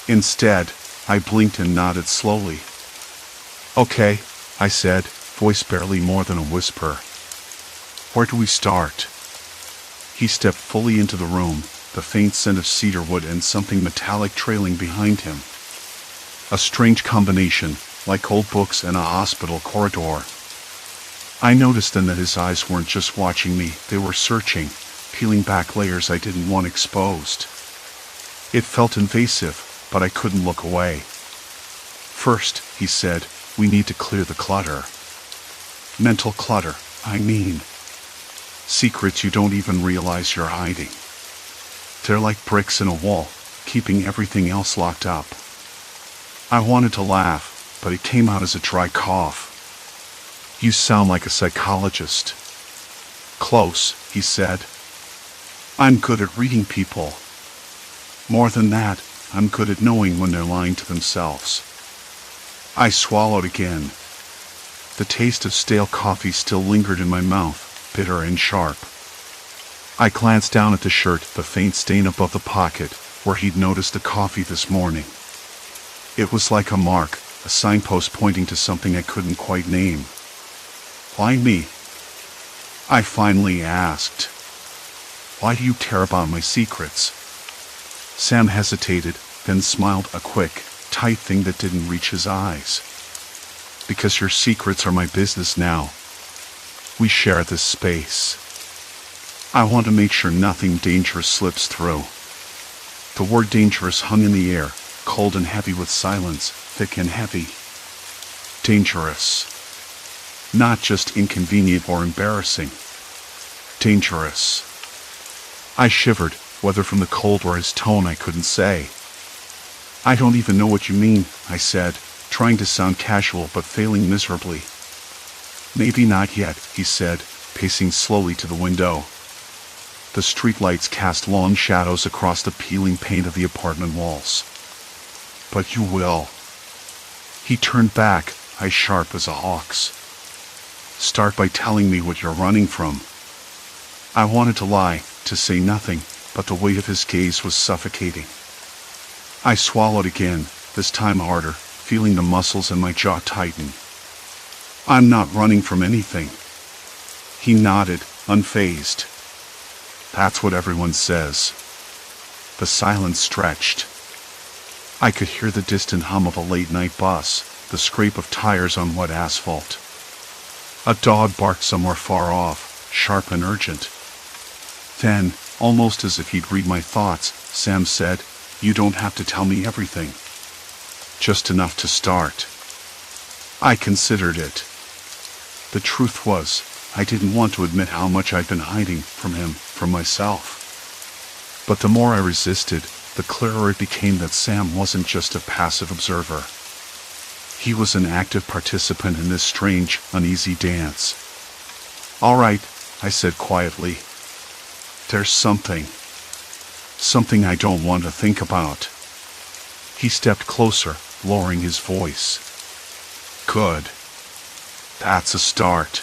Instead, I blinked and nodded slowly. "Okay," I said, voice barely more than a whisper. "Where do we start?" He stepped fully into the room, the faint scent of cedarwood and something metallic trailing behind him. A strange combination, like old books and a hospital corridor. I noticed then that his eyes weren't just watching me, they were searching, peeling back layers I didn't want exposed. It felt invasive, but I couldn't look away. "First," he said, "we need to clear the clutter. Mental clutter, I mean. Secrets you don't even realize you're hiding. They're like bricks in a wall, keeping everything else locked up." I wanted to laugh, but it came out as a dry cough. "You sound like a psychologist." "Close," he said. "I'm good at reading people. More than that, I'm good at knowing when they're lying to themselves." I swallowed again. The taste of stale coffee still lingered in my mouth, bitter and sharp. I glanced down at the shirt, the faint stain above the pocket, where he'd noticed the coffee this morning. It was like a mark, a signpost pointing to something I couldn't quite name. "Why me?" I finally asked. "Why do you care about my secrets?" Sam hesitated, then smiled, a quick, tight thing that didn't reach his eyes. "Because your secrets are my business now. We share this space. I want to make sure nothing dangerous slips through." The word dangerous hung in the air, cold and heavy with silence, thick and heavy. Dangerous. Not just inconvenient or embarrassing. Dangerous. I shivered, whether from the cold or his tone I couldn't say. "I don't even know what you mean," I said, trying to sound casual but failing miserably. "Maybe not yet," he said, pacing slowly to the window. The streetlights cast long shadows across the peeling paint of the apartment walls. "But you will." He turned back, eyes sharp as a hawk's. "Start by telling me what you're running from." I wanted to lie, to say nothing, but the weight of his gaze was suffocating. I swallowed again, this time harder, feeling the muscles in my jaw tighten. "I'm not running from anything." He nodded, unfazed. "That's what everyone says." The silence stretched. I could hear the distant hum of a late-night bus, the scrape of tires on wet asphalt. A dog barked somewhere far off, sharp and urgent. Then, almost as if he'd read my thoughts, Sam said, "You don't have to tell me everything. Just enough to start." I considered it. The truth was, I didn't want to admit how much I'd been hiding from him, from myself. But the more I resisted, the clearer it became that Sam wasn't just a passive observer. He was an active participant in this strange, uneasy dance. "All right," I said quietly. "There's something I don't want to think about." He stepped closer, lowering his voice. Good. That's a start.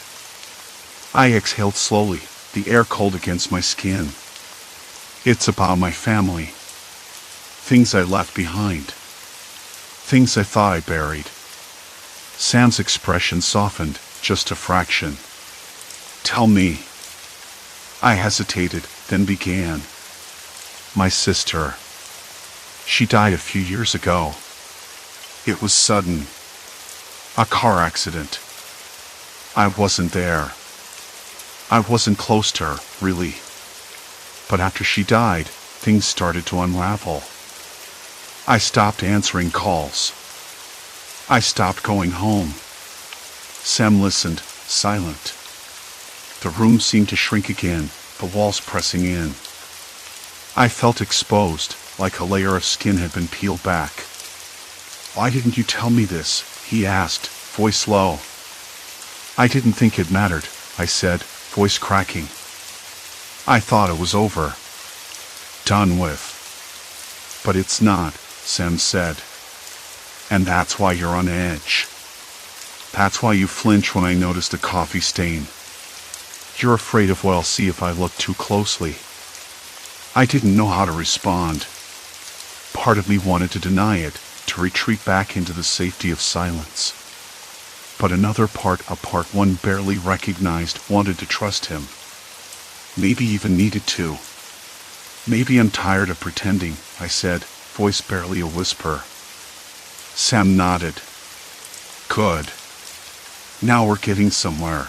I exhaled slowly, the air cold against my skin. It's about my family. Things I left behind. Things I thought I buried. Sam's expression softened, just a fraction. Tell me. I hesitated, then began. My sister. She died a few years ago. It was sudden. A car accident. I wasn't there. I wasn't close to her, really. But after she died, things started to unravel. I stopped answering calls. I stopped going home. Sam listened, silent. The room seemed to shrink again, the walls pressing in. I felt exposed, like a layer of skin had been peeled back. Why didn't you tell me this? He asked, voice low. I didn't think it mattered, I said, voice cracking. I thought it was over. Done with. But it's not, Sam said. And that's why you're on edge. That's why you flinch when I notice the coffee stain. You're afraid of what I'll see if I look too closely. I didn't know how to respond. Part of me wanted to deny it, to retreat back into the safety of silence. But another part, a part one barely recognized, wanted to trust him. Maybe even needed to. Maybe I'm tired of pretending, I said, voice barely a whisper. Sam nodded. Good. Now we're getting somewhere.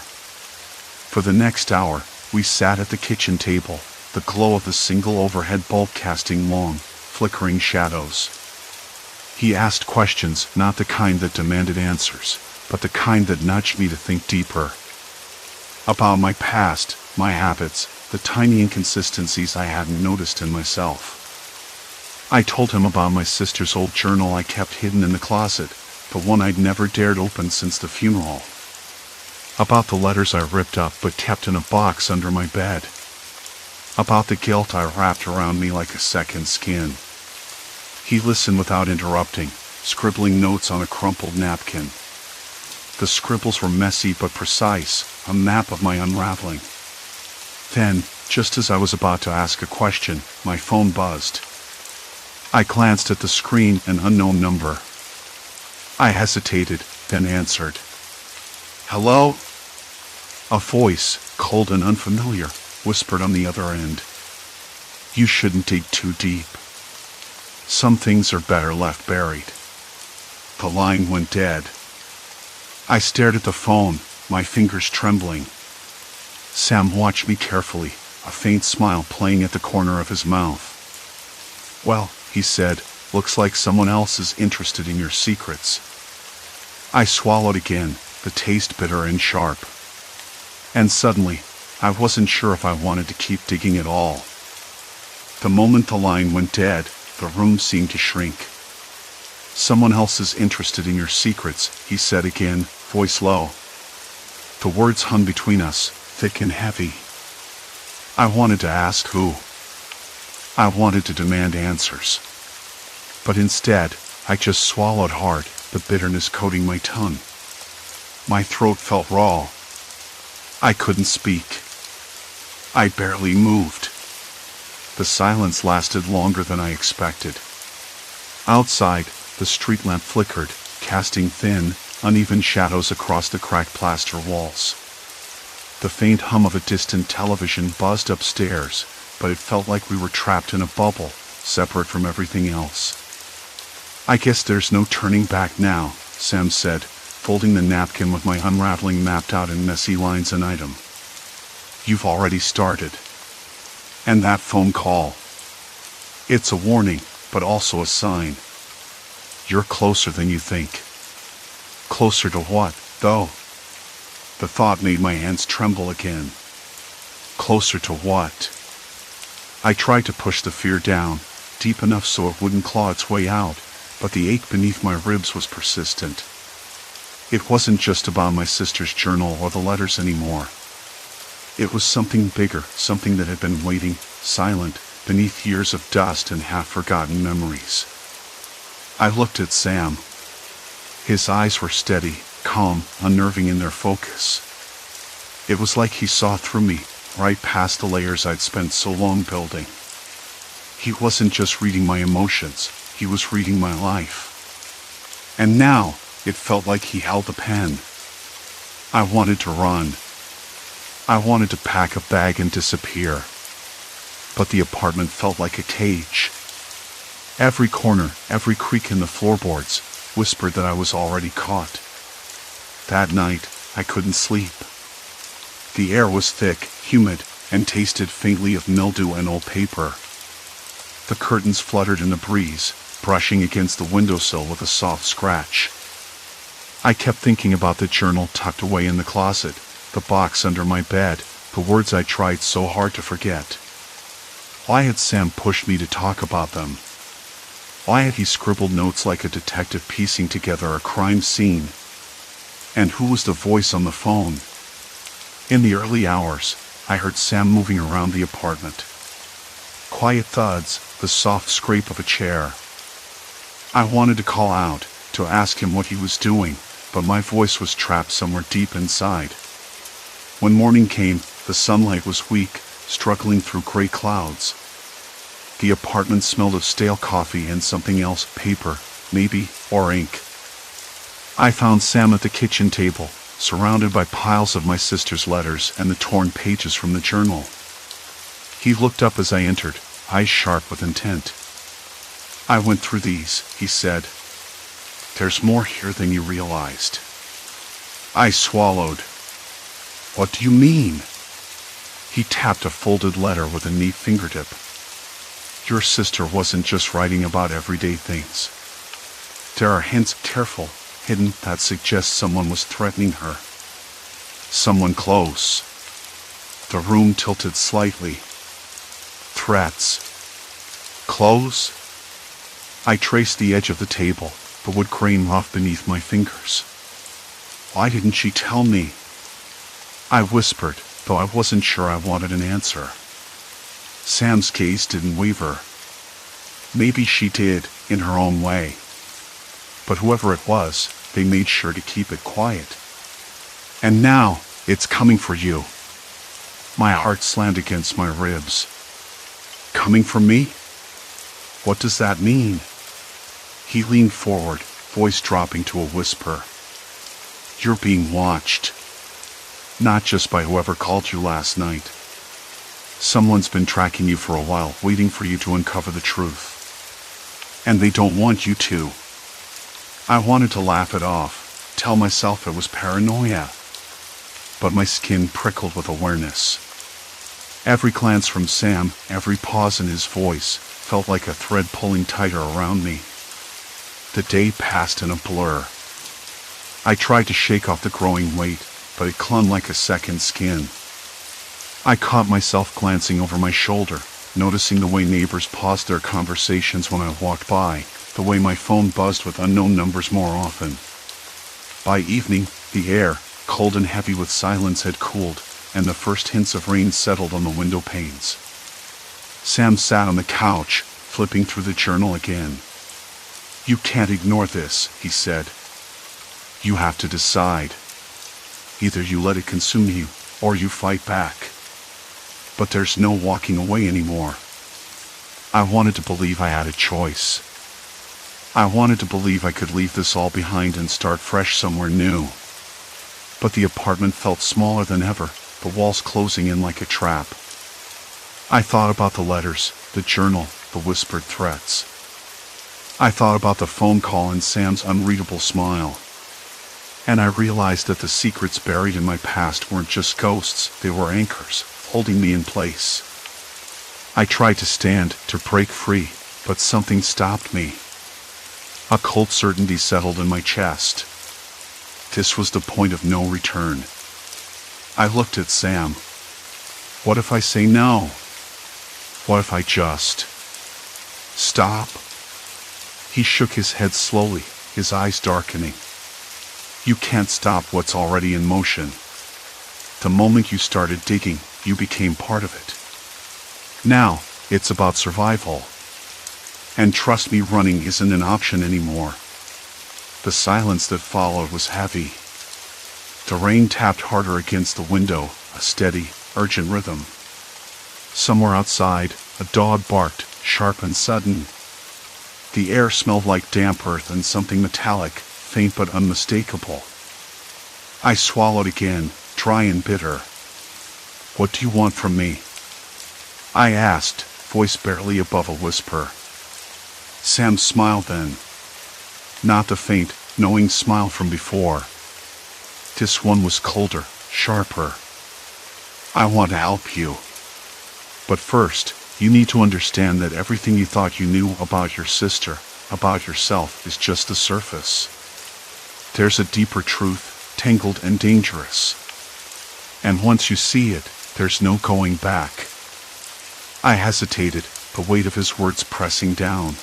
For the next hour, we sat at the kitchen table, the glow of the single overhead bulb casting long, flickering shadows. He asked questions, not the kind that demanded answers, but the kind that nudged me to think deeper. About my past, my habits, the tiny inconsistencies I hadn't noticed in myself. I told him about my sister's old journal I kept hidden in the closet, the one I'd never dared open since the funeral. About the letters I ripped up but kept in a box under my bed. About the guilt I wrapped around me like a second skin. He listened without interrupting, scribbling notes on a crumpled napkin. The scribbles were messy but precise, a map of my unraveling. Then, just as I was about to ask a question, my phone buzzed. I glanced at the screen, an unknown number. I hesitated, then answered. Hello? A voice, cold and unfamiliar, whispered on the other end. You shouldn't dig too deep. Some things are better left buried. The line went dead. I stared at the phone, my fingers trembling. Sam watched me carefully, a faint smile playing at the corner of his mouth. Well, he said, looks like someone else is interested in your secrets. I swallowed again, the taste bitter and sharp. And suddenly, I wasn't sure if I wanted to keep digging at all. The moment the line went dead, the room seemed to shrink. Someone else is interested in your secrets, he said again, voice low. The words hung between us, thick and heavy. I wanted to ask who. I wanted to demand answers. But instead, I just swallowed hard, the bitterness coating my tongue. My throat felt raw. I couldn't speak. I barely moved. The silence lasted longer than I expected. Outside, the street lamp flickered, casting thin, uneven shadows across the cracked plaster walls. The faint hum of a distant television buzzed upstairs, but it felt like we were trapped in a bubble, separate from everything else. I guess there's no turning back now, Sam said, folding the napkin with my unraveling mapped out in messy lines an item. You've already started. And that phone call. It's a warning, but also a sign. You're closer than you think. Closer to what, though? The thought made my hands tremble again. Closer to what? I tried to push the fear down, deep enough so it wouldn't claw its way out, but the ache beneath my ribs was persistent. It wasn't just about my sister's journal or the letters anymore. It was something bigger, something that had been waiting, silent, beneath years of dust and half-forgotten memories. I looked at Sam. His eyes were steady, calm, unnerving in their focus. It was like he saw through me, right past the layers I'd spent so long building. He wasn't just reading my emotions, he was reading my life. And now, it felt like he held the pen. I wanted to run. I wanted to pack a bag and disappear. But the apartment felt like a cage. Every corner, every creak in the floorboards, whispered that I was already caught. That night, I couldn't sleep. The air was thick, humid, and tasted faintly of mildew and old paper. The curtains fluttered in the breeze, brushing against the windowsill with a soft scratch. I kept thinking about the journal tucked away in the closet, the box under my bed, the words I tried so hard to forget. Why had Sam pushed me to talk about them? Why had he scribbled notes like a detective piecing together a crime scene? And who was the voice on the phone? In the early hours, I heard Sam moving around the apartment. Quiet thuds, the soft scrape of a chair. I wanted to call out, to ask him what he was doing, but my voice was trapped somewhere deep inside. When morning came, the sunlight was weak, struggling through gray clouds. The apartment smelled of stale coffee and something else, paper, maybe, or ink. I found Sam at the kitchen table, surrounded by piles of my sister's letters and the torn pages from the journal. He looked up as I entered, eyes sharp with intent. "I went through these," he said. "There's more here than you realized." I swallowed. "What do you mean?" He tapped a folded letter with a neat fingertip. "Your sister wasn't just writing about everyday things. There are hints, careful, hidden, that suggest someone was threatening her. Someone close." The room tilted slightly. "Threats. Close?" I traced the edge of the table, the wood grain rough beneath my fingers. "Why didn't she tell me?" I whispered, though I wasn't sure I wanted an answer. Sam's gaze didn't waver. Maybe she did, in her own way. But whoever it was, they made sure to keep it quiet. "And now, it's coming for you." My heart slammed against my ribs. "Coming for me? What does that mean?" He leaned forward, voice dropping to a whisper. "You're being watched. Not just by whoever called you last night. Someone's been tracking you for a while, waiting for you to uncover the truth. And they don't want you to." I wanted to laugh it off, tell myself it was paranoia. But my skin prickled with awareness. Every glance from Sam, every pause in his voice, felt like a thread pulling tighter around me. The day passed in a blur. I tried to shake off the growing weight, but it clung like a second skin. I caught myself glancing over my shoulder, noticing the way neighbors paused their conversations when I walked by, the way my phone buzzed with unknown numbers more often. By evening, the air, cold and heavy with silence, had cooled, and the first hints of rain settled on the window panes. Sam sat on the couch, flipping through the journal again. "You can't ignore this," he said. "You have to decide. Either you let it consume you, or you fight back. But there's no walking away anymore." I wanted to believe I had a choice. I wanted to believe I could leave this all behind and start fresh somewhere new. But the apartment felt smaller than ever, the walls closing in like a trap. I thought about the letters, the journal, the whispered threats. I thought about the phone call and Sam's unreadable smile. And I realized that the secrets buried in my past weren't just ghosts, they were anchors, holding me in place. I tried to stand, to break free, but something stopped me. A cold certainty settled in my chest. This was the point of no return. I looked at Sam. What if I say no? What if I just stop? He shook his head slowly, his eyes darkening. You can't stop what's already in motion. The moment you started digging, you became part of it. Now, it's about survival. And trust me, running isn't an option anymore. The silence that followed was heavy. The rain tapped harder against the window, a steady, urgent rhythm. Somewhere outside, a dog barked, sharp and sudden. The air smelled like damp earth and something metallic, faint but unmistakable. I swallowed again, dry and bitter. "What do you want from me?" I asked, voice barely above a whisper. Sam smiled then. Not the faint, knowing smile from before. This one was colder, sharper. "I want to help you. But first, you need to understand that everything you thought you knew about your sister, about yourself, is just the surface. There's a deeper truth, tangled and dangerous. And once you see it, there's no going back." I hesitated, the weight of his words pressing down.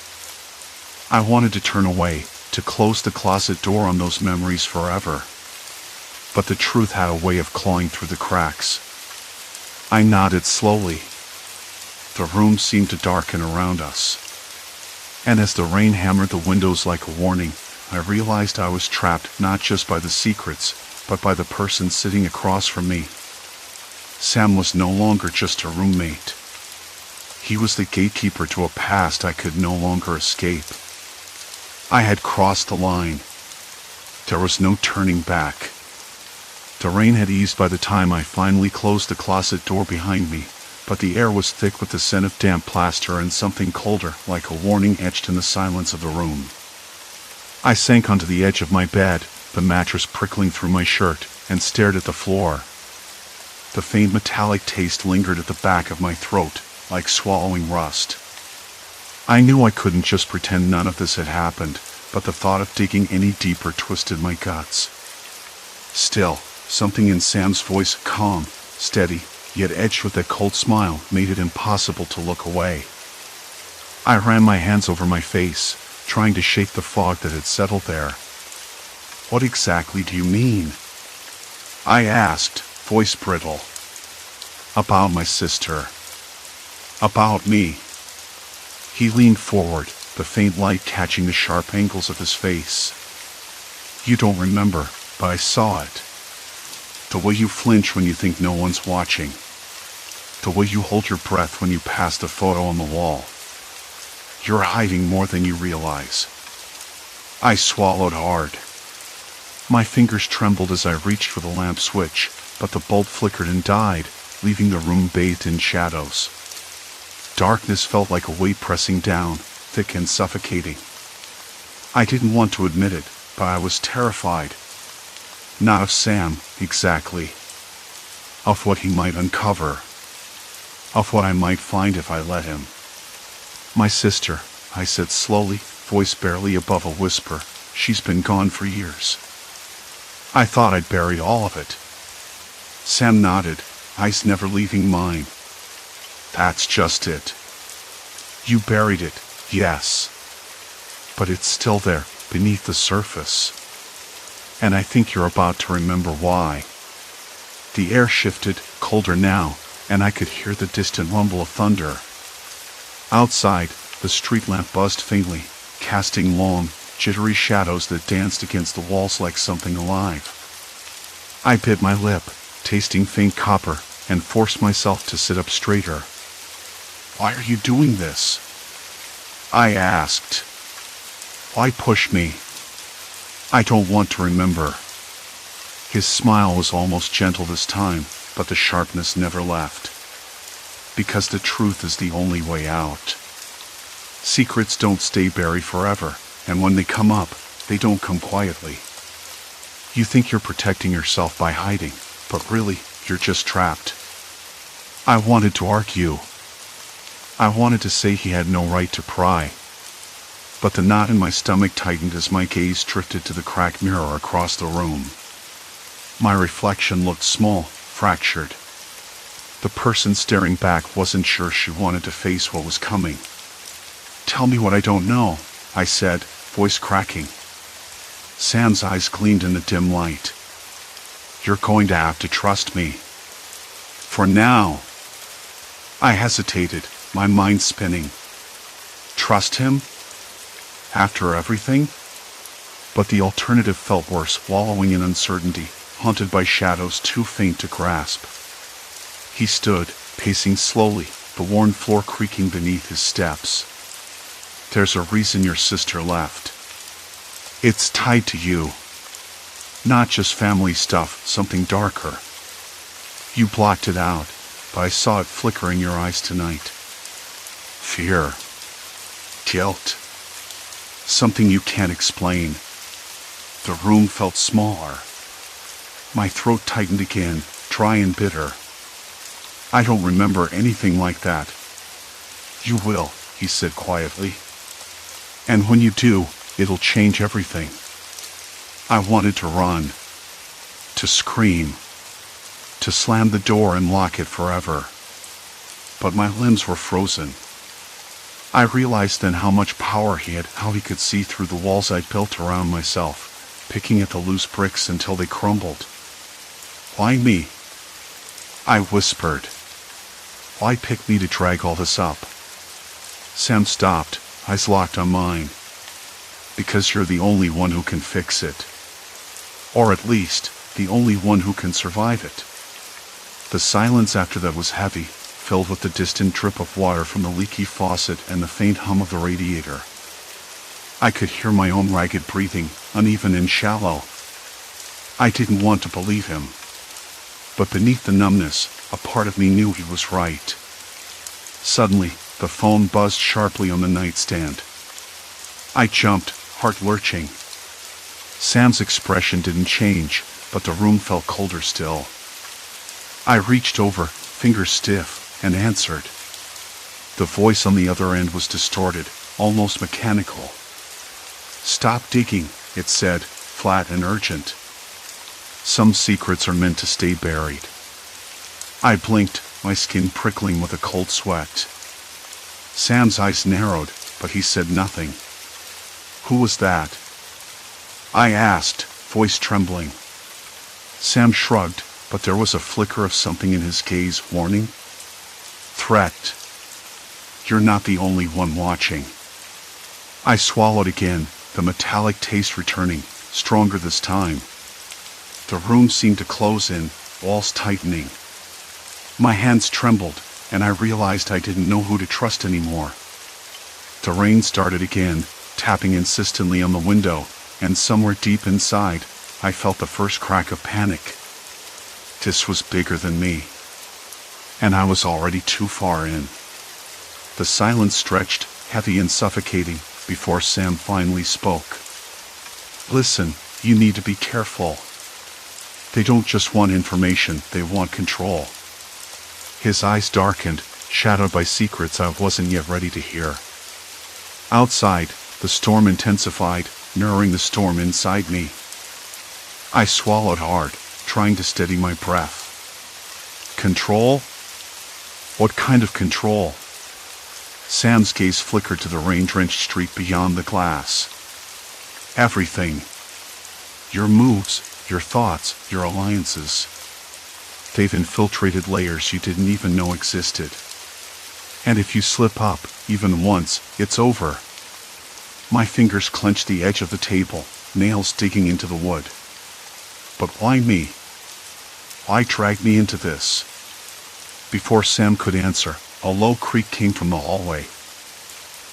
I wanted to turn away, to close the closet door on those memories forever. But the truth had a way of clawing through the cracks. I nodded slowly. The room seemed to darken around us. And as the rain hammered the windows like a warning, I realized I was trapped not just by the secrets, but by the person sitting across from me. Sam was no longer just a roommate. He was the gatekeeper to a past I could no longer escape. I had crossed the line. There was no turning back. The rain had eased by the time I finally closed the closet door behind me, but the air was thick with the scent of damp plaster and something colder, like a warning etched in the silence of the room. I sank onto the edge of my bed, the mattress prickling through my shirt, and stared at the floor. The faint metallic taste lingered at the back of my throat, like swallowing rust. I knew I couldn't just pretend none of this had happened, but the thought of digging any deeper twisted my guts. Still, something in Sam's voice, calm, steady, yet edged with that cold smile, made it impossible to look away. I ran my hands over my face, trying to shake the fog that had settled there. "What exactly do you mean?" I asked, voice brittle. "About my sister. About me." He leaned forward, the faint light catching the sharp angles of his face. "You don't remember, but I saw it. The way you flinch when you think no one's watching. The way you hold your breath when you pass the photo on the wall. You're hiding more than you realize." I swallowed hard. My fingers trembled as I reached for the lamp switch, but the bulb flickered and died, leaving the room bathed in shadows. Darkness felt like a weight pressing down, thick and suffocating. I didn't want to admit it, but I was terrified. Not of Sam, exactly. Of what he might uncover. Of what I might find if I let him. "My sister," I said slowly, voice barely above a whisper. "She's been gone for years." I thought I'd buried all of it. Sam nodded, eyes never leaving mine. "That's just it. You buried it, yes. But it's still there, beneath the surface. And I think you're about to remember why." The air shifted, colder now, and I could hear the distant rumble of thunder. Outside, the street lamp buzzed faintly, casting long, jittery shadows that danced against the walls like something alive. I bit my lip, tasting faint copper, and forced myself to sit up straighter. "Why are you doing this?" I asked. "Why push me? I don't want to remember." His smile was almost gentle this time, but the sharpness never left. "Because the truth is the only way out. Secrets don't stay buried forever, and when they come up, they don't come quietly. You think you're protecting yourself by hiding, but really, you're just trapped." I wanted to argue. I wanted to say he had no right to pry. But the knot in my stomach tightened as my gaze drifted to the cracked mirror across the room. My reflection looked small, fractured. The person staring back wasn't sure she wanted to face what was coming. "Tell me what I don't know," I said, voice cracking. Sam's eyes gleamed in the dim light. "You're going to have to trust me. For now." I hesitated, my mind spinning. Trust him? After everything? But the alternative felt worse, wallowing in uncertainty, haunted by shadows too faint to grasp. He stood, pacing slowly, the worn floor creaking beneath his steps. There's a reason your sister left. It's tied to you. Not just family stuff, something darker. You blocked it out, but I saw it flicker in your eyes tonight. Fear. Guilt. Something you can't explain. The room felt smaller. My throat tightened again, dry and bitter. I don't remember anything like that. You will, he said quietly. And when you do, it'll change everything. I wanted to run, to scream, to slam the door and lock it forever. But my limbs were frozen. I realized then how much power he had, how he could see through the walls I'd built around myself, picking at the loose bricks until they crumbled. Why me? I whispered. Why pick me to drag all this up? Sam stopped, eyes locked on mine. Because you're the only one who can fix it. Or at least, the only one who can survive it. The silence after that was heavy, filled with the distant drip of water from the leaky faucet and the faint hum of the radiator. I could hear my own ragged breathing, uneven and shallow. I didn't want to believe him. But beneath the numbness, a part of me knew he was right. Suddenly, the phone buzzed sharply on the nightstand. I jumped, heart lurching. Sam's expression didn't change, but the room felt colder still. I reached over, fingers stiff, and answered. The voice on the other end was distorted, almost mechanical. Stop digging, it said, flat and urgent. Some secrets are meant to stay buried. I blinked, my skin prickling with a cold sweat. Sam's eyes narrowed, but he said nothing. Who was that? I asked, voice trembling. Sam shrugged, but there was a flicker of something in his gaze, warning. Threat. You're not the only one watching. I swallowed again, the metallic taste returning, stronger this time. The room seemed to close in, walls tightening. My hands trembled, and I realized I didn't know who to trust anymore. The rain started again, tapping insistently on the window, and somewhere deep inside, I felt the first crack of panic. This was bigger than me. And I was already too far in. The silence stretched, heavy and suffocating, before Sam finally spoke. Listen, you need to be careful. They don't just want information, they want control. His eyes darkened, shadowed by secrets I wasn't yet ready to hear. Outside, the storm intensified, mirroring the storm inside me. I swallowed hard, trying to steady my breath. Control? What kind of control? Sam's gaze flickered to the rain-drenched street beyond the glass. Everything. Your moves, your thoughts, your alliances. They've infiltrated layers you didn't even know existed. And if you slip up, even once, it's over. My fingers clenched the edge of the table, nails digging into the wood. But why me? Why drag me into this? Before Sam could answer, a low creak came from the hallway.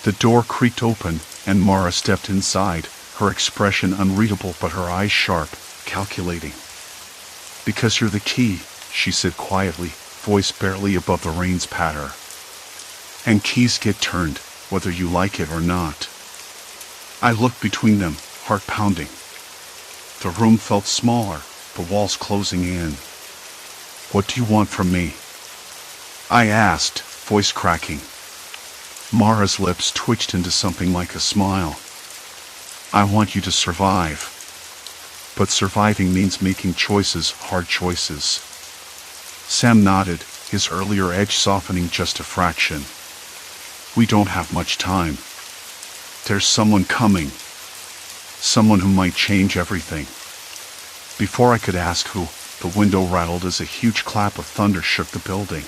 The door creaked open, and Mara stepped inside, her expression unreadable but her eyes sharp, calculating. Because you're the key, she said quietly, voice barely above the rain's patter. And keys get turned, whether you like it or not. I looked between them, heart pounding. The room felt smaller, the walls closing in. What do you want from me? I asked, voice cracking. Mara's lips twitched into something like a smile. I want you to survive. But surviving means making choices, hard choices. Sam nodded, his earlier edge softening just a fraction. We don't have much time. There's someone coming. Someone who might change everything. Before I could ask who, the window rattled as a huge clap of thunder shook the building.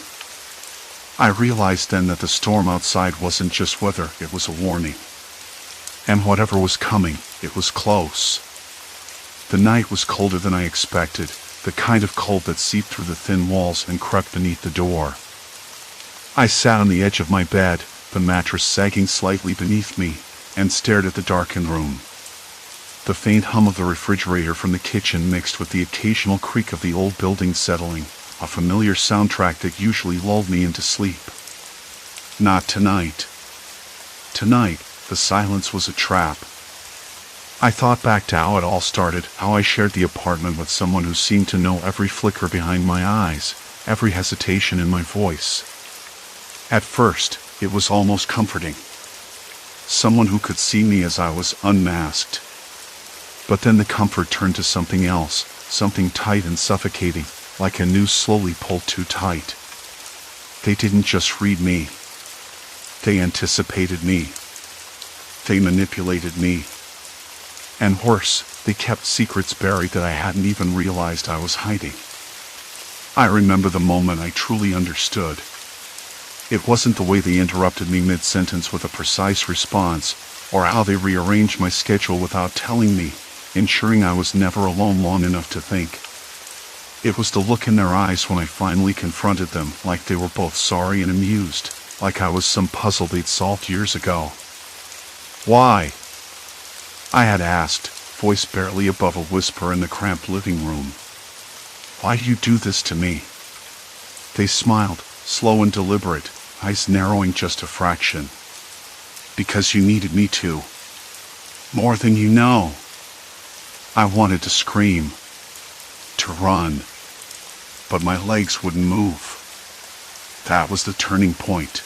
I realized then that the storm outside wasn't just weather, it was a warning. And whatever was coming, it was close. The night was colder than I expected, the kind of cold that seeped through the thin walls and crept beneath the door. I sat on the edge of my bed, the mattress sagging slightly beneath me, and stared at the darkened room. The faint hum of the refrigerator from the kitchen mixed with the occasional creak of the old building settling, a familiar soundtrack that usually lulled me into sleep. Not tonight. Tonight, the silence was a trap. I thought back to how it all started, how I shared the apartment with someone who seemed to know every flicker behind my eyes, every hesitation in my voice. At first, it was almost comforting. Someone who could see me as I was unmasked. But then the comfort turned to something else, something tight and suffocating, like a noose slowly pulled too tight. They didn't just read me. They anticipated me. They manipulated me. And worse, they kept secrets buried that I hadn't even realized I was hiding. I remember the moment I truly understood. It wasn't the way they interrupted me mid-sentence with a precise response, or how they rearranged my schedule without telling me, ensuring I was never alone long enough to think. It was the look in their eyes when I finally confronted them, like they were both sorry and amused, like I was some puzzle they'd solved years ago. "Why?" I had asked, voice barely above a whisper in the cramped living room. "Why do you do this to me?" They smiled, slow and deliberate, eyes narrowing just a fraction. "Because you needed me to. More than you know." I wanted to scream, to run, but my legs wouldn't move. That was the turning point.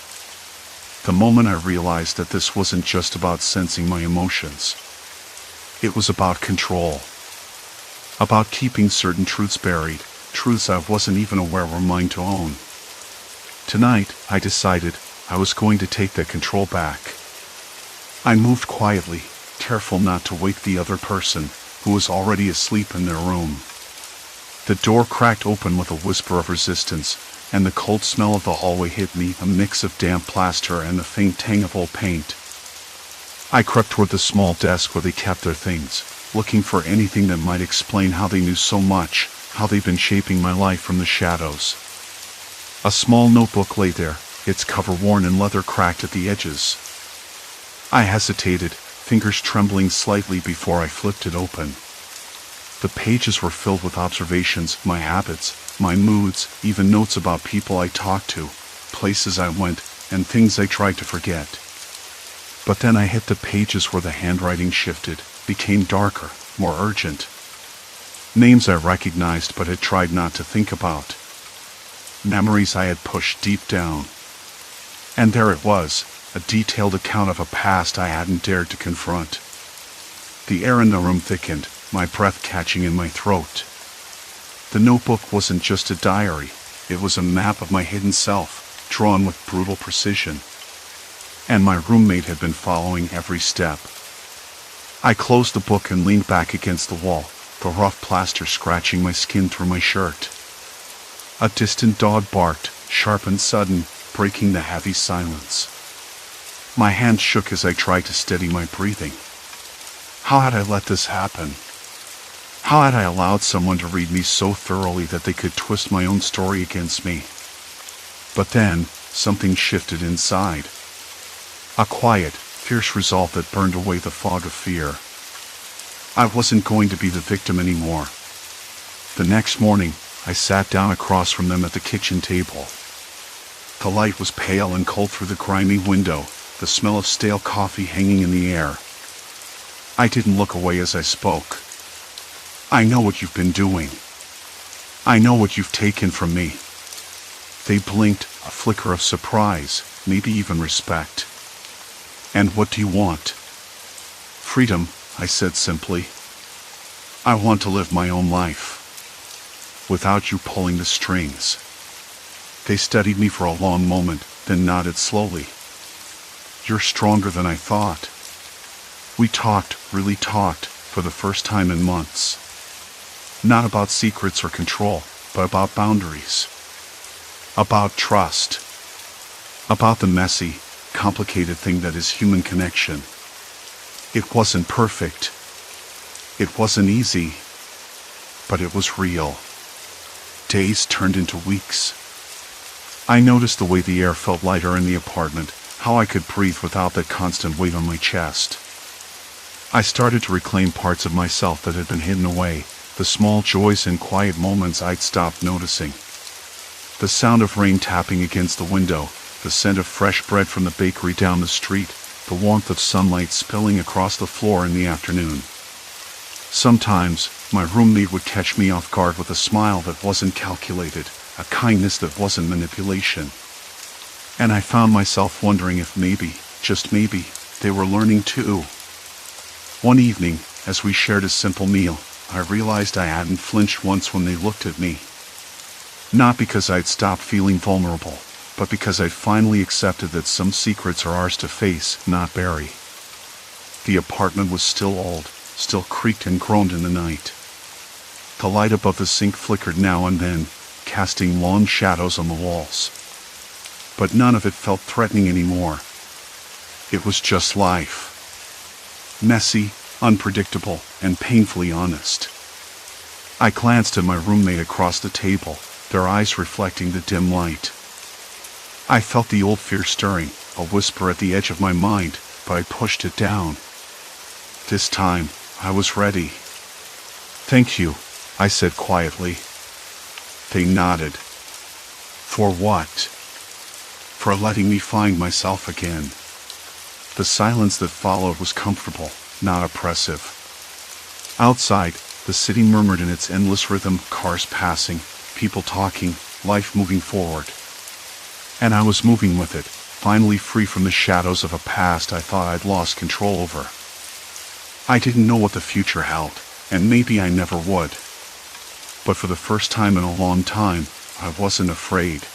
The moment I realized that this wasn't just about sensing my emotions. It was about control. About keeping certain truths buried, truths I wasn't even aware were mine to own. Tonight, I decided I was going to take that control back. I moved quietly, careful not to wake the other person, who was already asleep in their room. The door cracked open with a whisper of resistance, and the cold smell of the hallway hit me, a mix of damp plaster and the faint tang of old paint. I crept toward the small desk where they kept their things, looking for anything that might explain how they knew so much, how they'd been shaping my life from the shadows. A small notebook lay there, its cover worn and leather cracked at the edges. I hesitated, fingers trembling slightly before I flipped it open. The pages were filled with observations, my habits, my moods, even notes about people I talked to, places I went, and things I tried to forget. But then I hit the pages where the handwriting shifted, became darker, more urgent. Names I recognized but had tried not to think about. Memories I had pushed deep down. And there it was, a detailed account of a past I hadn't dared to confront. The air in the room thickened, my breath catching in my throat. The notebook wasn't just a diary, it was a map of my hidden self, drawn with brutal precision. And my roommate had been following every step. I closed the book and leaned back against the wall, the rough plaster scratching my skin through my shirt. A distant dog barked, sharp and sudden, breaking the heavy silence. My hand shook as I tried to steady my breathing. How had I let this happen? How had I allowed someone to read me so thoroughly that they could twist my own story against me? But then, something shifted inside. A quiet, fierce resolve that burned away the fog of fear. I wasn't going to be the victim anymore. The next morning, I sat down across from them at the kitchen table. The light was pale and cold through the grimy window, the smell of stale coffee hanging in the air. I didn't look away as I spoke. "I know what you've been doing. I know what you've taken from me." They blinked, a flicker of surprise, maybe even respect. "And what do you want?" "Freedom," I said simply. "I want to live my own life. Without you pulling the strings." They studied me for a long moment, then nodded slowly. "You're stronger than I thought." We talked, really talked, for the first time in months. Not about secrets or control, but about boundaries. About trust. about the messy, complicated thing that is human connection. It wasn't perfect. It wasn't easy. But it was real. Days turned into weeks. I noticed the way the air felt lighter in the apartment, how I could breathe without that constant weight on my chest. I started to reclaim parts of myself that had been hidden away, the small joys and quiet moments I'd stopped noticing. The sound of rain tapping against the window, the scent of fresh bread from the bakery down the street, the warmth of sunlight spilling across the floor in the afternoon. Sometimes, my roommate would catch me off guard with a smile that wasn't calculated, a kindness that wasn't manipulation. And I found myself wondering if maybe, just maybe, they were learning too. One evening, as we shared a simple meal, I realized I hadn't flinched once when they looked at me. Not because I'd stopped feeling vulnerable, but because I'd finally accepted that some secrets are ours to face, not bury. The apartment was still old, still creaked and groaned in the night. The light above the sink flickered now and then, casting long shadows on the walls. But none of it felt threatening anymore. It was just life. Messy, unpredictable, and painfully honest. I glanced at my roommate across the table, their eyes reflecting the dim light. I felt the old fear stirring, a whisper at the edge of my mind, but I pushed it down. This time, I was ready. "Thank you," I said quietly. They nodded. For what? For letting me find myself again. The silence that followed was comfortable, not oppressive. Outside, the city murmured in its endless rhythm, cars passing, people talking, life moving forward. And I was moving with it, finally free from the shadows of a past I thought I'd lost control over. I didn't know what the future held, and maybe I never would. But for the first time in a long time, I wasn't afraid.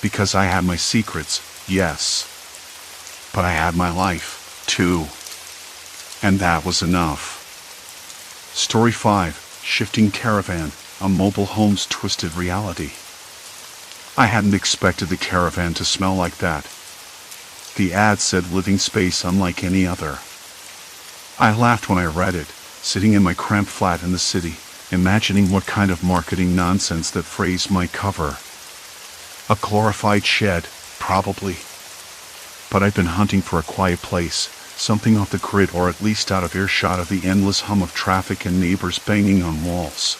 Because I had my secrets, yes. But I had my life, too. And that was enough. Story 5, Shifting Caravan, a mobile home's twisted reality. I hadn't expected the Caravan to smell like that. The ad said living space unlike any other. I laughed when I read it, sitting in my cramped flat in the city, imagining what kind of marketing nonsense that phrase might cover. A glorified shed, probably. But I'd been hunting for a quiet place, something off the grid or at least out of earshot of the endless hum of traffic and neighbors banging on walls.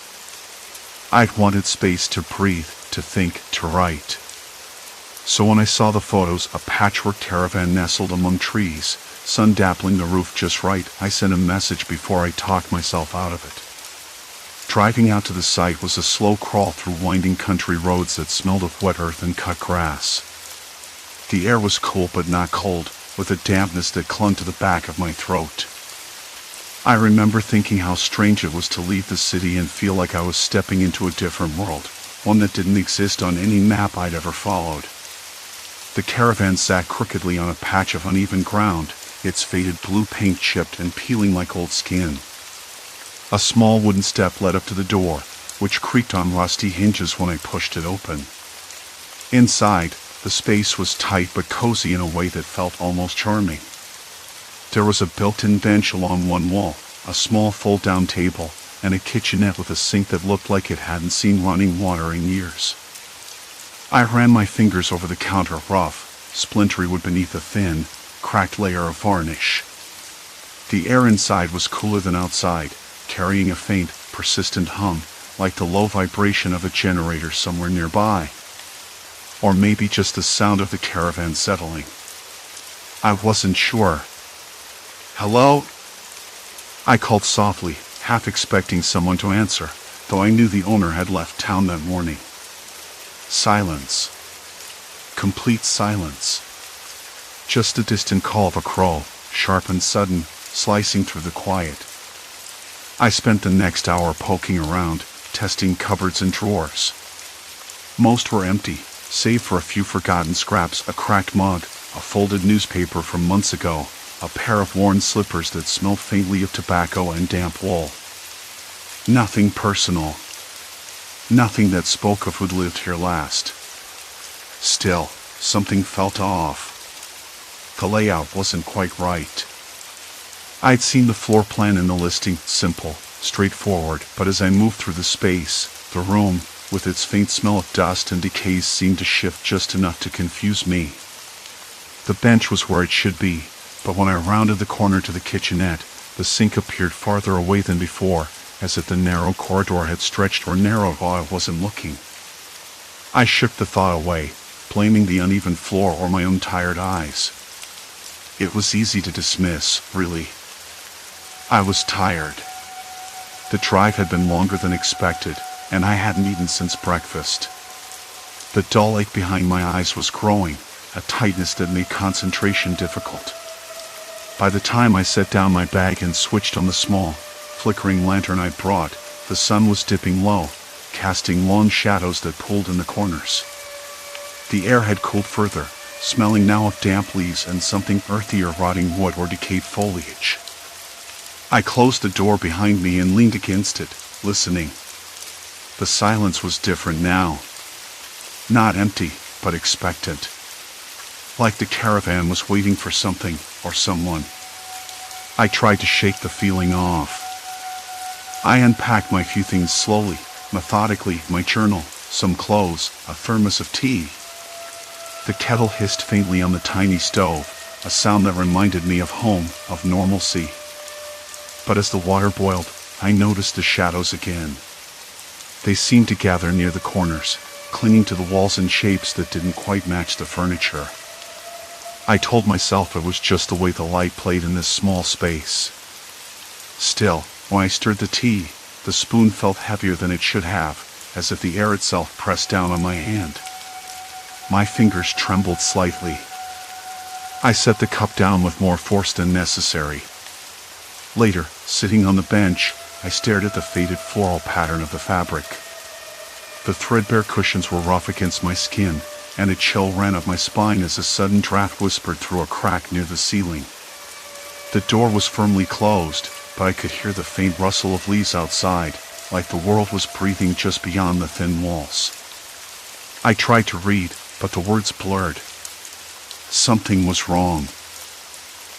I'd wanted space to breathe, to think, to write. So when I saw the photos, a patchwork caravan nestled among trees, sun dappling the roof just right, I sent a message before I talked myself out of it. Driving out to the site was a slow crawl through winding country roads that smelled of wet earth and cut grass. The air was cool but not cold, with a dampness that clung to the back of my throat. I remember thinking how strange it was to leave the city and feel like I was stepping into a different world, one that didn't exist on any map I'd ever followed. The caravan sat crookedly on a patch of uneven ground, its faded blue paint chipped and peeling like old skin. A small wooden step led up to the door, which creaked on rusty hinges when I pushed it open. Inside, the space was tight but cozy in a way that felt almost charming. There was a built-in bench along one wall, a small fold-down table, and a kitchenette with a sink that looked like it hadn't seen running water in years. I ran my fingers over the counter, rough, splintery wood beneath a thin, cracked layer of varnish. The air inside was cooler than outside, carrying a faint, persistent hum, like the low vibration of a generator somewhere nearby. Or maybe just the sound of the caravan settling. I wasn't sure. "Hello?" I called softly, half expecting someone to answer, though I knew the owner had left town that morning. Silence. Complete silence. Just the distant call of a crow, sharp and sudden, slicing through the quiet. I spent the next hour poking around, testing cupboards and drawers. Most were empty, save for a few forgotten scraps, a cracked mug, a folded newspaper from months ago, a pair of worn slippers that smelled faintly of tobacco and damp wool. Nothing personal. Nothing that spoke of who'd lived here last. Still, something felt off. The layout wasn't quite right. I'd seen the floor plan in the listing, simple, straightforward, but as I moved through the space, the room, with its faint smell of dust and decay, seemed to shift just enough to confuse me. The bench was where it should be, but when I rounded the corner to the kitchenette, the sink appeared farther away than before, as if the narrow corridor had stretched or narrowed while I wasn't looking. I shook the thought away, blaming the uneven floor or my own tired eyes. It was easy to dismiss, really. I was tired. The drive had been longer than expected, and I hadn't eaten since breakfast. The dull ache behind my eyes was growing, a tightness that made concentration difficult. By the time I set down my bag and switched on the small, flickering lantern I brought, the sun was dipping low, casting long shadows that pulled in the corners. The air had cooled further, smelling now of damp leaves and something earthier, rotting wood or decayed foliage. I closed the door behind me and leaned against it, listening. The silence was different now. Not empty, but expectant. Like the caravan was waiting for something, or someone. I tried to shake the feeling off. I unpacked my few things slowly, methodically, my journal, some clothes, a thermos of tea. The kettle hissed faintly on the tiny stove, a sound that reminded me of home, of normalcy. But as the water boiled, I noticed the shadows again. They seemed to gather near the corners, clinging to the walls in shapes that didn't quite match the furniture. I told myself it was just the way the light played in this small space. Still, when I stirred the tea, the spoon felt heavier than it should have, as if the air itself pressed down on my hand. My fingers trembled slightly. I set the cup down with more force than necessary. Later, sitting on the bench, I stared at the faded floral pattern of the fabric. The threadbare cushions were rough against my skin, and a chill ran up my spine as a sudden draft whispered through a crack near the ceiling. The door was firmly closed, but I could hear the faint rustle of leaves outside, like the world was breathing just beyond the thin walls. I tried to read, but the words blurred. Something was wrong.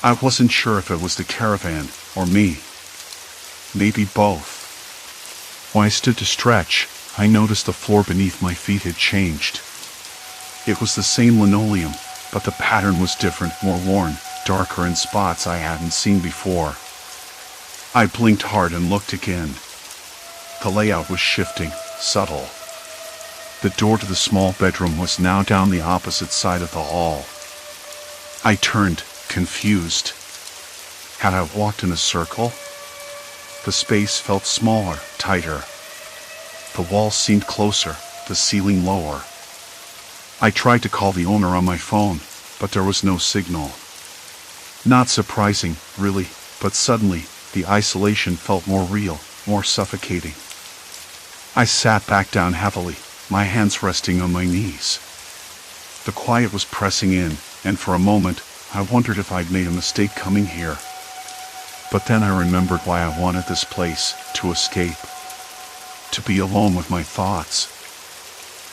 I wasn't sure if it was the caravan, or me. Maybe both. When I stood to stretch, I noticed the floor beneath my feet had changed. It was the same linoleum, but the pattern was different, more worn, darker in spots I hadn't seen before. I blinked hard and looked again. The layout was shifting, subtle. The door to the small bedroom was now down the opposite side of the hall. I turned, confused. Had I walked in a circle? The space felt smaller, tighter. The walls seemed closer, the ceiling lower. I tried to call the owner on my phone, but there was no signal. Not surprising, really, but suddenly, the isolation felt more real, more suffocating. I sat back down heavily, my hands resting on my knees. The quiet was pressing in, and for a moment, I wondered if I'd made a mistake coming here. But then I remembered why I wanted this place, to escape. To be alone with my thoughts.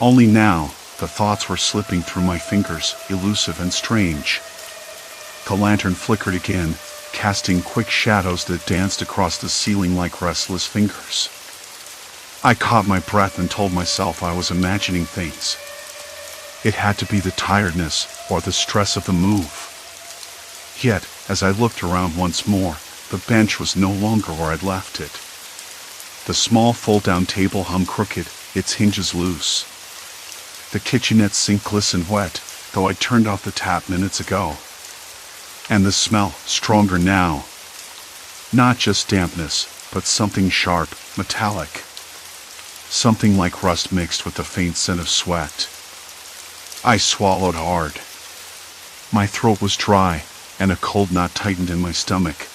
Only now, the thoughts were slipping through my fingers, elusive and strange. The lantern flickered again, casting quick shadows that danced across the ceiling like restless fingers. I caught my breath and told myself I was imagining things. It had to be the tiredness, or the stress of the move. Yet, as I looked around once more, the bench was no longer where I'd left it. The small fold-down table hung crooked, its hinges loose. The kitchenette sink glistened wet, though I'd turned off the tap minutes ago. And the smell, stronger now. Not just dampness, but something sharp, metallic. Something like rust mixed with the faint scent of sweat. I swallowed hard. My throat was dry, and a cold knot tightened in my stomach.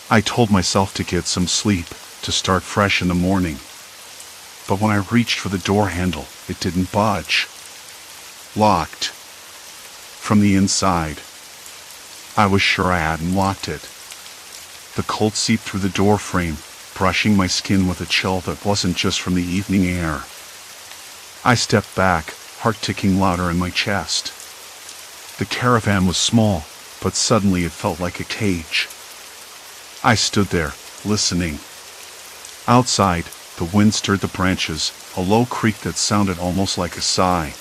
I told myself to get some sleep, to start fresh in the morning. But when I reached for the door handle, it didn't budge. Locked. From the inside. I was sure I hadn't locked it. The cold seeped through the door frame, brushing my skin with a chill that wasn't just from the evening air. I stepped back, heart ticking louder in my chest. The caravan was small, but suddenly it felt like a cage. I stood there, listening. Outside, the wind stirred the branches, a low creak that sounded almost like a sigh.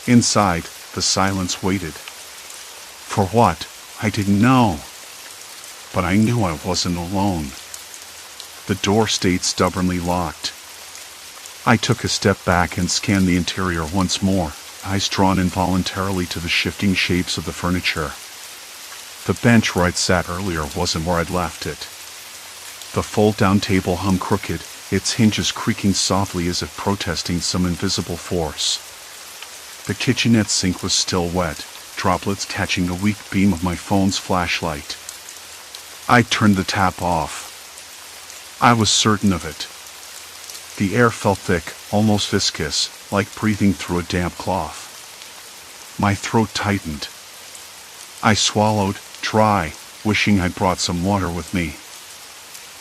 Inside, the silence waited. For what? I didn't know. But I knew I wasn't alone. The door stayed stubbornly locked. I took a step back and scanned the interior once more, eyes drawn involuntarily to the shifting shapes of the furniture. The bench where I'd sat earlier wasn't where I'd left it. The fold-down table hung crooked, its hinges creaking softly as if protesting some invisible force. The kitchenette sink was still wet, droplets catching the weak beam of my phone's flashlight. I turned the tap off. I was certain of it. The air felt thick, almost viscous, like breathing through a damp cloth. My throat tightened. I swallowed, dry, wishing I'd brought some water with me.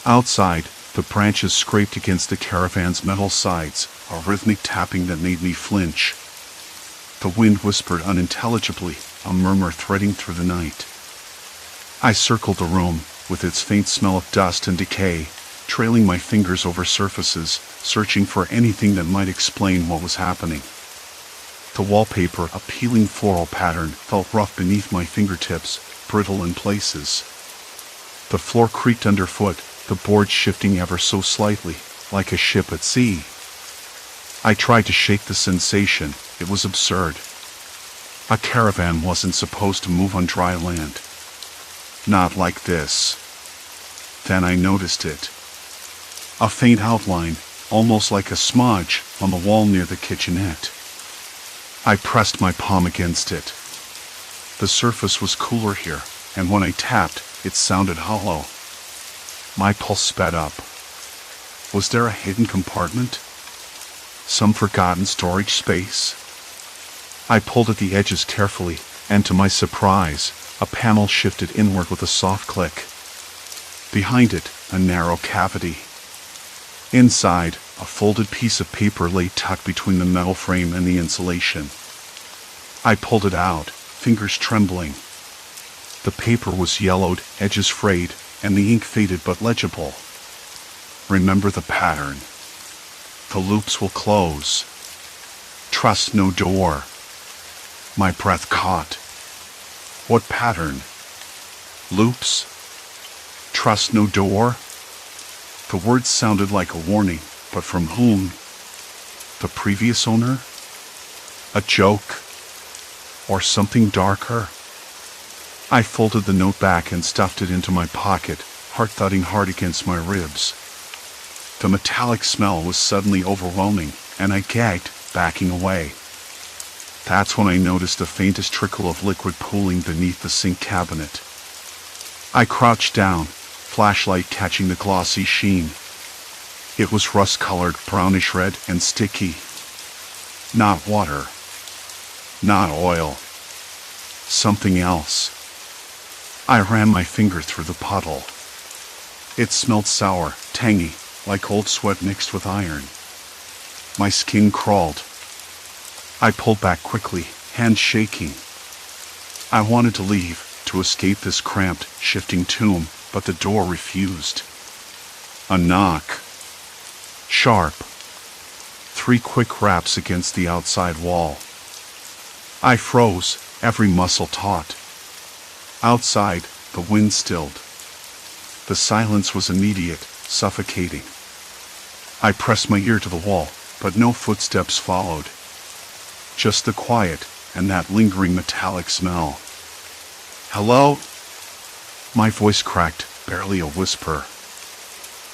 Outside, the branches scraped against the caravan's metal sides, a rhythmic tapping that made me flinch. The wind whispered unintelligibly, a murmur threading through the night. I circled the room, with its faint smell of dust and decay, trailing my fingers over surfaces, searching for anything that might explain what was happening. The wallpaper, a peeling floral pattern, felt rough beneath my fingertips, brittle in places. The floor creaked underfoot, the boards shifting ever so slightly, like a ship at sea. I tried to shake the sensation. It was absurd. A caravan wasn't supposed to move on dry land. Not like this. Then I noticed it. A faint outline, almost like a smudge, on the wall near the kitchenette. I pressed my palm against it. The surface was cooler here, and when I tapped, it sounded hollow. My pulse sped up. Was there a hidden compartment? Some forgotten storage space? I pulled at the edges carefully, and to my surprise, a panel shifted inward with a soft click. Behind it, a narrow cavity. Inside, a folded piece of paper lay tucked between the metal frame and the insulation. I pulled it out, fingers trembling. The paper was yellowed, edges frayed, and the ink faded but legible. Remember the pattern. The loops will close. Trust no door. My breath caught. What pattern? Loops? Trust no door? The words sounded like a warning, but from whom? The previous owner? A joke? Or something darker? I folded the note back and stuffed it into my pocket, heart thudding hard against my ribs. The metallic smell was suddenly overwhelming, and I gagged, backing away. That's when I noticed the faintest trickle of liquid pooling beneath the sink cabinet. I crouched down, flashlight catching the glossy sheen. It was rust-colored, brownish red, and sticky. Not water. Not oil. Something else. I ran my finger through the puddle. It smelled sour, tangy, like old sweat mixed with iron. My skin crawled. I pulled back quickly, hands shaking. I wanted to leave, to escape this cramped, shifting tomb, but the door refused. A knock. Sharp. 3 quick raps against the outside wall. I froze, every muscle taut. Outside, the wind stilled. The silence was immediate, suffocating. I pressed my ear to the wall, but no footsteps followed. Just the quiet, and that lingering metallic smell. Hello? My voice cracked, barely a whisper.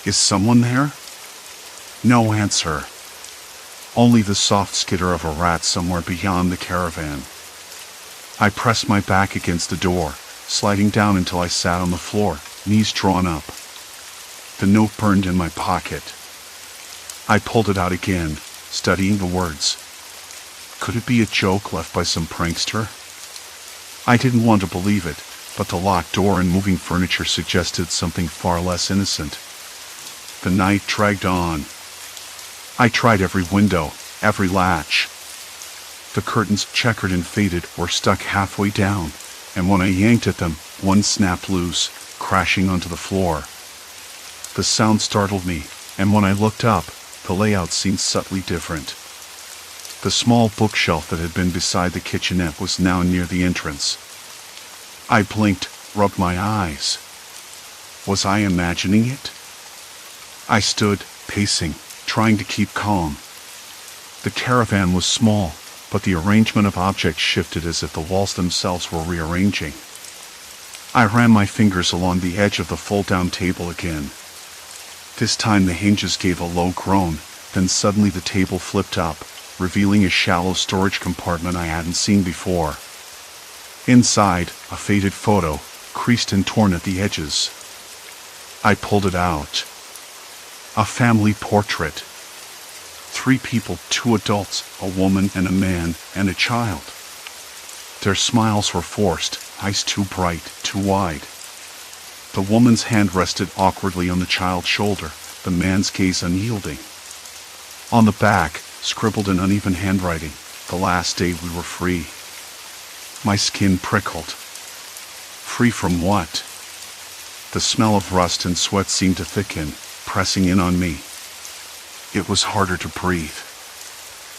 Is someone there? No answer. Only the soft skitter of a rat somewhere beyond the caravan. I pressed my back against the door, sliding down until I sat on the floor, knees drawn up. The note burned in my pocket. I pulled it out again, studying the words. Could it be a joke left by some prankster? I didn't want to believe it, but the locked door and moving furniture suggested something far less innocent. The night dragged on. I tried every window, every latch. The curtains, checkered and faded, were stuck halfway down, and when I yanked at them, one snapped loose, crashing onto the floor. The sound startled me, and when I looked up, the layout seemed subtly different. The small bookshelf that had been beside the kitchenette was now near the entrance. I blinked, rubbed my eyes. Was I imagining it? I stood, pacing, trying to keep calm. The caravan was small, but the arrangement of objects shifted as if the walls themselves were rearranging. I ran my fingers along the edge of the fold-down table again. This time the hinges gave a low groan, then suddenly the table flipped up, revealing a shallow storage compartment I hadn't seen before. Inside, a faded photo, creased and torn at the edges. I pulled it out. A family portrait. 3 people, 2 adults, a woman and a man, and a child. Their smiles were forced, eyes too bright, too wide. The woman's hand rested awkwardly on the child's shoulder, the man's gaze unyielding. On the back, scribbled in uneven handwriting, "The last day we were free." My skin prickled. Free from what? The smell of rust and sweat seemed to thicken, pressing in on me. It was harder to breathe.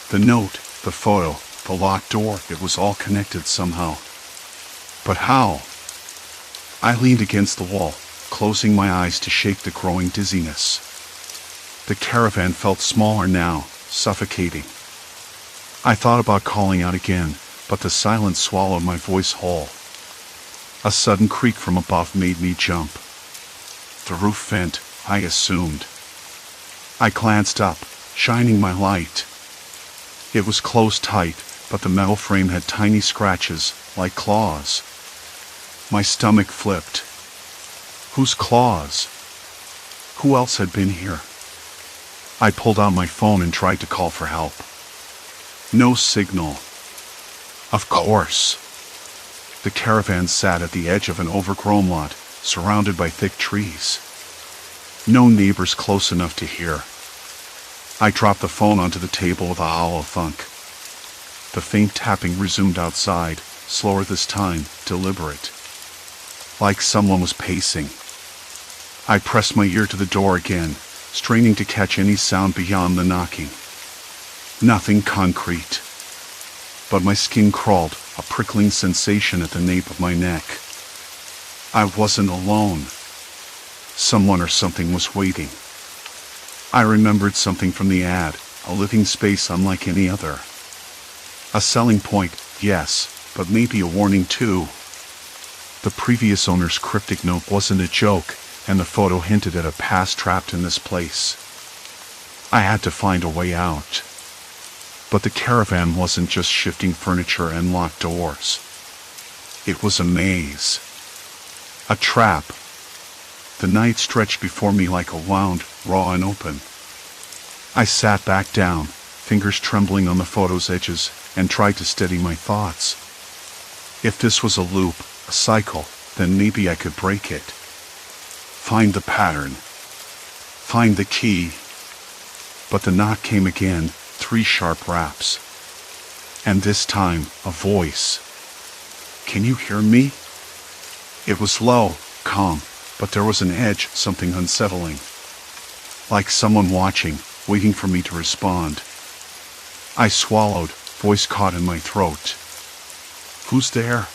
The note, the photo, the locked door, it was all connected somehow. But how? I leaned against the wall, closing my eyes to shake the growing dizziness. The caravan felt smaller now, suffocating. I thought about calling out again, but the silence swallowed my voice whole. A sudden creak from above made me jump. The roof vent, I assumed. I glanced up, shining my light. It was closed tight, but the metal frame had tiny scratches, like claws. My stomach flipped. Whose claws? Who else had been here? I pulled out my phone and tried to call for help. No signal. Of course. The caravan sat at the edge of an overgrown lot, surrounded by thick trees. No neighbors close enough to hear. I dropped the phone onto the table with a hollow thunk. The faint tapping resumed outside, slower this time, deliberate. Like someone was pacing. I pressed my ear to the door again, straining to catch any sound beyond the knocking. Nothing concrete. But my skin crawled, a prickling sensation at the nape of my neck. I wasn't alone. Someone or something was waiting. I remembered something from the ad, a living space unlike any other. A selling point, yes, but maybe a warning too. The previous owner's cryptic note wasn't a joke, and the photo hinted at a past trapped in this place. I had to find a way out. But the caravan wasn't just shifting furniture and locked doors. It was a maze. A trap. The night stretched before me like a wound, raw and open. I sat back down, fingers trembling on the photo's edges, and tried to steady my thoughts. If this was a loop, a cycle, then maybe I could break it. Find the pattern. Find the key. But the knock came again, 3 sharp raps. And this time, a voice. "Can you hear me?" It was low, calm, but there was an edge, something unsettling. Like someone watching, waiting for me to respond. I swallowed, voice caught in my throat. "Who's there?"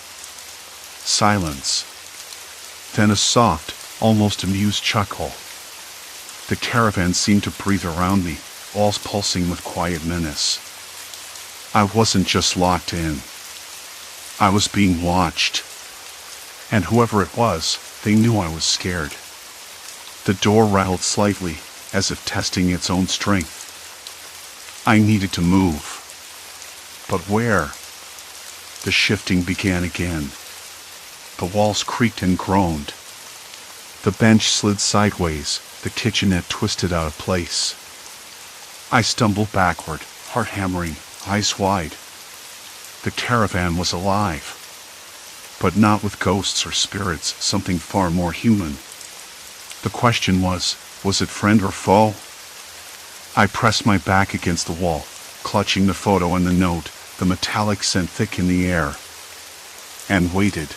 Silence. Then a soft, almost amused chuckle. The caravan seemed to breathe around me, walls pulsing with quiet menace. I wasn't just locked in. I was being watched. And whoever it was, they knew I was scared. The door rattled slightly, as if testing its own strength. I needed to move. But where? The shifting began again. The walls creaked and groaned. The bench slid sideways, the kitchenette twisted out of place. I stumbled backward, heart hammering, eyes wide. The caravan was alive. But not with ghosts or spirits, something far more human. The question was it friend or foe? I pressed my back against the wall, clutching the photo and the note, the metallic scent thick in the air, and waited.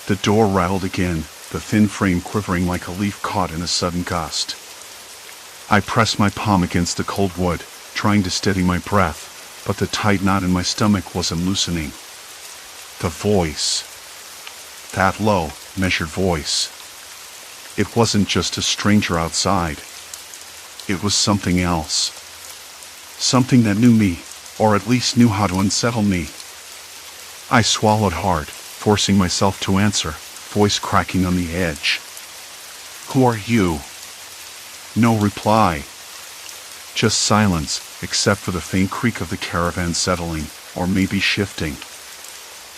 The door rattled again, the thin frame quivering like a leaf caught in a sudden gust. I pressed my palm against the cold wood, trying to steady my breath, but the tight knot in my stomach wasn't loosening. The voice. That low, measured voice. It wasn't just a stranger outside. It was something else. Something that knew me, or at least knew how to unsettle me. I swallowed hard, forcing myself to answer, voice cracking on the edge. "Who are you?" No reply. Just silence, except for the faint creak of the caravan settling, or maybe shifting.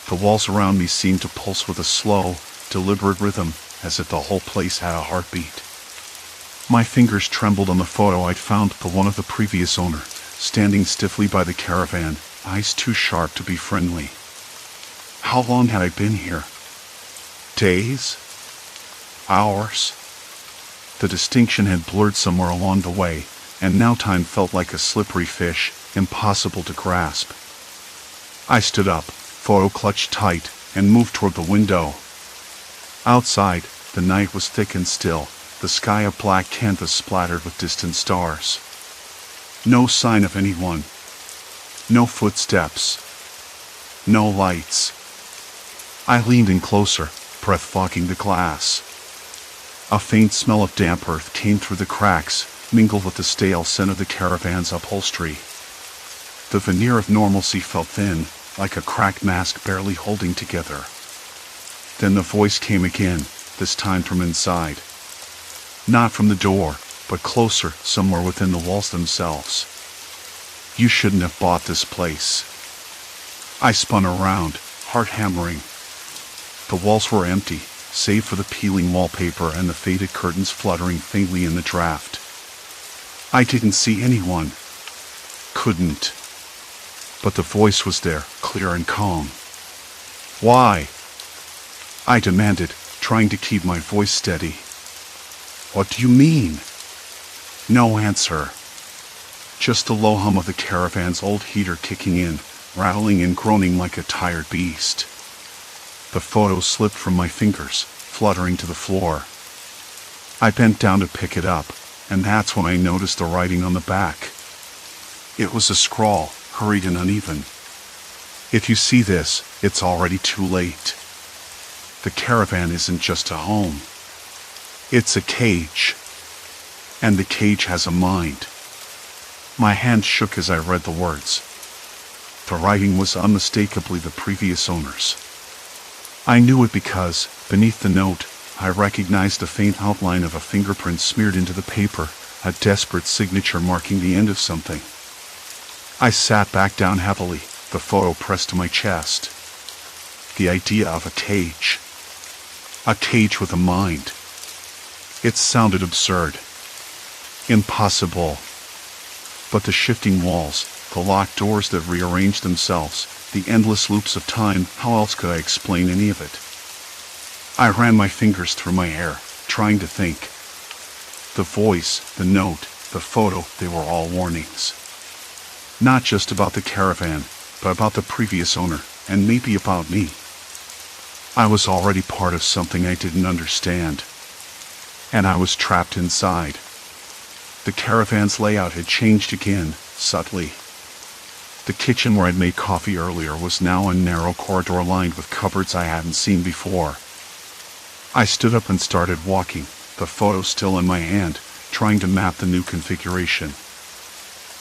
The walls around me seemed to pulse with a slow, deliberate rhythm, as if the whole place had a heartbeat. My fingers trembled on the photo I'd found, the one of the previous owner, standing stiffly by the caravan, eyes too sharp to be friendly. How long had I been here? Days? Hours? The distinction had blurred somewhere along the way, and now time felt like a slippery fish, impossible to grasp. I stood up, photo clutched tight, and moved toward the window. Outside, the night was thick and still, the sky a black canvas splattered with distant stars. No sign of anyone. No footsteps. No lights. I leaned in closer, breath fogging the glass. A faint smell of damp earth came through the cracks, mingled with the stale scent of the caravan's upholstery. The veneer of normalcy felt thin, like a cracked mask barely holding together. Then the voice came again, this time from inside. Not from the door, but closer, somewhere within the walls themselves. "You shouldn't have bought this place." I spun around, heart hammering. The walls were empty, save for the peeling wallpaper and the faded curtains fluttering faintly in the draft. I didn't see anyone. Couldn't. But the voice was there, clear and calm. "Why?" I demanded, trying to keep my voice steady. "What do you mean?" No answer. Just the low hum of the caravan's old heater kicking in, rattling and groaning like a tired beast. The photo slipped from my fingers, fluttering to the floor. I bent down to pick it up, and that's when I noticed the writing on the back. It was a scrawl, hurried and uneven. "If you see this, it's already too late. The caravan isn't just a home. It's a cage. And the cage has a mind." My hand shook as I read the words. The writing was unmistakably the previous owner's. I knew it because, beneath the note, I recognized the faint outline of a fingerprint smeared into the paper, a desperate signature marking the end of something. I sat back down heavily, the photo pressed to my chest. The idea of a cage. A cage with a mind. It sounded absurd. Impossible. But the shifting walls, the locked doors that rearranged themselves, the endless loops of time, how else could I explain any of it? I ran my fingers through my hair, trying to think. The voice, the note, the photo, they were all warnings. Not just about the caravan, but about the previous owner, and maybe about me. I was already part of something I didn't understand. And I was trapped inside. The caravan's layout had changed again, subtly. The kitchen where I'd made coffee earlier was now a narrow corridor lined with cupboards I hadn't seen before. I stood up and started walking, the photo still in my hand, trying to map the new configuration.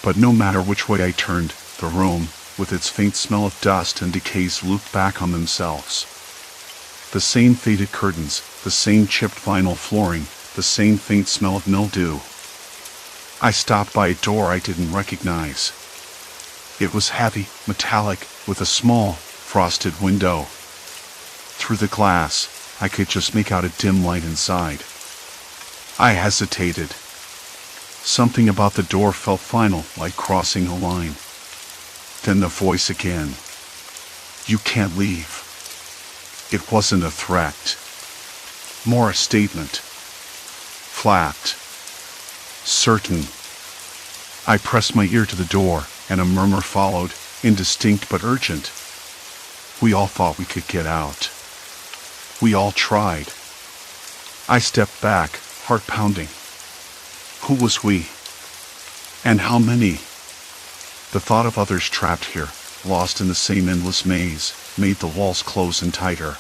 But no matter which way I turned, the room, with its faint smell of dust and decays, looped back on themselves. The same faded curtains, the same chipped vinyl flooring, the same faint smell of mildew. I stopped by a door I didn't recognize. It was heavy, metallic, with a small, frosted window. Through the glass, I could just make out a dim light inside. I hesitated. Something about the door felt final, like crossing a line. Then the voice again. "You can't leave." It wasn't a threat. More a statement. Flat. Certain. I pressed my ear to the door, and a murmur followed, indistinct but urgent. We all thought we could get out. We all tried. I stepped back, heart pounding. Who was we? And how many? The thought of others trapped here, lost in the same endless maze, made the walls close in tighter.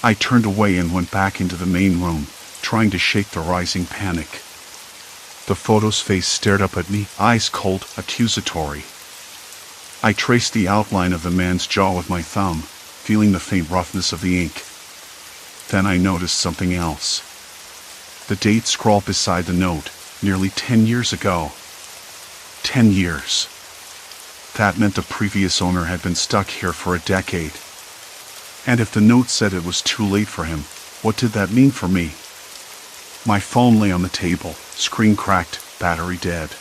I turned away and went back into the main room, trying to shake the rising panic. The photo's face stared up at me, eyes cold, accusatory. I traced the outline of the man's jaw with my thumb, feeling the faint roughness of the ink. Then I noticed something else. The date scrawled beside the note, nearly 10 years ago. 10 years. That meant the previous owner had been stuck here for a decade. And if the note said it was too late for him, what did that mean for me? My phone lay on the table, screen cracked, battery dead.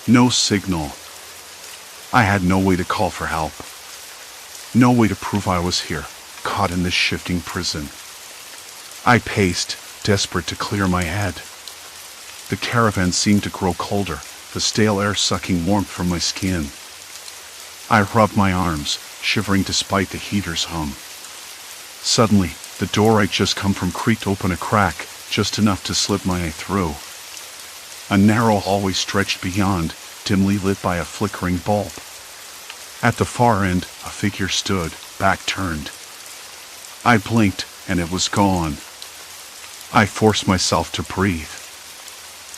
No signal. I had no way to call for help. No way to prove I was here, caught in this shifting prison. I paced, desperate to clear my head. The caravan seemed to grow colder, the stale air sucking warmth from my skin. I rubbed my arms, shivering despite the heater's hum. Suddenly, the door I'd just come from creaked open a crack, just enough to slip my eye through. A narrow hallway stretched beyond, dimly lit by a flickering bulb. At the far end, a figure stood, back turned. I blinked, and it was gone. I forced myself to breathe.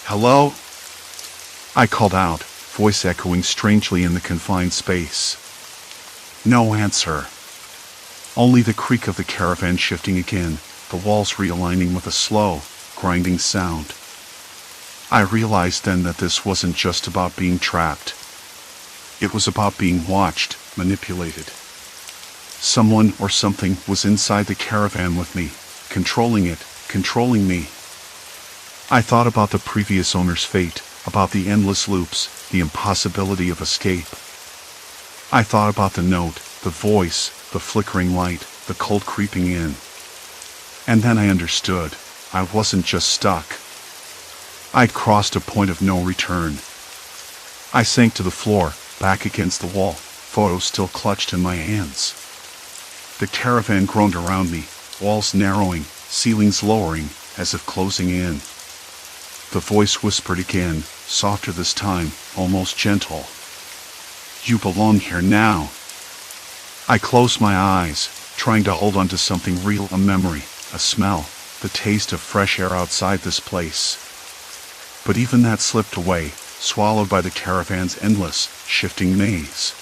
"Hello?" I called out, voice echoing strangely in the confined space. No answer. Only the creak of the caravan shifting again, the walls realigning with a slow, grinding sound. I realized then that this wasn't just about being trapped. It was about being watched, manipulated. Someone or something was inside the caravan with me, controlling it, controlling me. I thought about the previous owner's fate, about the endless loops, the impossibility of escape. I thought about the note, the voice, the flickering light, the cold creeping in. And then I understood. I wasn't just stuck. I'd crossed a point of no return. I sank to the floor, back against the wall, photo still clutched in my hands. The caravan groaned around me, walls narrowing, ceilings lowering, as if closing in. The voice whispered again, softer this time, almost gentle. "You belong here now." I closed my eyes, trying to hold on to something real, a memory, a smell, the taste of fresh air outside this place. But even that slipped away, swallowed by the caravan's endless, shifting maze.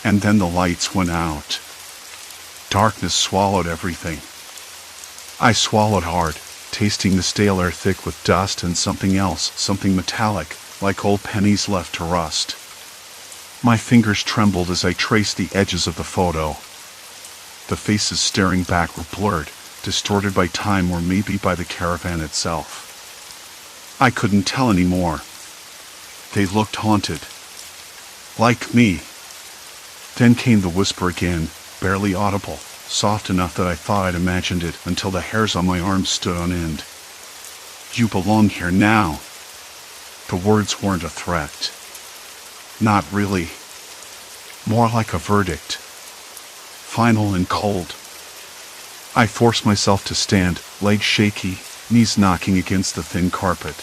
And then the lights went out. Darkness swallowed everything. I swallowed hard, tasting the stale air thick with dust and something else, something metallic, like old pennies left to rust. My fingers trembled as I traced the edges of the photo. The faces staring back were blurred, distorted by time or maybe by the caravan itself. I couldn't tell anymore. They looked haunted. Like me. Then came the whisper again, barely audible, soft enough that I thought I'd imagined it until the hairs on my arms stood on end. "You belong here now." The words weren't a threat. Not really. More like a verdict. Final and cold. I forced myself to stand, legs shaky, knees knocking against the thin carpet.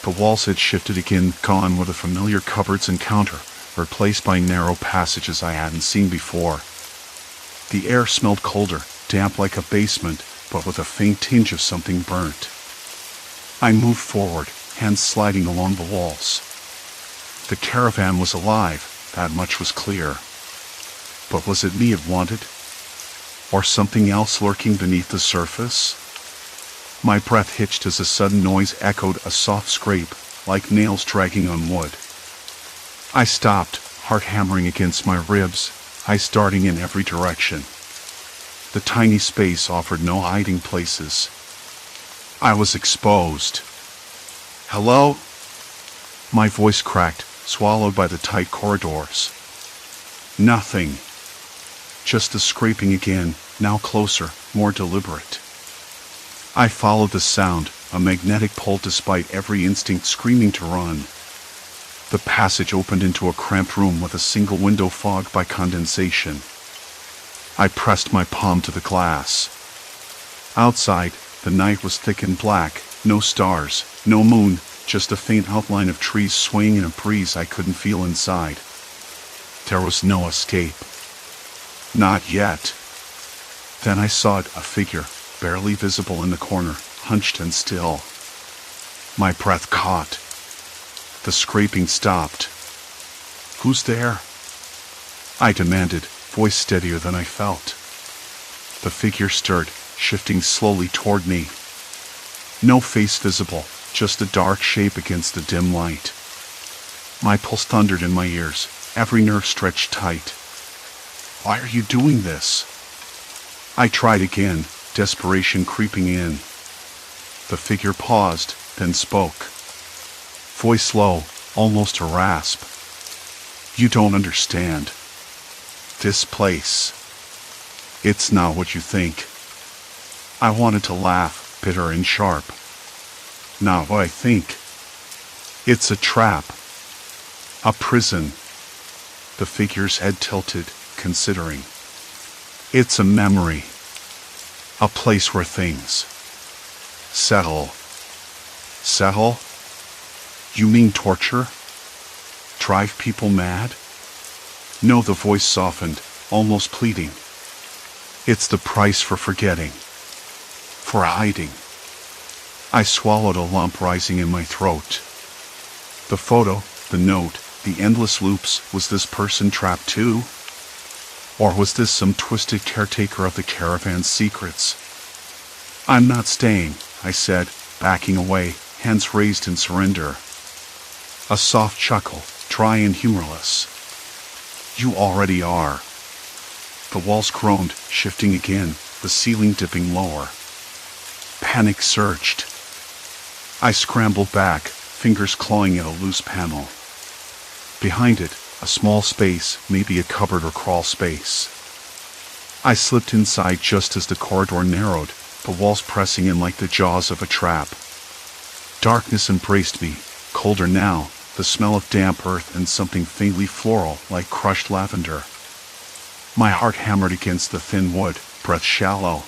The walls had shifted again, gone were the familiar cupboards and counter, replaced by narrow passages I hadn't seen before. The air smelled colder, damp like a basement, but with a faint tinge of something burnt. I moved forward, hands sliding along the walls. The caravan was alive, that much was clear. But was it me it wanted? Or something else lurking beneath the surface? My breath hitched as a sudden noise echoed, a soft scrape, like nails dragging on wood. I stopped, heart hammering against my ribs, eyes darting in every direction. The tiny space offered no hiding places. I was exposed. "Hello?" My voice cracked, swallowed by the tight corridors. Nothing. Just the scraping again, now closer, more deliberate. I followed the sound, a magnetic pull despite every instinct screaming to run. The passage opened into a cramped room with a single window fogged by condensation. I pressed my palm to the glass. Outside, the night was thick and black, no stars, no moon, just a faint outline of trees swaying in a breeze I couldn't feel inside. There was no escape. Not yet. Then I saw it, a figure, barely visible in the corner, hunched and still. My breath caught. The scraping stopped. "Who's there?" I demanded, voice steadier than I felt. The figure stirred, shifting slowly toward me. No face visible, just a dark shape against the dim light. My pulse thundered in my ears, every nerve stretched tight. "Why are you doing this?" I tried again, desperation creeping in. The figure paused, then spoke. Voice low, almost a rasp. "You don't understand. This place. It's not what you think." I wanted to laugh, bitter and sharp. "Not what I think. It's a trap. A prison." The figure's head tilted, considering. "It's a memory. A place where things settle." "Settle? You mean torture? Drive people mad?" "No," the voice softened, almost pleading. "It's the price for forgetting. For hiding." I swallowed, a lump rising in my throat. The photo, the note, the endless loops, was this person trapped too? Or was this some twisted caretaker of the caravan's secrets? "I'm not staying," I said, backing away, hands raised in surrender. A soft chuckle, dry and humorless. "You already are." The walls groaned, shifting again, the ceiling dipping lower. Panic surged. I scrambled back, fingers clawing at a loose panel. Behind it, a small space, maybe a cupboard or crawl space. I slipped inside just as the corridor narrowed, the walls pressing in like the jaws of a trap. Darkness embraced me, colder now, the smell of damp earth and something faintly floral like crushed lavender. My heart hammered against the thin wood, breath shallow.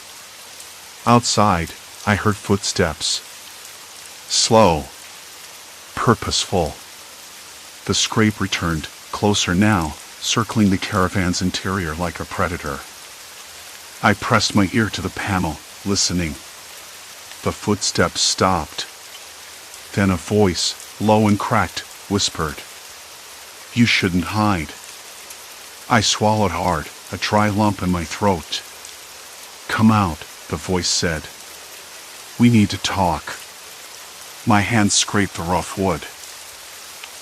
Outside, I heard footsteps. Slow. Purposeful. The scrape returned, closer now, circling the caravan's interior like a predator. I pressed my ear to the panel, listening. The footsteps stopped. Then a voice, low and cracked, whispered, "You shouldn't hide." I swallowed hard, a dry lump in my throat. "Come out," the voice said. "We need to talk." My hands scraped the rough wood.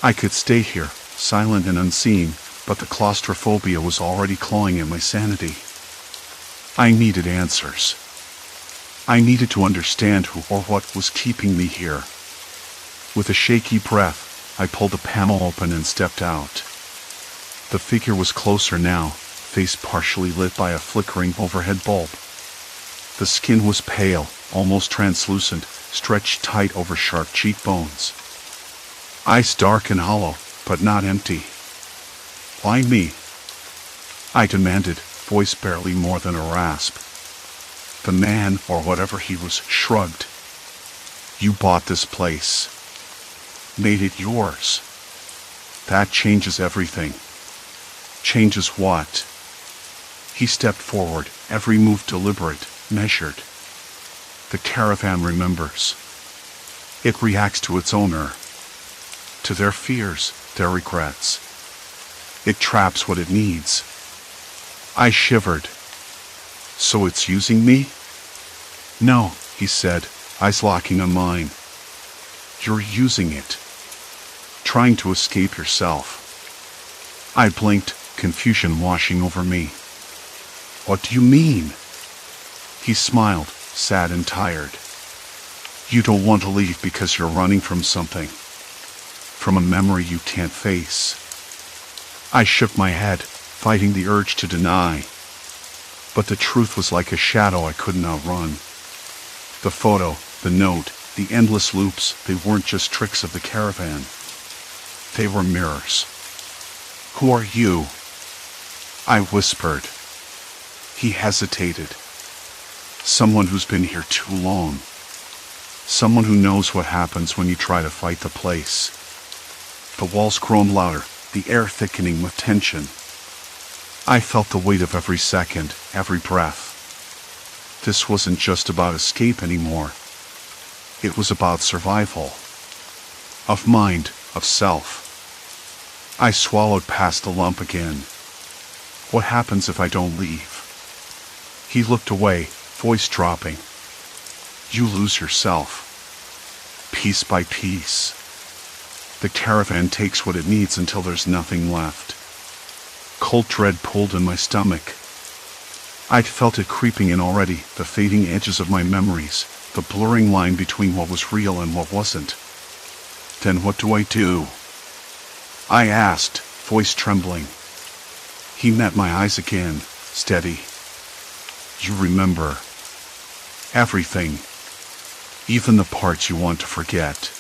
I could stay here, silent and unseen, but the claustrophobia was already clawing at my sanity. I needed answers. I needed to understand who or what was keeping me here. With a shaky breath, I pulled the panel open and stepped out. The figure was closer now, face partially lit by a flickering overhead bulb. The skin was pale, almost translucent, stretched tight over sharp cheekbones. Eyes dark and hollow, but not empty. "Why me?" I demanded, voice barely more than a rasp. The man, or whatever he was, shrugged. "You bought this place. Made it yours. That changes everything." "Changes what?" He stepped forward, every move deliberate, measured. The caravan remembers. It reacts to its owner. To their fears, their regrets. It traps what it needs. I shivered. "So it's using me?" "No," he said, eyes locking on mine. "You're using it. Trying to escape yourself." I blinked, confusion washing over me. "What do you mean?" He smiled, sad and tired. "You don't want to leave because you're running from something. From a memory you can't face." I shook my head, fighting the urge to deny. But the truth was like a shadow I couldn't outrun. The photo, the note, the endless loops, they weren't just tricks of the caravan. They were mirrors. "Who are you?" I whispered. He hesitated. "Someone who's been here too long. Someone who knows what happens when you try to fight the place." The walls groaned louder, the air thickening with tension. I felt the weight of every second, every breath. This wasn't just about escape anymore. It was about survival. Of mind, of self. I swallowed past the lump again. "What happens if I don't leave?" He looked away, voice dropping. "You lose yourself. Piece by piece. The caravan takes what it needs until there's nothing left." Cold dread pulled in my stomach. I'd felt it creeping in already, the fading edges of my memories, the blurring line between what was real and what wasn't. "Then what do I do?" I asked, voice trembling. He met my eyes again, steady. "You remember everything, even the parts you want to forget."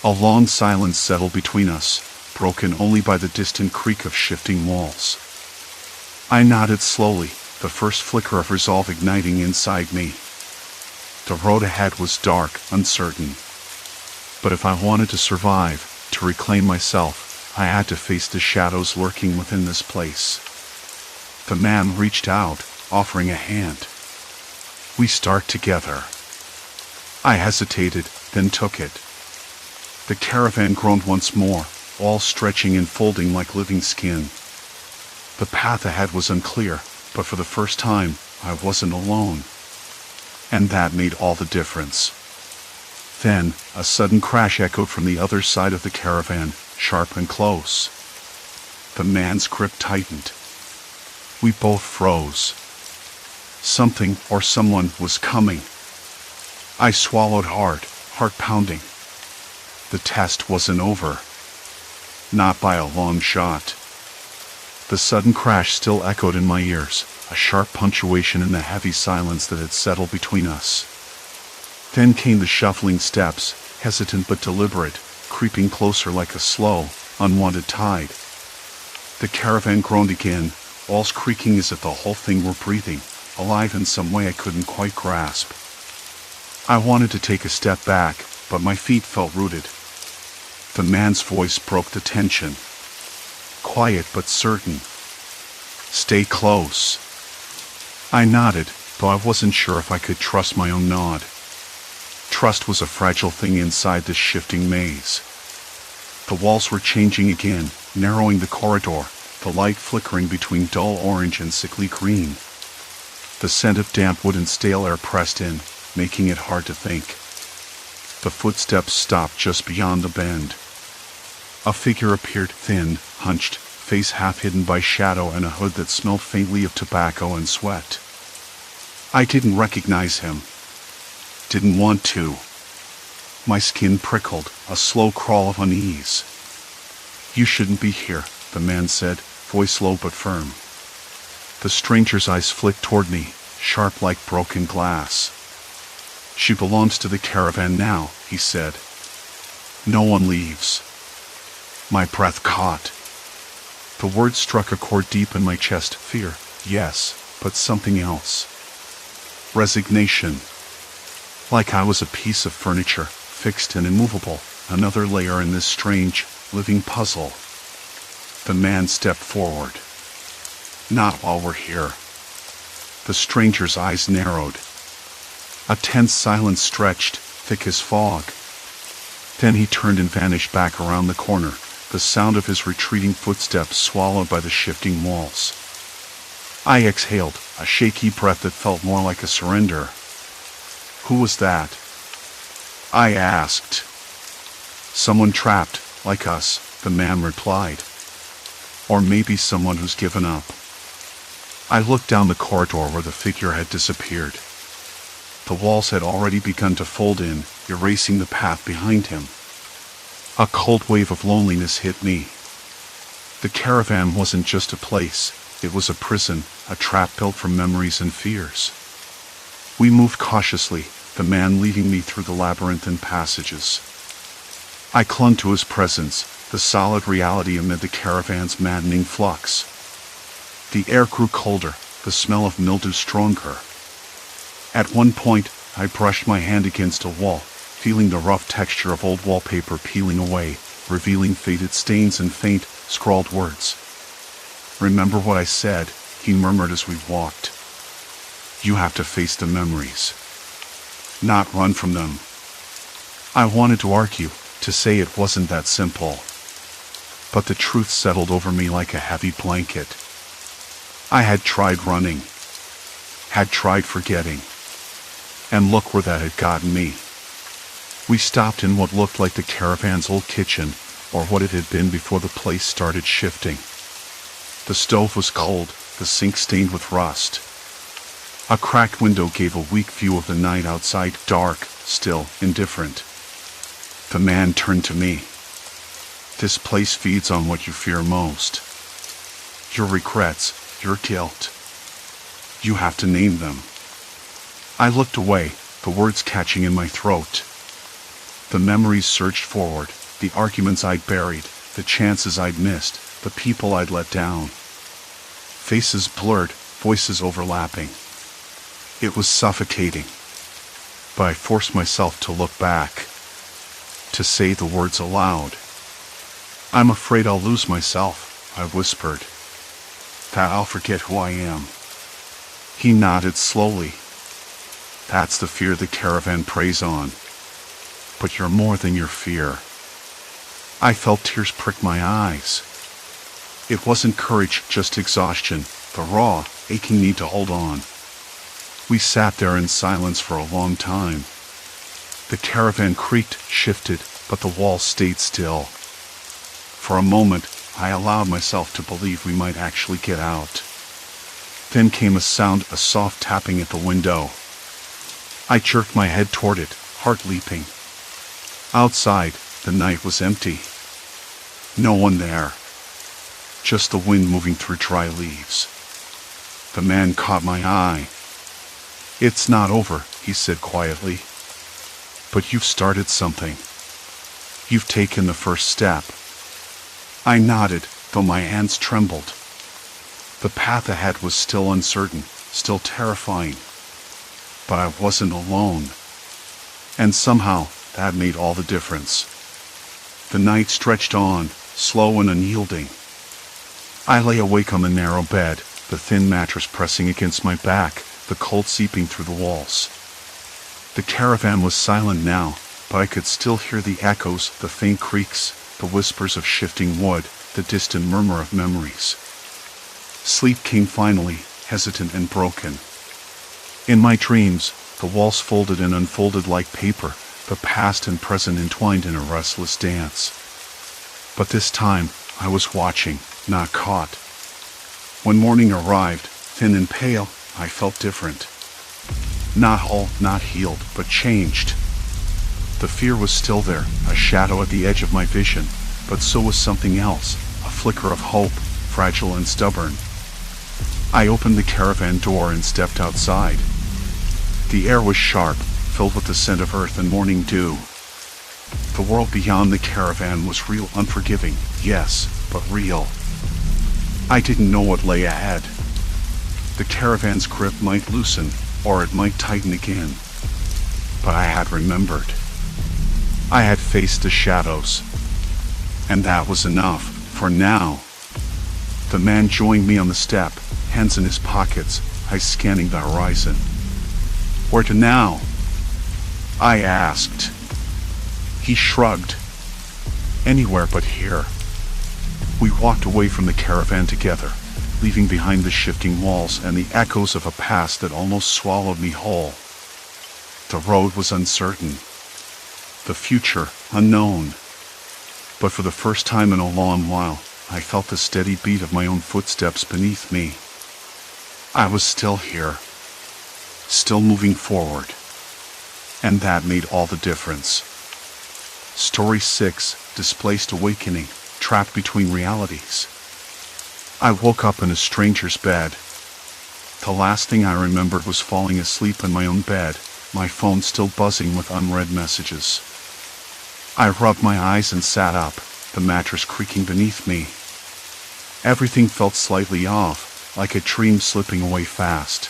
A long silence settled between us, broken only by the distant creak of shifting walls. I nodded slowly, the first flicker of resolve igniting inside me. The road ahead was dark, uncertain. But if I wanted to survive, to reclaim myself, I had to face the shadows lurking within this place. The man reached out, offering a hand. "We start together." I hesitated, then took it. The caravan groaned once more, all stretching and folding like living skin. The path ahead was unclear, but for the first time, I wasn't alone. And that made all the difference. Then, a sudden crash echoed from the other side of the caravan, sharp and close. The man's grip tightened. We both froze. Something or someone was coming. I swallowed hard, heart pounding. The test wasn't over. Not by a long shot. The sudden crash still echoed in my ears, a sharp punctuation in the heavy silence that had settled between us. Then came the shuffling steps, hesitant but deliberate, creeping closer like a slow, unwanted tide. The caravan groaned again, walls creaking as if the whole thing were breathing, alive in some way I couldn't quite grasp. I wanted to take a step back, but my feet felt rooted. The man's voice broke the tension. Quiet but certain. "Stay close." I nodded, though I wasn't sure if I could trust my own nod. Trust was a fragile thing inside this shifting maze. The walls were changing again, narrowing the corridor, the light flickering between dull orange and sickly green. The scent of damp wood and stale air pressed in, making it hard to think. The footsteps stopped just beyond the bend. A figure appeared, thin, hunched, face half hidden by shadow and a hood that smelled faintly of tobacco and sweat. I didn't recognize him. Didn't want to. My skin prickled, a slow crawl of unease. "You shouldn't be here," the man said, voice low but firm. The stranger's eyes flicked toward me, sharp like broken glass. "She belongs to the caravan now," he said. "No one leaves." My breath caught. The words struck a chord deep in my chest. Fear, yes, but something else. Resignation. Like I was a piece of furniture, fixed and immovable, another layer in this strange, living puzzle. The man stepped forward. "Not while we're here." The stranger's eyes narrowed. A tense silence stretched, thick as fog. Then he turned and vanished back around the corner, the sound of his retreating footsteps swallowed by the shifting walls. I exhaled, a shaky breath that felt more like a surrender. "Who was that?" I asked. "Someone trapped, like us," the man replied. "Or maybe someone who's given up." I looked down the corridor where the figure had disappeared. The walls had already begun to fold in, erasing the path behind him. A cold wave of loneliness hit me. The caravan wasn't just a place, it was a prison, a trap built from memories and fears. We moved cautiously, the man leading me through the labyrinthine passages. I clung to his presence, the solid reality amid the caravan's maddening flux. The air grew colder, the smell of mildew stronger. At one point, I brushed my hand against a wall, feeling the rough texture of old wallpaper peeling away, revealing faded stains and faint, scrawled words. "Remember what I said," he murmured as we walked. "You have to face the memories, not run from them." I wanted to argue, to say it wasn't that simple. But the truth settled over me like a heavy blanket. I had tried running, had tried forgetting, and look where that had gotten me. We stopped in what looked like the caravan's old kitchen, or what it had been before the place started shifting. The stove was cold, the sink stained with rust. A cracked window gave a weak view of the night outside, dark, still, indifferent. The man turned to me. "This place feeds on what you fear most. Your regrets, your guilt. You have to name them." I looked away, the words catching in my throat. The memories surged forward, the arguments I'd buried, the chances I'd missed, the people I'd let down. Faces blurred, voices overlapping. It was suffocating. But I forced myself to look back, to say the words aloud. "I'm afraid I'll lose myself," I whispered. "That I'll forget who I am." He nodded slowly. "That's the fear the caravan preys on. But you're more than your fear." I felt tears prick my eyes. It wasn't courage, just exhaustion, the raw, aching need to hold on. We sat there in silence for a long time. The caravan creaked, shifted, but the walls stayed still. For a moment, I allowed myself to believe we might actually get out. Then came a sound, a soft tapping at the window. I jerked my head toward it, heart leaping. Outside, the night was empty. No one there. Just the wind moving through dry leaves. The man caught my eye. "It's not over," he said quietly. "But you've started something. You've taken the first step." I nodded, though my hands trembled. The path ahead was still uncertain, still terrifying. But I wasn't alone. And somehow, that made all the difference. The night stretched on, slow and unyielding. I lay awake on the narrow bed, the thin mattress pressing against my back, the cold seeping through the walls. The caravan was silent now, but I could still hear the echoes, the faint creaks, the whispers of shifting wood, the distant murmur of memories. Sleep came finally, hesitant and broken. In my dreams, the walls folded and unfolded like paper, the past and present entwined in a restless dance. But this time, I was watching, not caught. When morning arrived, thin and pale, I felt different. Not whole, not healed, but changed. The fear was still there, a shadow at the edge of my vision, but so was something else, a flicker of hope, fragile and stubborn. I opened the caravan door and stepped outside. The air was sharp, filled with the scent of earth and morning dew. The world beyond the caravan was real, unforgiving, yes, but real. I didn't know what lay ahead. The caravan's grip might loosen, or it might tighten again. But I had remembered. I had faced the shadows. And that was enough, for now. The man joined me on the step, hands in his pockets, eyes scanning the horizon. "Where to now?" I asked. He shrugged. "Anywhere but here." We walked away from the caravan together, leaving behind the shifting walls and the echoes of a past that almost swallowed me whole. The road was uncertain. The future unknown. But for the first time in a long while, I felt the steady beat of my own footsteps beneath me. I was still here, still moving forward. And that made all the difference. Story 6, Displaced Awakening, Trapped Between Realities. I woke up in a stranger's bed. The last thing I remembered was falling asleep in my own bed, my phone still buzzing with unread messages. I rubbed my eyes and sat up, the mattress creaking beneath me. Everything felt slightly off, like a dream slipping away fast.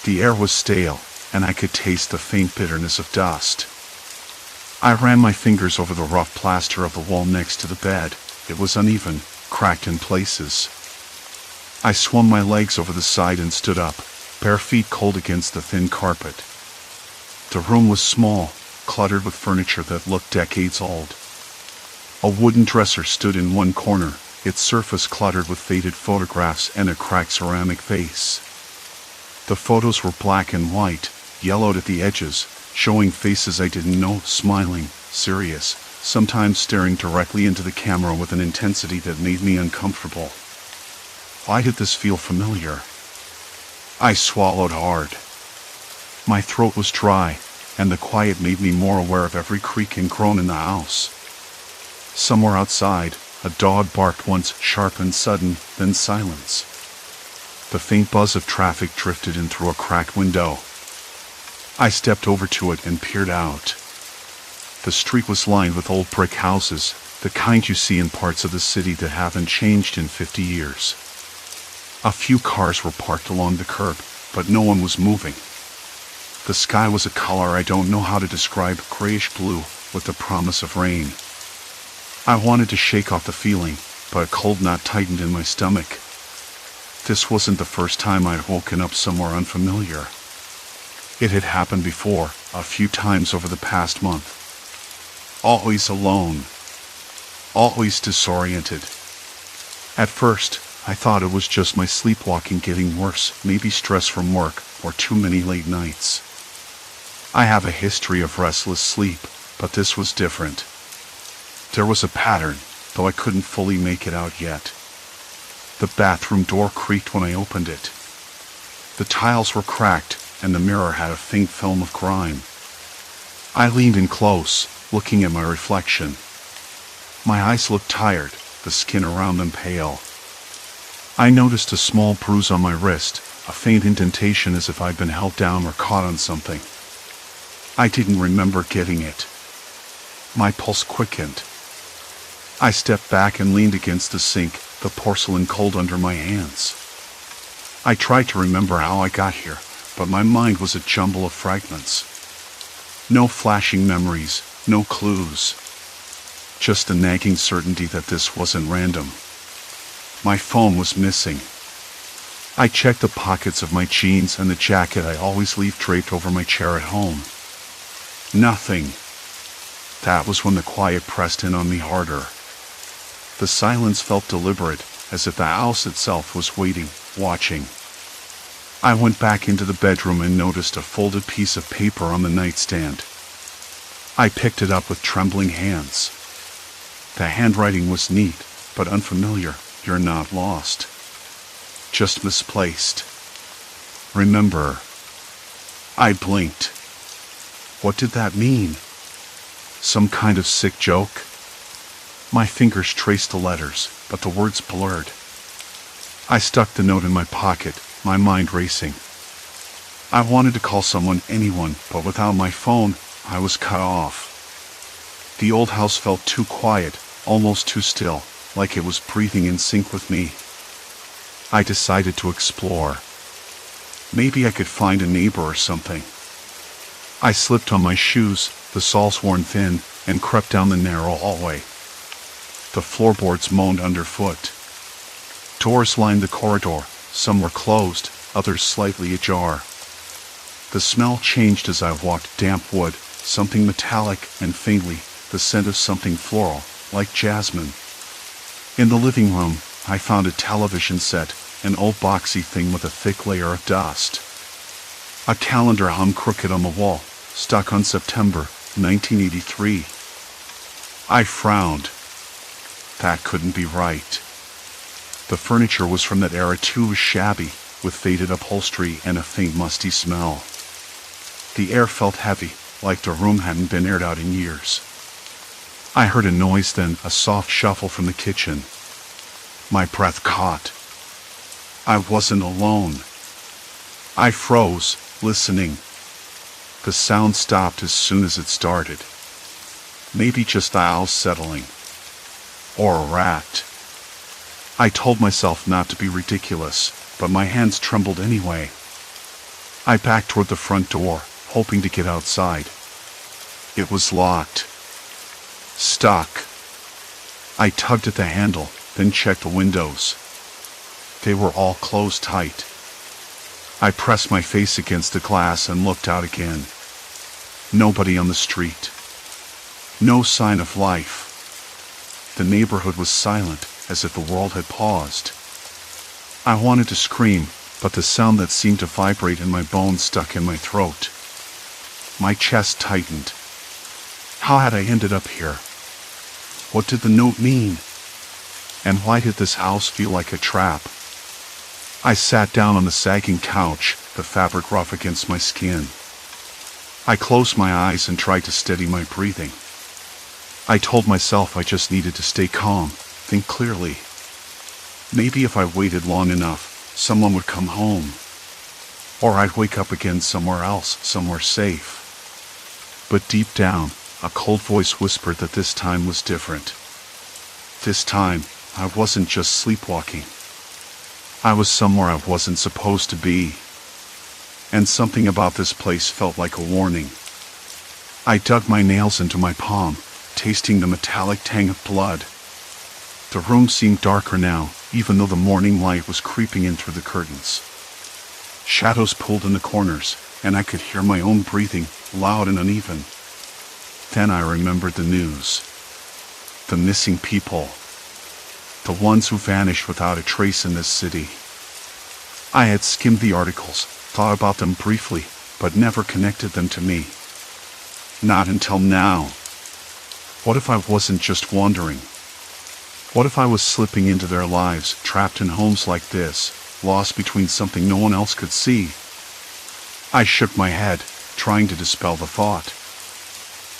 The air was stale, and I could taste the faint bitterness of dust. I ran my fingers over the rough plaster of the wall next to the bed. It was uneven, cracked in places. I swung my legs over the side and stood up, bare feet cold against the thin carpet. The room was small, cluttered with furniture that looked decades old. A wooden dresser stood in one corner, its surface cluttered with faded photographs and a cracked ceramic vase. The photos were black and white, yellowed at the edges, showing faces I didn't know, smiling, serious, sometimes staring directly into the camera with an intensity that made me uncomfortable. Why did this feel familiar? I swallowed hard. My throat was dry, and the quiet made me more aware of every creak and groan in the house. Somewhere outside, a dog barked once, sharp and sudden, then silence. The faint buzz of traffic drifted in through a cracked window. I stepped over to it and peered out. The street was lined with old brick houses, the kind you see in parts of the city that haven't changed in 50 years. A few cars were parked along the curb, but no one was moving. The sky was a color I don't know how to describe, grayish blue, with the promise of rain. I wanted to shake off the feeling, but a cold knot tightened in my stomach. This wasn't the first time I'd woken up somewhere unfamiliar. It had happened before, a few times over the past month. Always alone. Always disoriented. At first, I thought it was just my sleepwalking getting worse, maybe stress from work, or too many late nights. I have a history of restless sleep, but this was different. There was a pattern, though I couldn't fully make it out yet. The bathroom door creaked when I opened it. The tiles were cracked, and the mirror had a faint film of grime. I leaned in close, looking at my reflection. My eyes looked tired, the skin around them pale. I noticed a small bruise on my wrist, a faint indentation as if I'd been held down or caught on something. I didn't remember getting it. My pulse quickened. I stepped back and leaned against the sink, the porcelain cold under my hands. I tried to remember how I got here, but my mind was a jumble of fragments. No flashing memories, no clues. Just a nagging certainty that this wasn't random. My phone was missing. I checked the pockets of my jeans and the jacket I always leave draped over my chair at home. Nothing. That was when the quiet pressed in on me harder. The silence felt deliberate, as if the house itself was waiting, watching. I went back into the bedroom and noticed a folded piece of paper on the nightstand. I picked it up with trembling hands. The handwriting was neat, but unfamiliar. You're not lost. Just misplaced. Remember. I blinked. What did that mean? Some kind of sick joke? My fingers traced the letters, but the words blurred. I stuck the note in my pocket, my mind racing. I wanted to call someone, anyone, but without my phone, I was cut off. The old house felt too quiet, almost too still, like it was breathing in sync with me. I decided to explore. Maybe I could find a neighbor or something. I slipped on my shoes, the soles worn thin, and crept down the narrow hallway. The floorboards moaned underfoot. Doors lined the corridor, some were closed, others slightly ajar. The smell changed as I walked, damp wood, something metallic, and faintly, the scent of something floral, like jasmine. In the living room, I found a television set, an old boxy thing with a thick layer of dust. A calendar hung crooked on the wall, stuck on September 1983. I frowned. That couldn't be right. The furniture was from that era too, shabby, with faded upholstery and a faint musty smell. The air felt heavy, like the room hadn't been aired out in years. I heard a noise then, a soft shuffle from the kitchen. My breath caught. I wasn't alone. I froze, listening. The sound stopped as soon as it started. Maybe just the house settling. or a rat. I told myself not to be ridiculous, but my hands trembled anyway. I backed toward the front door, hoping to get outside. It was locked. Stuck. I tugged at the handle, then checked the windows. They were all closed tight. I pressed my face against the glass and looked out again. Nobody on the street. No sign of life. The neighborhood was silent, as if the world had paused. I wanted to scream, but the sound that seemed to vibrate in my bones stuck in my throat. My chest tightened. How had I ended up here? What did the note mean? And why did this house feel like a trap? I sat down on the sagging couch, the fabric rough against my skin. I closed my eyes and tried to steady my breathing. I told myself I just needed to stay calm, think clearly. Maybe if I waited long enough, someone would come home. Or I'd wake up again somewhere else, somewhere safe. But deep down, a cold voice whispered that this time was different. This time, I wasn't just sleepwalking. I was somewhere I wasn't supposed to be. And something about this place felt like a warning. I dug my nails into my palm, tasting the metallic tang of blood. The room seemed darker now, even though the morning light was creeping in through the curtains. Shadows pulled in the corners, and I could hear my own breathing, loud and uneven. Then I remembered the news. The missing people. The ones who vanished without a trace in this city. I had skimmed the articles, thought about them briefly, but never connected them to me. Not until now. What if I wasn't just wandering? What if I was slipping into their lives, trapped in homes like this, lost between something no one else could see? I shook my head, trying to dispel the thought.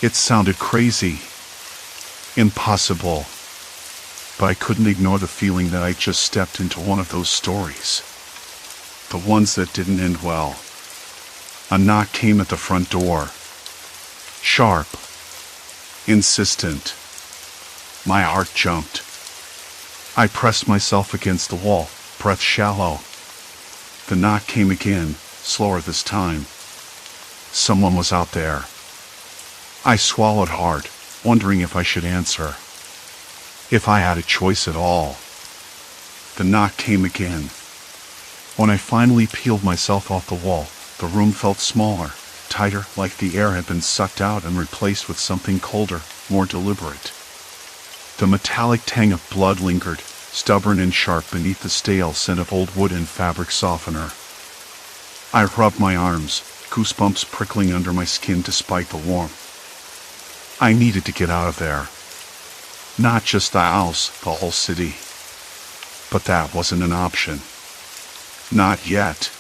It sounded crazy. Impossible. But I couldn't ignore the feeling that I just stepped into one of those stories. The ones that didn't end well. A knock came at the front door. Sharp. Insistent. My heart jumped. I pressed myself against the wall, breath shallow. The knock came again, slower this time. Someone was out there. I swallowed hard, wondering if I should answer. If I had a choice at all. The knock came again. When I finally peeled myself off the wall, the room felt smaller, tighter, like the air had been sucked out and replaced with something colder, more deliberate. The metallic tang of blood lingered, stubborn and sharp beneath the stale scent of old wood and fabric softener. I rubbed my arms, goosebumps prickling under my skin despite the warmth. I needed to get out of there. Not just the house, the whole city. But that wasn't an option. Not yet.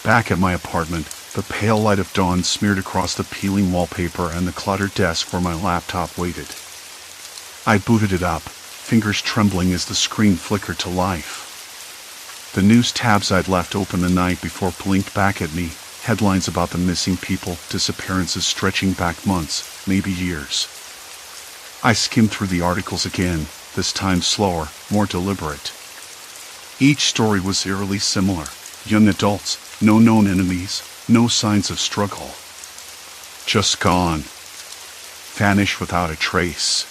Back at my apartment, the pale light of dawn smeared across the peeling wallpaper and the cluttered desk where my laptop waited. I booted it up, fingers trembling as the screen flickered to life. The news tabs I'd left open the night before blinked back at me, headlines about the missing people, disappearances stretching back months, maybe years. I skimmed through the articles again, this time slower, more deliberate. Each story was eerily similar. Young adults, no known enemies, no signs of struggle. Just gone. Vanished without a trace.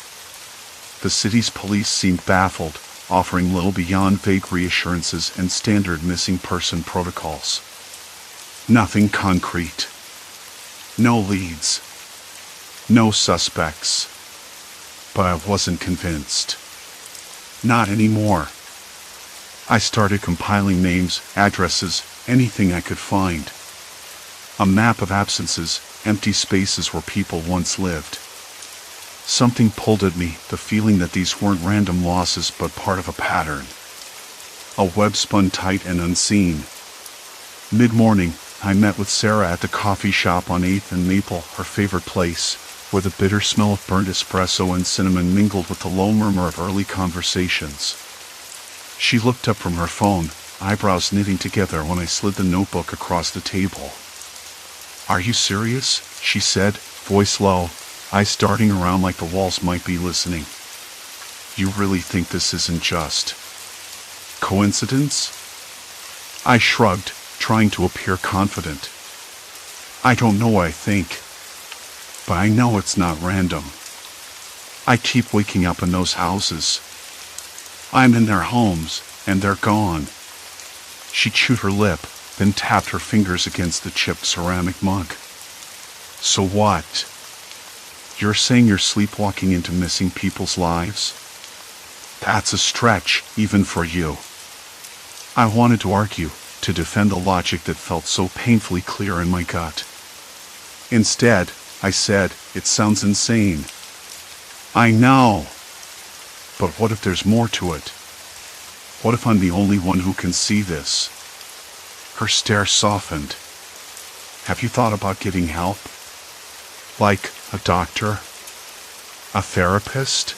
The city's police seemed baffled, offering little beyond vague reassurances and standard missing person protocols. Nothing concrete. No leads. No suspects. But I wasn't convinced. Not anymore. I started compiling names, addresses, anything I could find. A map of absences, empty spaces where people once lived. Something pulled at me, the feeling that these weren't random losses but part of a pattern. A web spun tight and unseen. Mid-morning, I met with Sarah at the coffee shop on 8th and Maple, her favorite place, where the bitter smell of burnt espresso and cinnamon mingled with the low murmur of early conversations. She looked up from her phone, eyebrows knitting together when I slid the notebook across the table. "Are you serious?" she said, voice low, eyes darting around like the walls might be listening. You really think this isn't just coincidence? I shrugged, trying to appear confident. I don't know what I think, but I know it's not random. I keep waking up in those houses. I'm in their homes, and they're gone. She chewed her lip, then tapped her fingers against the chipped ceramic mug. So what? You're saying you're sleepwalking into missing people's lives? That's a stretch, even for you. I wanted to argue, to defend the logic that felt so painfully clear in my gut. Instead, I said, it sounds insane. I know. But what if there's more to it? What if I'm the only one who can see this? Her stare softened. Have you thought about getting help? Like a doctor? A therapist?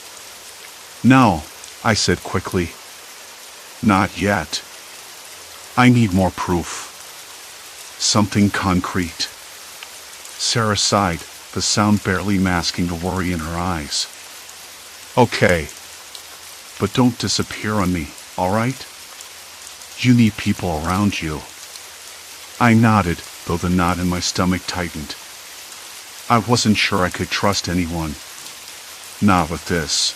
No, I said quickly. Not yet. I need more proof. Something concrete. Sarah sighed, the sound barely masking the worry in her eyes. Okay. But don't disappear on me, all right? You need people around you. I nodded, though the knot in my stomach tightened. I wasn't sure I could trust anyone. Not with this.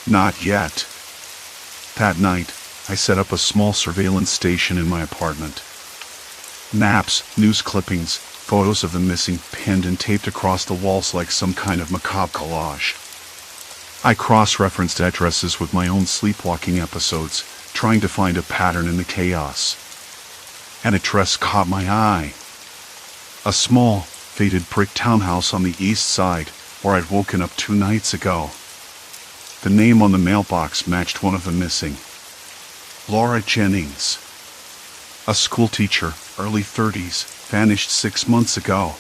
Not yet. That night, I set up a small surveillance station in my apartment. Maps, news clippings, photos of the missing pinned and taped across the walls like some kind of macabre collage. I cross-referenced addresses with my own sleepwalking episodes, trying to find a pattern in the chaos. An address caught my eye. A small, faded brick townhouse on the east side, where I'd woken up 2 nights ago. The name on the mailbox matched one of the missing. Laura Jennings. A schoolteacher, early 30s, vanished 6 months ago.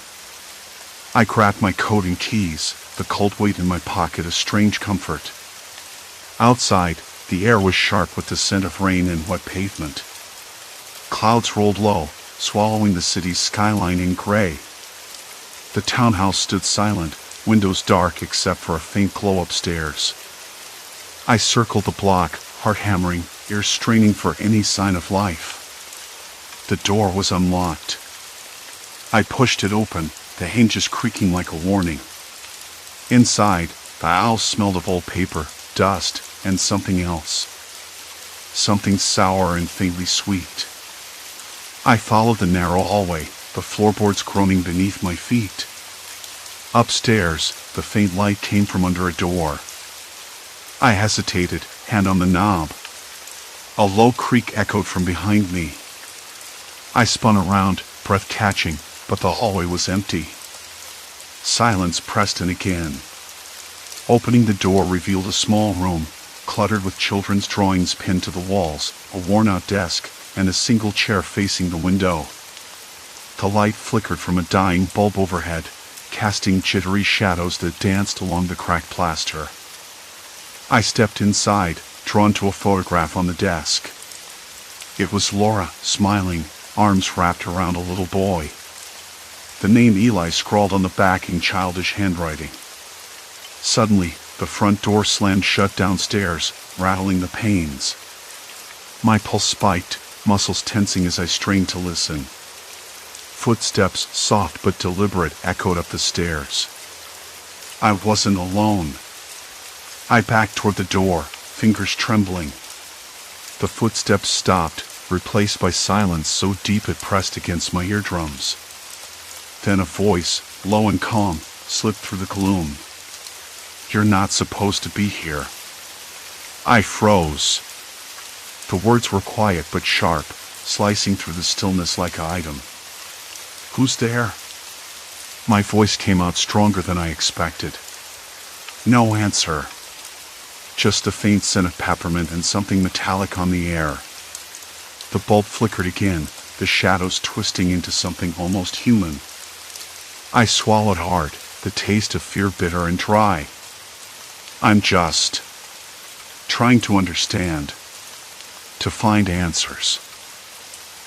I grabbed my coat and keys, the cold weight in my pocket a strange comfort. Outside, the air was sharp with the scent of rain and wet pavement. Clouds rolled low, swallowing the city's skyline in gray. The townhouse stood silent, windows dark except for a faint glow upstairs. I circled the block, heart hammering, ears straining for any sign of life. The door was unlocked. I pushed it open, the hinges creaking like a warning. Inside, the house smelled of old paper, dust, and something else. Something sour and faintly sweet. I followed the narrow hallway, the floorboards groaning beneath my feet. Upstairs, the faint light came from under a door. I hesitated, hand on the knob. A low creak echoed from behind me. I spun around, breath catching, but the hallway was empty. Silence pressed in again. Opening the door revealed a small room, cluttered with children's drawings pinned to the walls, a worn-out desk, and a single chair facing the window. The light flickered from a dying bulb overhead, casting jittery shadows that danced along the cracked plaster. I stepped inside, drawn to a photograph on the desk. It was Laura, smiling, arms wrapped around a little boy. The name Eli scrawled on the back in childish handwriting. Suddenly, the front door slammed shut downstairs, rattling the panes. My pulse spiked, muscles tensing as I strained to listen. Footsteps, soft but deliberate, echoed up the stairs. I wasn't alone. I backed toward the door, fingers trembling. The footsteps stopped, replaced by silence so deep it pressed against my eardrums. Then a voice, low and calm, slipped through the gloom. "You're not supposed to be here." I froze. The words were quiet but sharp, slicing through the stillness like an item. "Who's there?" My voice came out stronger than I expected. No answer. Just the faint scent of peppermint and something metallic on the air. The bulb flickered again, the shadows twisting into something almost human. I swallowed hard, the taste of fear bitter and dry. I'm just trying to understand, to find answers.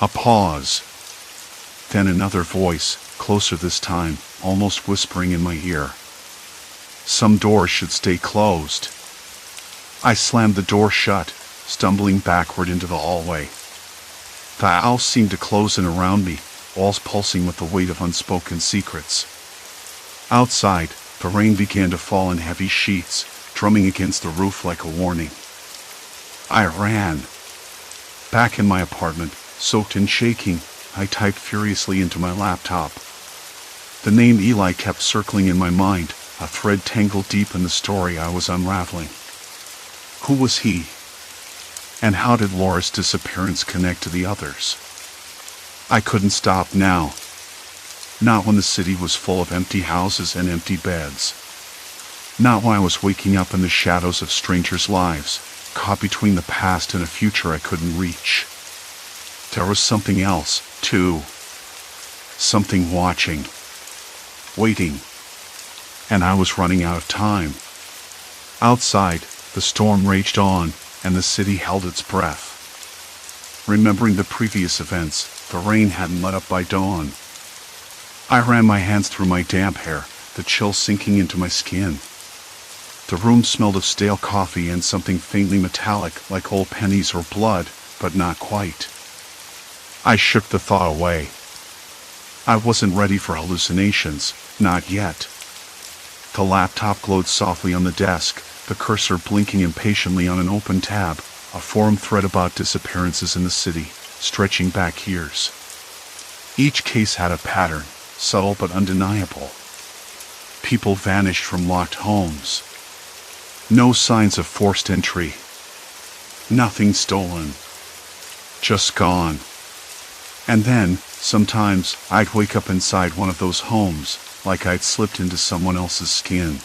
A pause. Then another voice, closer this time, almost whispering in my ear. "Some doors should stay closed." I slammed the door shut, stumbling backward into the hallway. The house seemed to close in around me, walls pulsing with the weight of unspoken secrets. Outside, the rain began to fall in heavy sheets, drumming against the roof like a warning. I ran. Back in my apartment, soaked and shaking, I typed furiously into my laptop. The name Eli kept circling in my mind, a thread tangled deep in the story I was unraveling. Who was he? And how did Laura's disappearance connect to the others? I couldn't stop now. Not when the city was full of empty houses and empty beds. Not when I was waking up in the shadows of strangers' lives, caught between the past and a future I couldn't reach. There was something else, too. Something watching. Waiting. And I was running out of time. Outside, the storm raged on, and the city held its breath. Remembering the previous events, the rain hadn't let up by dawn. I ran my hands through my damp hair, the chill sinking into my skin. The room smelled of stale coffee and something faintly metallic like old pennies or blood, but not quite. I shook the thought away. I wasn't ready for hallucinations, not yet. The laptop glowed softly on the desk, the cursor blinking impatiently on an open tab, a forum thread about disappearances in the city, stretching back years. Each case had a pattern, subtle but undeniable. People vanished from locked homes. No signs of forced entry. Nothing stolen. Just gone. And then, sometimes, I'd wake up inside one of those homes, like I'd slipped into someone else's skin.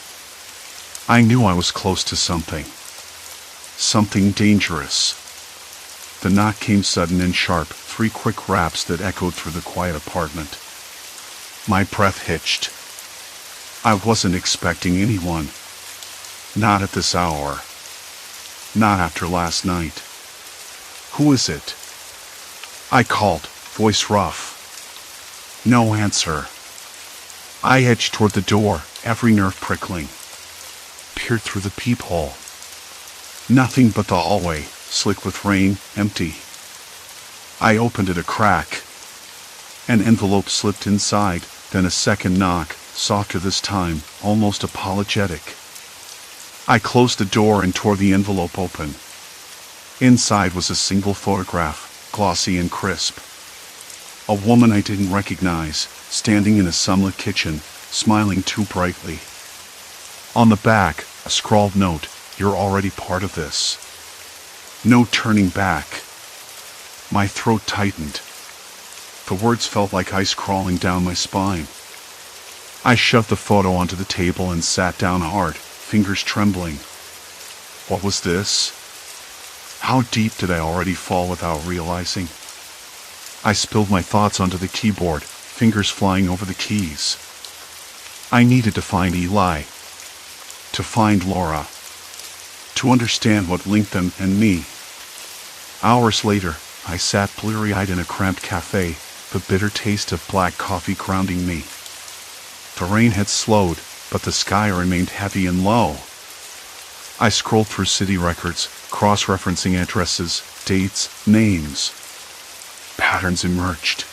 I knew I was close to something. Something dangerous. The knock came sudden and sharp, 3 quick raps that echoed through the quiet apartment. My breath hitched. I wasn't expecting anyone. Not at this hour. Not after last night. Who is it? I called, voice rough. No answer. I edged toward the door, every nerve prickling. Peered through the peephole. Nothing but the hallway, slick with rain, empty. I opened it a crack. An envelope slipped inside, then a second knock, softer this time, almost apologetic. I closed the door and tore the envelope open. Inside was a single photograph, glossy and crisp. A woman I didn't recognize, standing in a sunlit kitchen, smiling too brightly. On the back, a scrawled note, "You're already part of this." No turning back. My throat tightened. The words felt like ice crawling down my spine. I shoved the photo onto the table and sat down hard, fingers trembling. What was this? How deep did I already fall without realizing? I spilled my thoughts onto the keyboard, fingers flying over the keys. I needed to find Eli. To find Laura. To understand what linked them and me. Hours later, I sat bleary-eyed in a cramped cafe, the bitter taste of black coffee grounding me. The rain had slowed, but the sky remained heavy and low. I scrolled through city records, cross-referencing addresses, dates, names. Patterns emerged.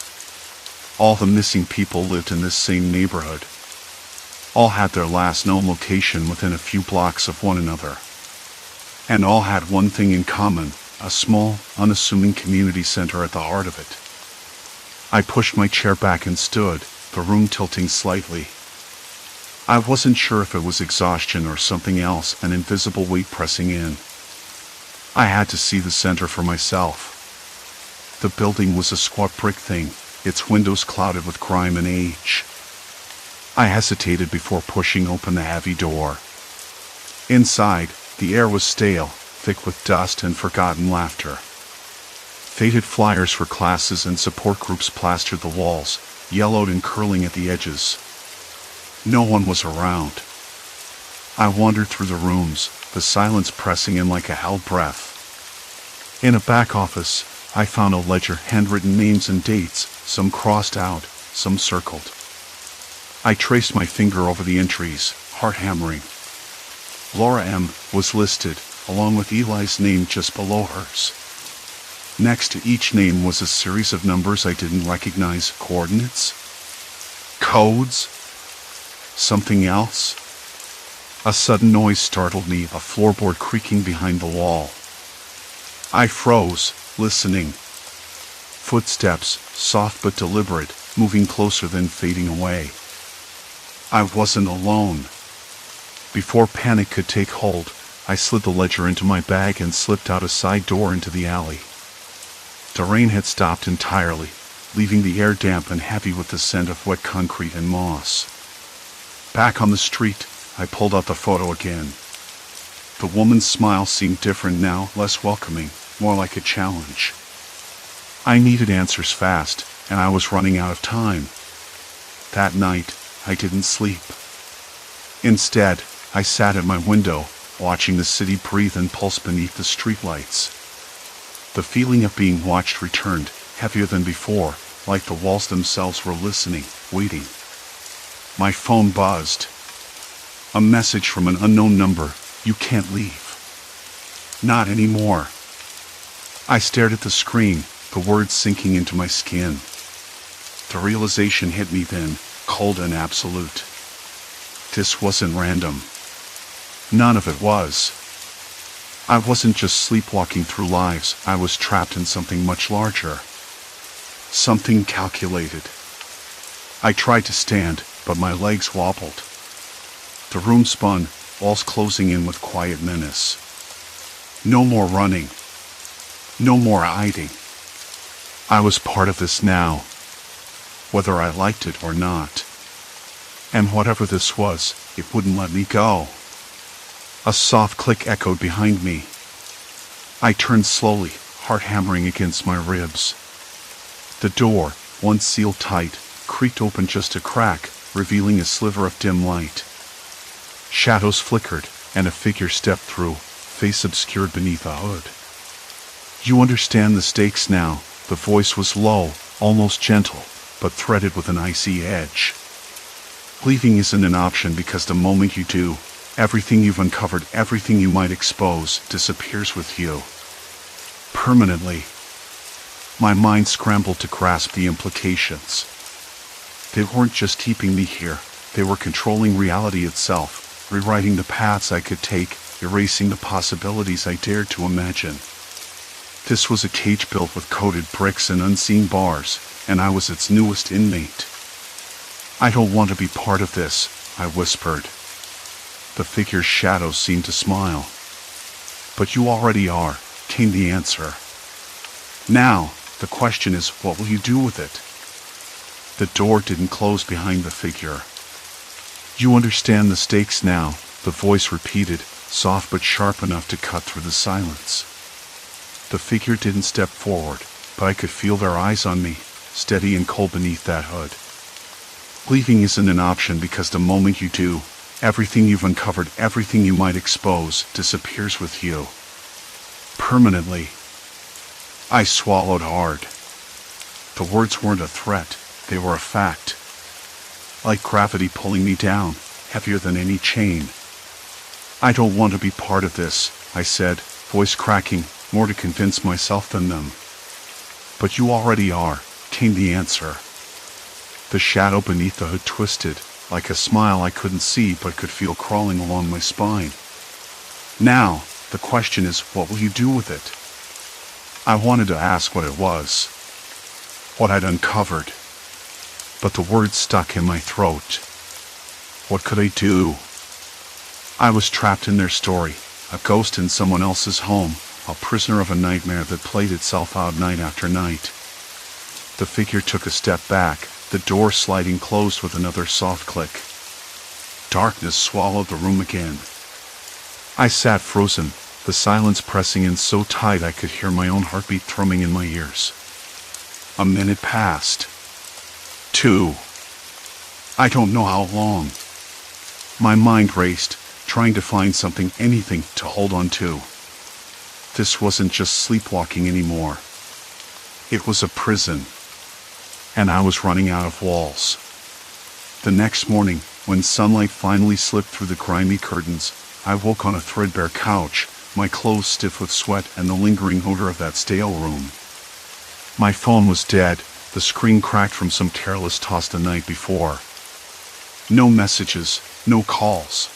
All the missing people lived in this same neighborhood. All had their last known location within a few blocks of one another. And all had one thing in common, a small, unassuming community center at the heart of it. I pushed my chair back and stood, the room tilting slightly. I wasn't sure if it was exhaustion or something else, an invisible weight pressing in. I had to see the center for myself. The building was a squat brick thing, its windows clouded with grime and age. I hesitated before pushing open the heavy door. Inside, the air was stale, thick with dust and forgotten laughter. Faded flyers for classes and support groups plastered the walls, yellowed and curling at the edges. No one was around. I wandered through the rooms, the silence pressing in like a held breath. In a back office, I found a ledger, handwritten names and dates, some crossed out, some circled. I traced my finger over the entries, heart hammering. Laura M. was listed, along with Eli's name just below hers. Next to each name was a series of numbers I didn't recognize, coordinates, codes, something else. A sudden noise startled me, a floorboard creaking behind the wall. I froze, listening. Footsteps, soft but deliberate, moving closer then fading away. I wasn't alone. Before panic could take hold, I slid the ledger into my bag and slipped out a side door into the alley. The rain had stopped entirely, leaving the air damp and heavy with the scent of wet concrete and moss. Back on the street, I pulled out the photo again. The woman's smile seemed different now, less welcoming, more like a challenge. I needed answers fast, and I was running out of time. That night, I didn't sleep. Instead, I sat at my window, watching the city breathe and pulse beneath the streetlights. The feeling of being watched returned, heavier than before, like the walls themselves were listening, waiting. My phone buzzed. A message from an unknown number: "You can't leave." Not anymore. I stared at the screen, the words sinking into my skin. The realization hit me then, cold and absolute. This wasn't random. None of it was. I wasn't just sleepwalking through lives, I was trapped in something much larger. Something calculated. I tried to stand, but my legs wobbled. The room spun, walls closing in with quiet menace. No more running. No more hiding. I was part of this now, whether I liked it or not. And whatever this was, it wouldn't let me go. A soft click echoed behind me. I turned slowly, heart hammering against my ribs. The door, once sealed tight, creaked open just a crack, revealing a sliver of dim light. Shadows flickered, and a figure stepped through, face obscured beneath a hood. "You understand the stakes now," the voice was low, almost gentle, but threaded with an icy edge. "Leaving isn't an option because the moment you do, everything you've uncovered, everything you might expose, disappears with you. Permanently." My mind scrambled to grasp the implications. They weren't just keeping me here, they were controlling reality itself, rewriting the paths I could take, erasing the possibilities I dared to imagine. This was a cage built with coated bricks and unseen bars, and I was its newest inmate. "I don't want to be part of this," I whispered. The figure's shadow seemed to smile. "But you already are," came the answer. "Now, the question is, what will you do with it?" The door didn't close behind the figure. "You understand the stakes now," the voice repeated, soft but sharp enough to cut through the silence. The figure didn't step forward, but I could feel their eyes on me, steady and cold beneath that hood. "Leaving isn't an option because the moment you do, everything you've uncovered, everything you might expose, disappears with you. Permanently." I swallowed hard. The words weren't a threat, they were a fact. Like gravity pulling me down, heavier than any chain. "I don't want to be part of this," I said, voice cracking, more to convince myself than them. "But you already are," came the answer. The shadow beneath the hood twisted, like a smile I couldn't see but could feel crawling along my spine. "Now, the question is, what will you do with it?" I wanted to ask what it was, what I'd uncovered, but the words stuck in my throat. What could I do? I was trapped in their story, a ghost in someone else's home, a prisoner of a nightmare that played itself out night after night. The figure took a step back, the door sliding closed with another soft click. Darkness swallowed the room again. I sat frozen, the silence pressing in so tight I could hear my own heartbeat thrumming in my ears. A minute passed. 2. I don't know how long. My mind raced, trying to find something, anything, to hold on to. This wasn't just sleepwalking anymore. It was a prison. And I was running out of walls. The next morning, when sunlight finally slipped through the grimy curtains, I woke on a threadbare couch, my clothes stiff with sweat and the lingering odor of that stale room. My phone was dead, the screen cracked from some careless toss the night before. No messages, no calls.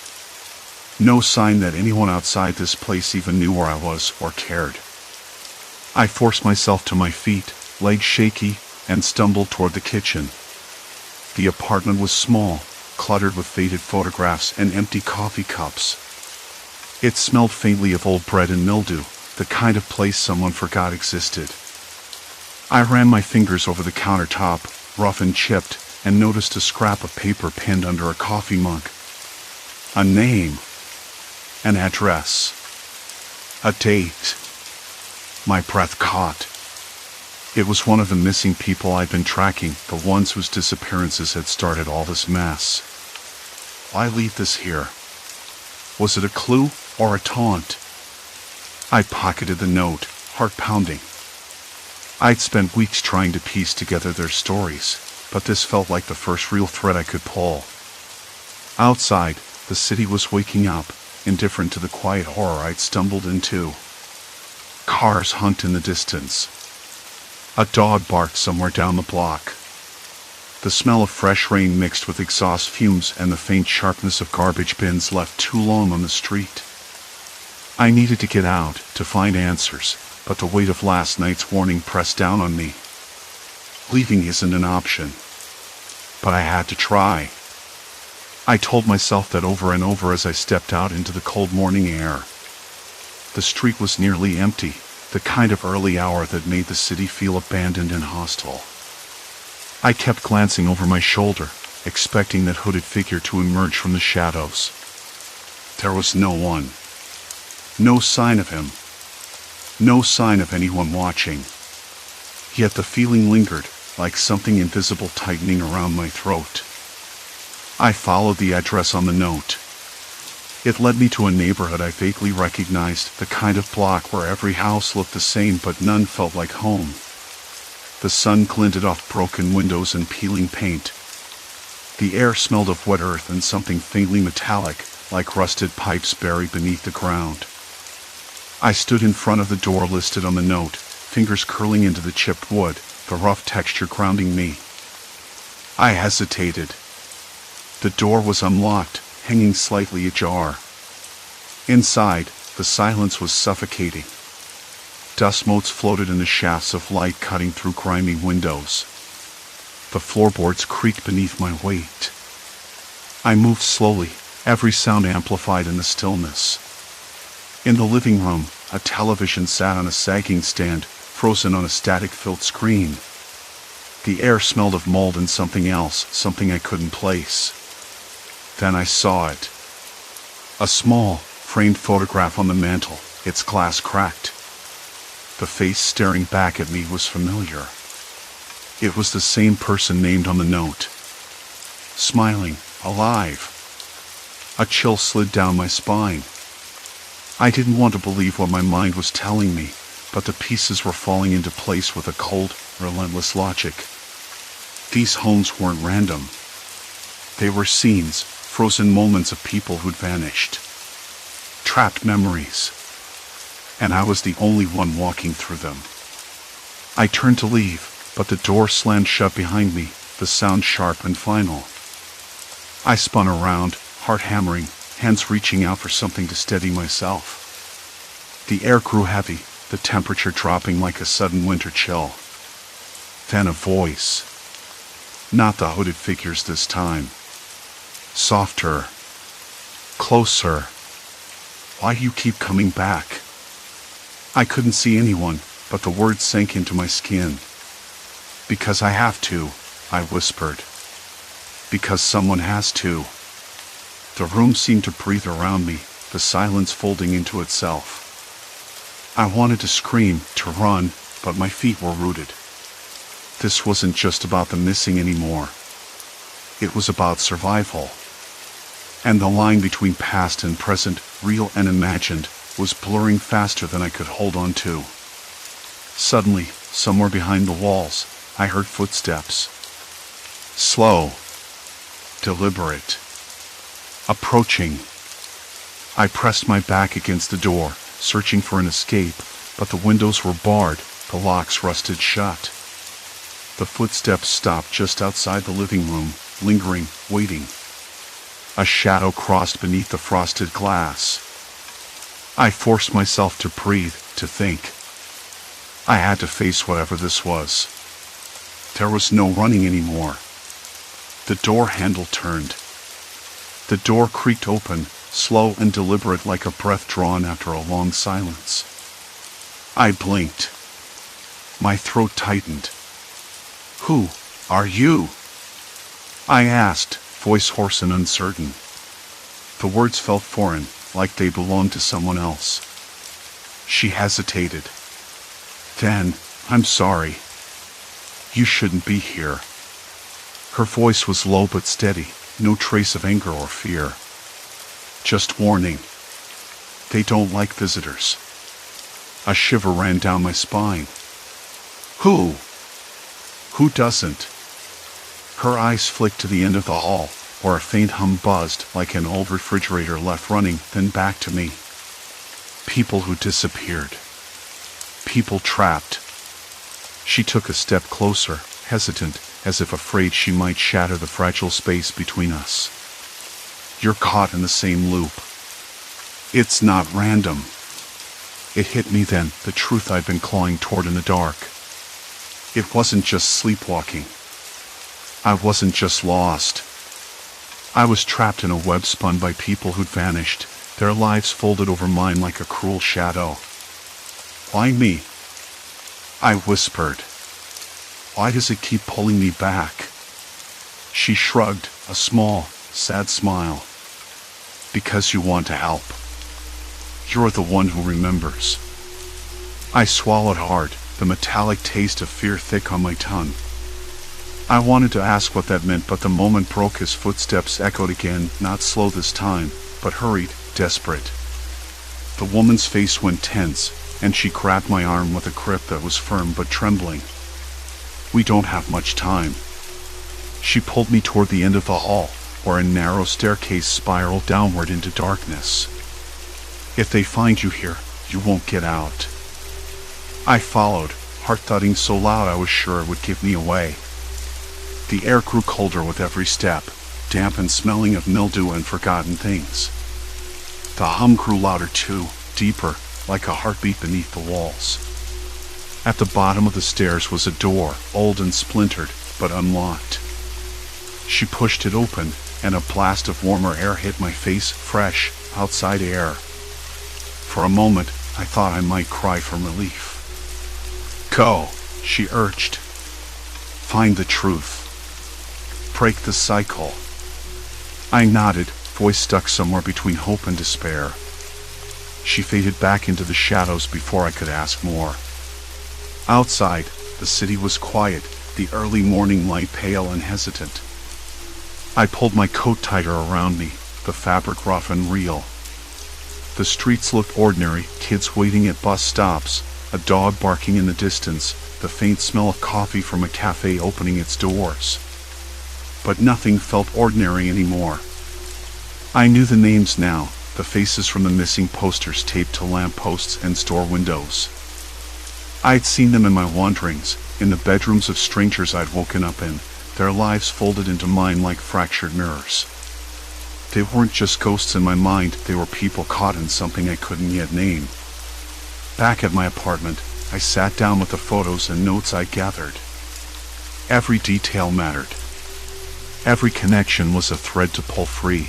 No sign that anyone outside this place even knew where I was or cared. I forced myself to my feet, legs shaky, and stumbled toward the kitchen. The apartment was small, cluttered with faded photographs and empty coffee cups. It smelled faintly of old bread and mildew, the kind of place someone forgot existed. I ran my fingers over the countertop, rough and chipped, and noticed a scrap of paper pinned under a coffee mug. A name. An address. A date. My breath caught. It was one of the missing people I'd been tracking, the ones whose disappearances had started all this mess. Why leave this here? Was it a clue or a taunt? I pocketed the note, heart pounding. I'd spent weeks trying to piece together their stories, but this felt like the first real thread I could pull. Outside, the city was waking up, indifferent to the quiet horror I'd stumbled into. Cars honked in the distance. A dog barked somewhere down the block. The smell of fresh rain mixed with exhaust fumes and the faint sharpness of garbage bins left too long on the street. I needed to get out, to find answers, but the weight of last night's warning pressed down on me. Leaving isn't an option. But I had to try. I told myself that over and over as I stepped out into the cold morning air. The street was nearly empty, the kind of early hour that made the city feel abandoned and hostile. I kept glancing over my shoulder, expecting that hooded figure to emerge from the shadows. There was no one. No sign of him. No sign of anyone watching. Yet the feeling lingered, like something invisible tightening around my throat. I followed the address on the note. It led me to a neighborhood I vaguely recognized, the kind of block where every house looked the same but none felt like home. The sun glinted off broken windows and peeling paint. The air smelled of wet earth and something faintly metallic, like rusted pipes buried beneath the ground. I stood in front of the door listed on the note, fingers curling into the chipped wood, the rough texture grounding me. I hesitated. The door was unlocked, hanging slightly ajar. Inside, the silence was suffocating. Dust motes floated in the shafts of light cutting through grimy windows. The floorboards creaked beneath my weight. I moved slowly, every sound amplified in the stillness. In the living room, a television sat on a sagging stand, frozen on a static-filled screen. The air smelled of mold and something else, something I couldn't place. Then I saw it. A small, framed photograph on the mantel, its glass cracked. The face staring back at me was familiar. It was the same person named on the note. Smiling, alive. A chill slid down my spine. I didn't want to believe what my mind was telling me, but the pieces were falling into place with a cold, relentless logic. These homes weren't random. They were scenes, frozen moments of people who'd vanished. Trapped memories. And I was the only one walking through them. I turned to leave, but the door slammed shut behind me, the sound sharp and final. I spun around, heart hammering, hands reaching out for something to steady myself. The air grew heavy, the temperature dropping like a sudden winter chill. Then a voice. Not the hooded figures this time. Softer. Closer. Why do you keep coming back? I couldn't see anyone, but the words sank into my skin. Because I have to, I whispered. Because someone has to. The room seemed to breathe around me, the silence folding into itself. I wanted to scream, to run, but my feet were rooted. This wasn't just about the missing anymore. It was about survival. And the line between past and present, real and imagined, was blurring faster than I could hold on to. Suddenly, somewhere behind the walls, I heard footsteps. Slow. Deliberate. Approaching. I pressed my back against the door, searching for an escape, but the windows were barred, the locks rusted shut. The footsteps stopped just outside the living room, lingering, waiting. A shadow crossed beneath the frosted glass. I forced myself to breathe, to think. I had to face whatever this was. There was no running anymore. The door handle turned. The door creaked open, slow and deliberate, like a breath drawn after a long silence. I blinked. My throat tightened. "Who are you?" I asked, voice hoarse and uncertain. The words felt foreign, like they belonged to someone else. She hesitated. Then, "I'm sorry. You shouldn't be here." Her voice was low but steady, no trace of anger or fear. "Just warning. They don't like visitors." A shiver ran down my spine. Who? Who doesn't? Her eyes flicked to the end of the hall, where a faint hum buzzed like an old refrigerator left running, then back to me. People who disappeared. People trapped. She took a step closer, hesitant, as if afraid she might shatter the fragile space between us. "You're caught in the same loop. It's not random." It hit me then, the truth I'd been clawing toward in the dark. It wasn't just sleepwalking. I wasn't just lost. I was trapped in a web spun by people who'd vanished, their lives folded over mine like a cruel shadow. "Why me?" I whispered. "Why does it keep pulling me back?" She shrugged, a small, sad smile. "Because you want to help. You're the one who remembers." I swallowed hard, the metallic taste of fear thick on my tongue. I wanted to ask what that meant, but the moment broke. His footsteps echoed again, not slow this time, but hurried, desperate. The woman's face went tense, and she grabbed my arm with a grip that was firm but trembling. "We don't have much time." She pulled me toward the end of the hall, where a narrow staircase spiraled downward into darkness. "If they find you here, you won't get out." I followed, heart thudding so loud I was sure it would give me away. The air grew colder with every step, damp and smelling of mildew and forgotten things. The hum grew louder too, deeper, like a heartbeat beneath the walls. At the bottom of the stairs was a door, old and splintered, but unlocked. She pushed it open, and a blast of warmer air hit my face, fresh, outside air. For a moment, I thought I might cry from relief. "Go," she urged. "Find the truth. Break the cycle." I nodded, voice stuck somewhere between hope and despair. She faded back into the shadows before I could ask more. Outside, the city was quiet, the early morning light pale and hesitant. I pulled my coat tighter around me, the fabric rough and real. The streets looked ordinary, kids waiting at bus stops, a dog barking in the distance, the faint smell of coffee from a cafe opening its doors. But nothing felt ordinary anymore. I knew the names now, the faces from the missing posters taped to lampposts and store windows. I'd seen them in my wanderings, in the bedrooms of strangers I'd woken up in, their lives folded into mine like fractured mirrors. They weren't just ghosts in my mind, they were people caught in something I couldn't yet name. Back at my apartment, I sat down with the photos and notes I gathered. Every detail mattered. Every connection was a thread to pull free.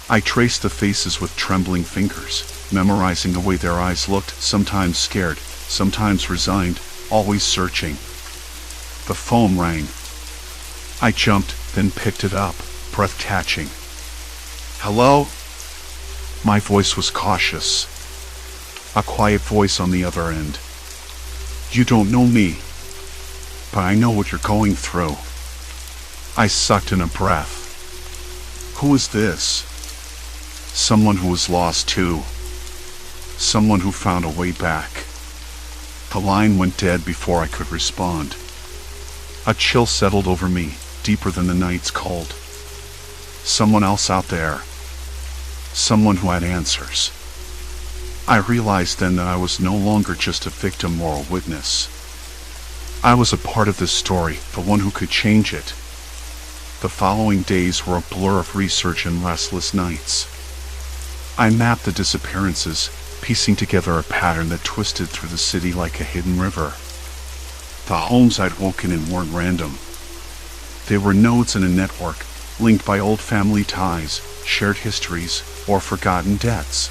I traced the faces with trembling fingers, memorizing the way their eyes looked, sometimes scared, sometimes resigned, always searching. The phone rang. I jumped, then picked it up, breath catching. "Hello?" My voice was cautious. A quiet voice on the other end. "You don't know me, but I know what you're going through." I sucked in a breath. Who is this? Someone who was lost too. Someone who found a way back. The line went dead before I could respond. A chill settled over me, deeper than the night's cold. Someone else out there. Someone who had answers. I realized then that I was no longer just a victim or a witness. I was a part of this story, the one who could change it. The following days were a blur of research and restless nights. I mapped the disappearances, piecing together a pattern that twisted through the city like a hidden river. The homes I'd woken in weren't random. They were nodes in a network, linked by old family ties, shared histories, or forgotten debts.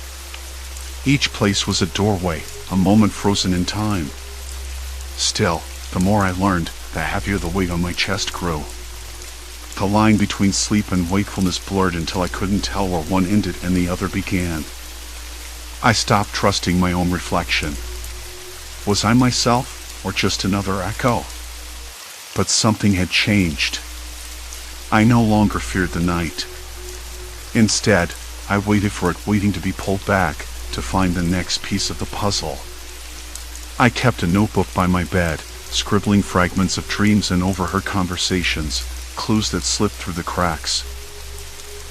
Each place was a doorway, a moment frozen in time. Still, the more I learned, the heavier the weight on my chest grew. The line between sleep and wakefulness blurred until I couldn't tell where one ended and the other began. I stopped trusting my own reflection. Was I myself, or just another echo? But something had changed. I no longer feared the night. Instead, I waited for it, waiting to be pulled back, to find the next piece of the puzzle. I kept a notebook by my bed, scribbling fragments of dreams and overheard conversations, clues that slipped through the cracks.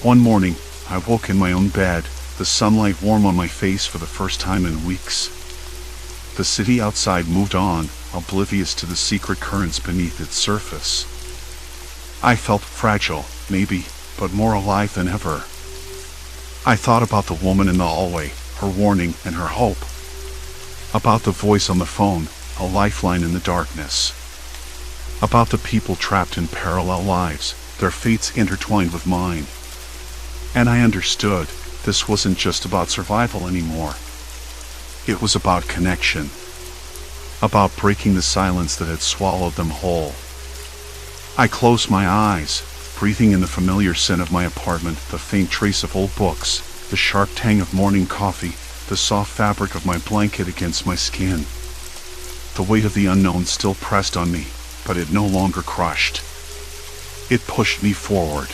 One morning, I woke in my own bed, the sunlight warm on my face for the first time in weeks. The city outside moved on, oblivious to the secret currents beneath its surface. I felt fragile, maybe, but more alive than ever. I thought about the woman in the hallway, her warning and her hope. About the voice on the phone, a lifeline in the darkness. About the people trapped in parallel lives, their fates intertwined with mine. And I understood, this wasn't just about survival anymore. It was about connection. About breaking the silence that had swallowed them whole. I closed my eyes, breathing in the familiar scent of my apartment, the faint trace of old books, the sharp tang of morning coffee, the soft fabric of my blanket against my skin. The weight of the unknown still pressed on me, but it no longer crushed. It pushed me forward.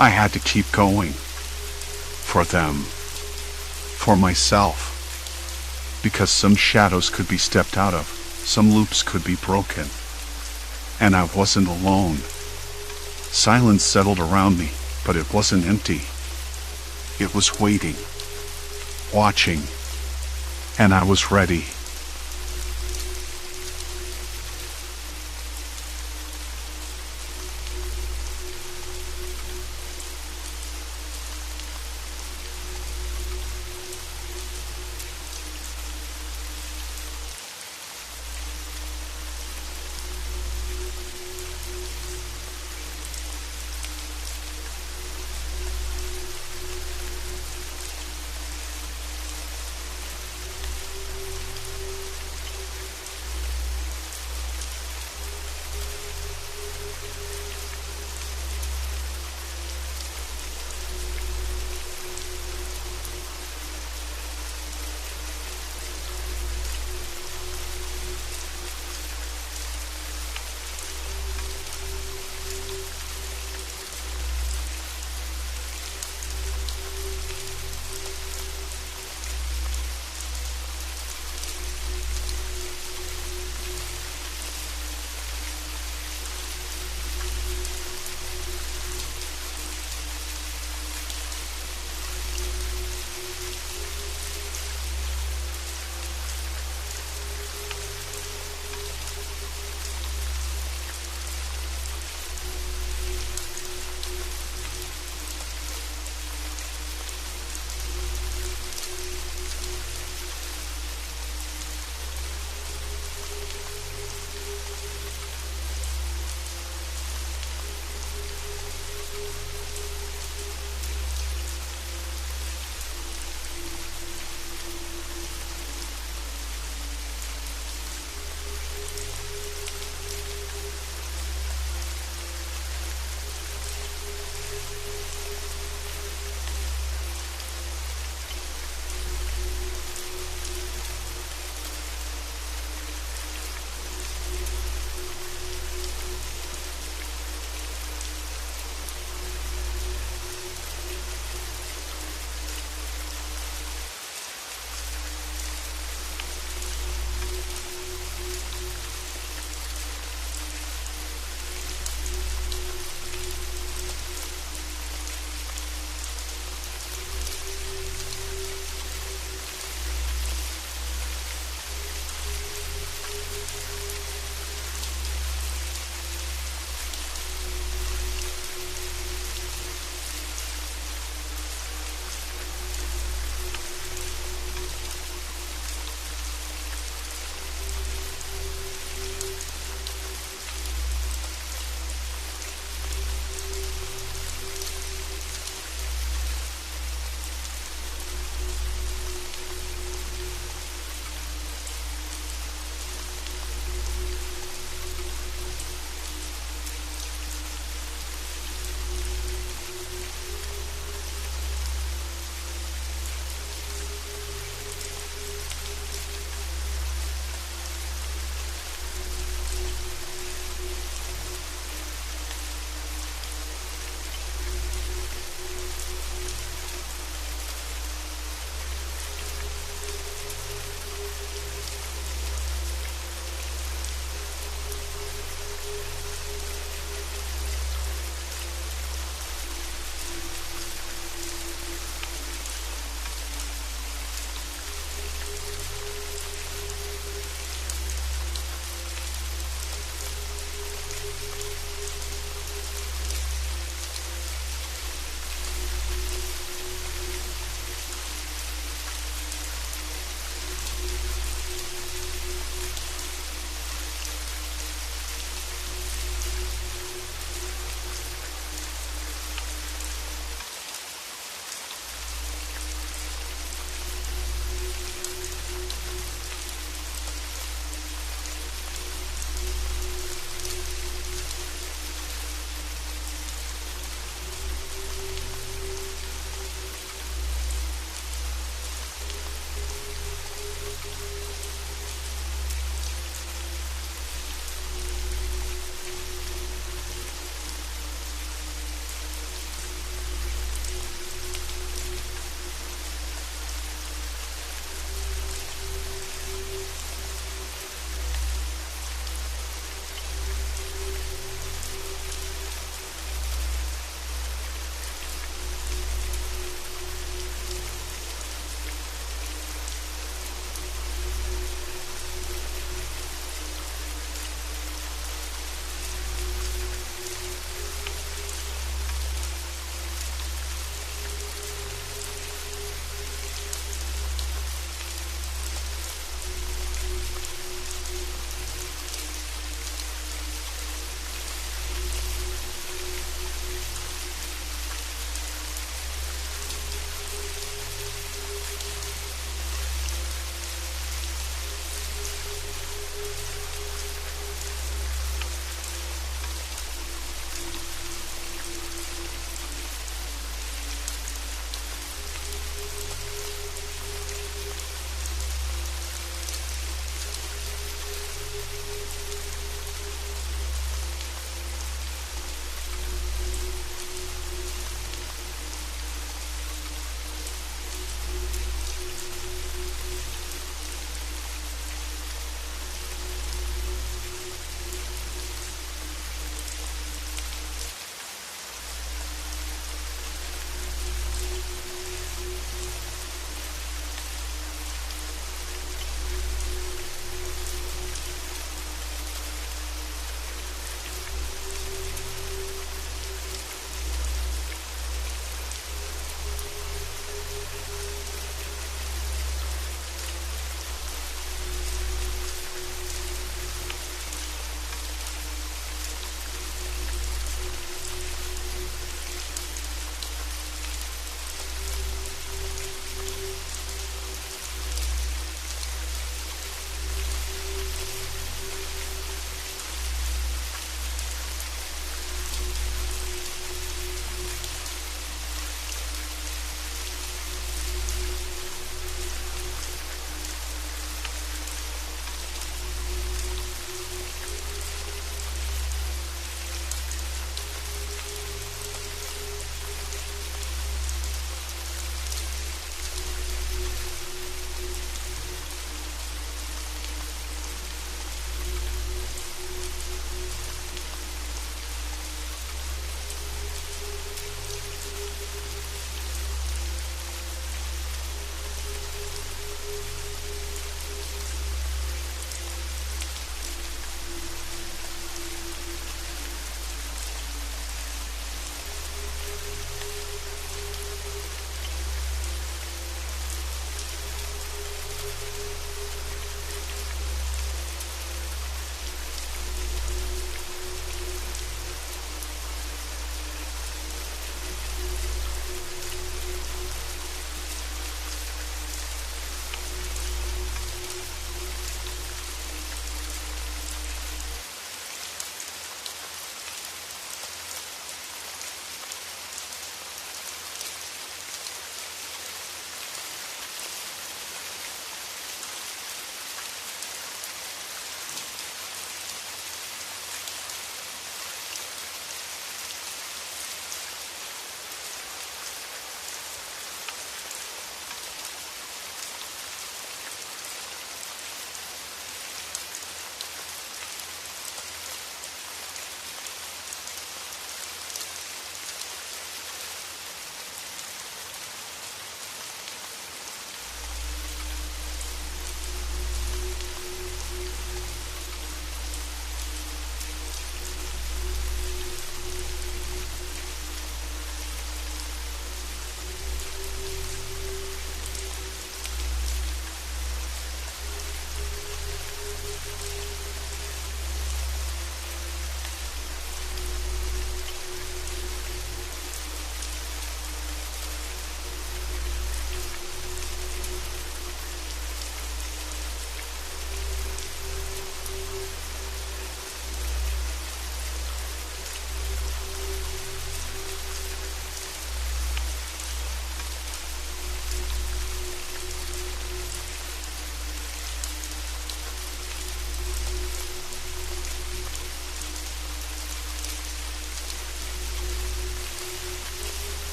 I had to keep going. For them. For myself. Because some shadows could be stepped out of, some loops could be broken. And I wasn't alone. Silence settled around me, but it wasn't empty. It was waiting. Watching. And I was ready.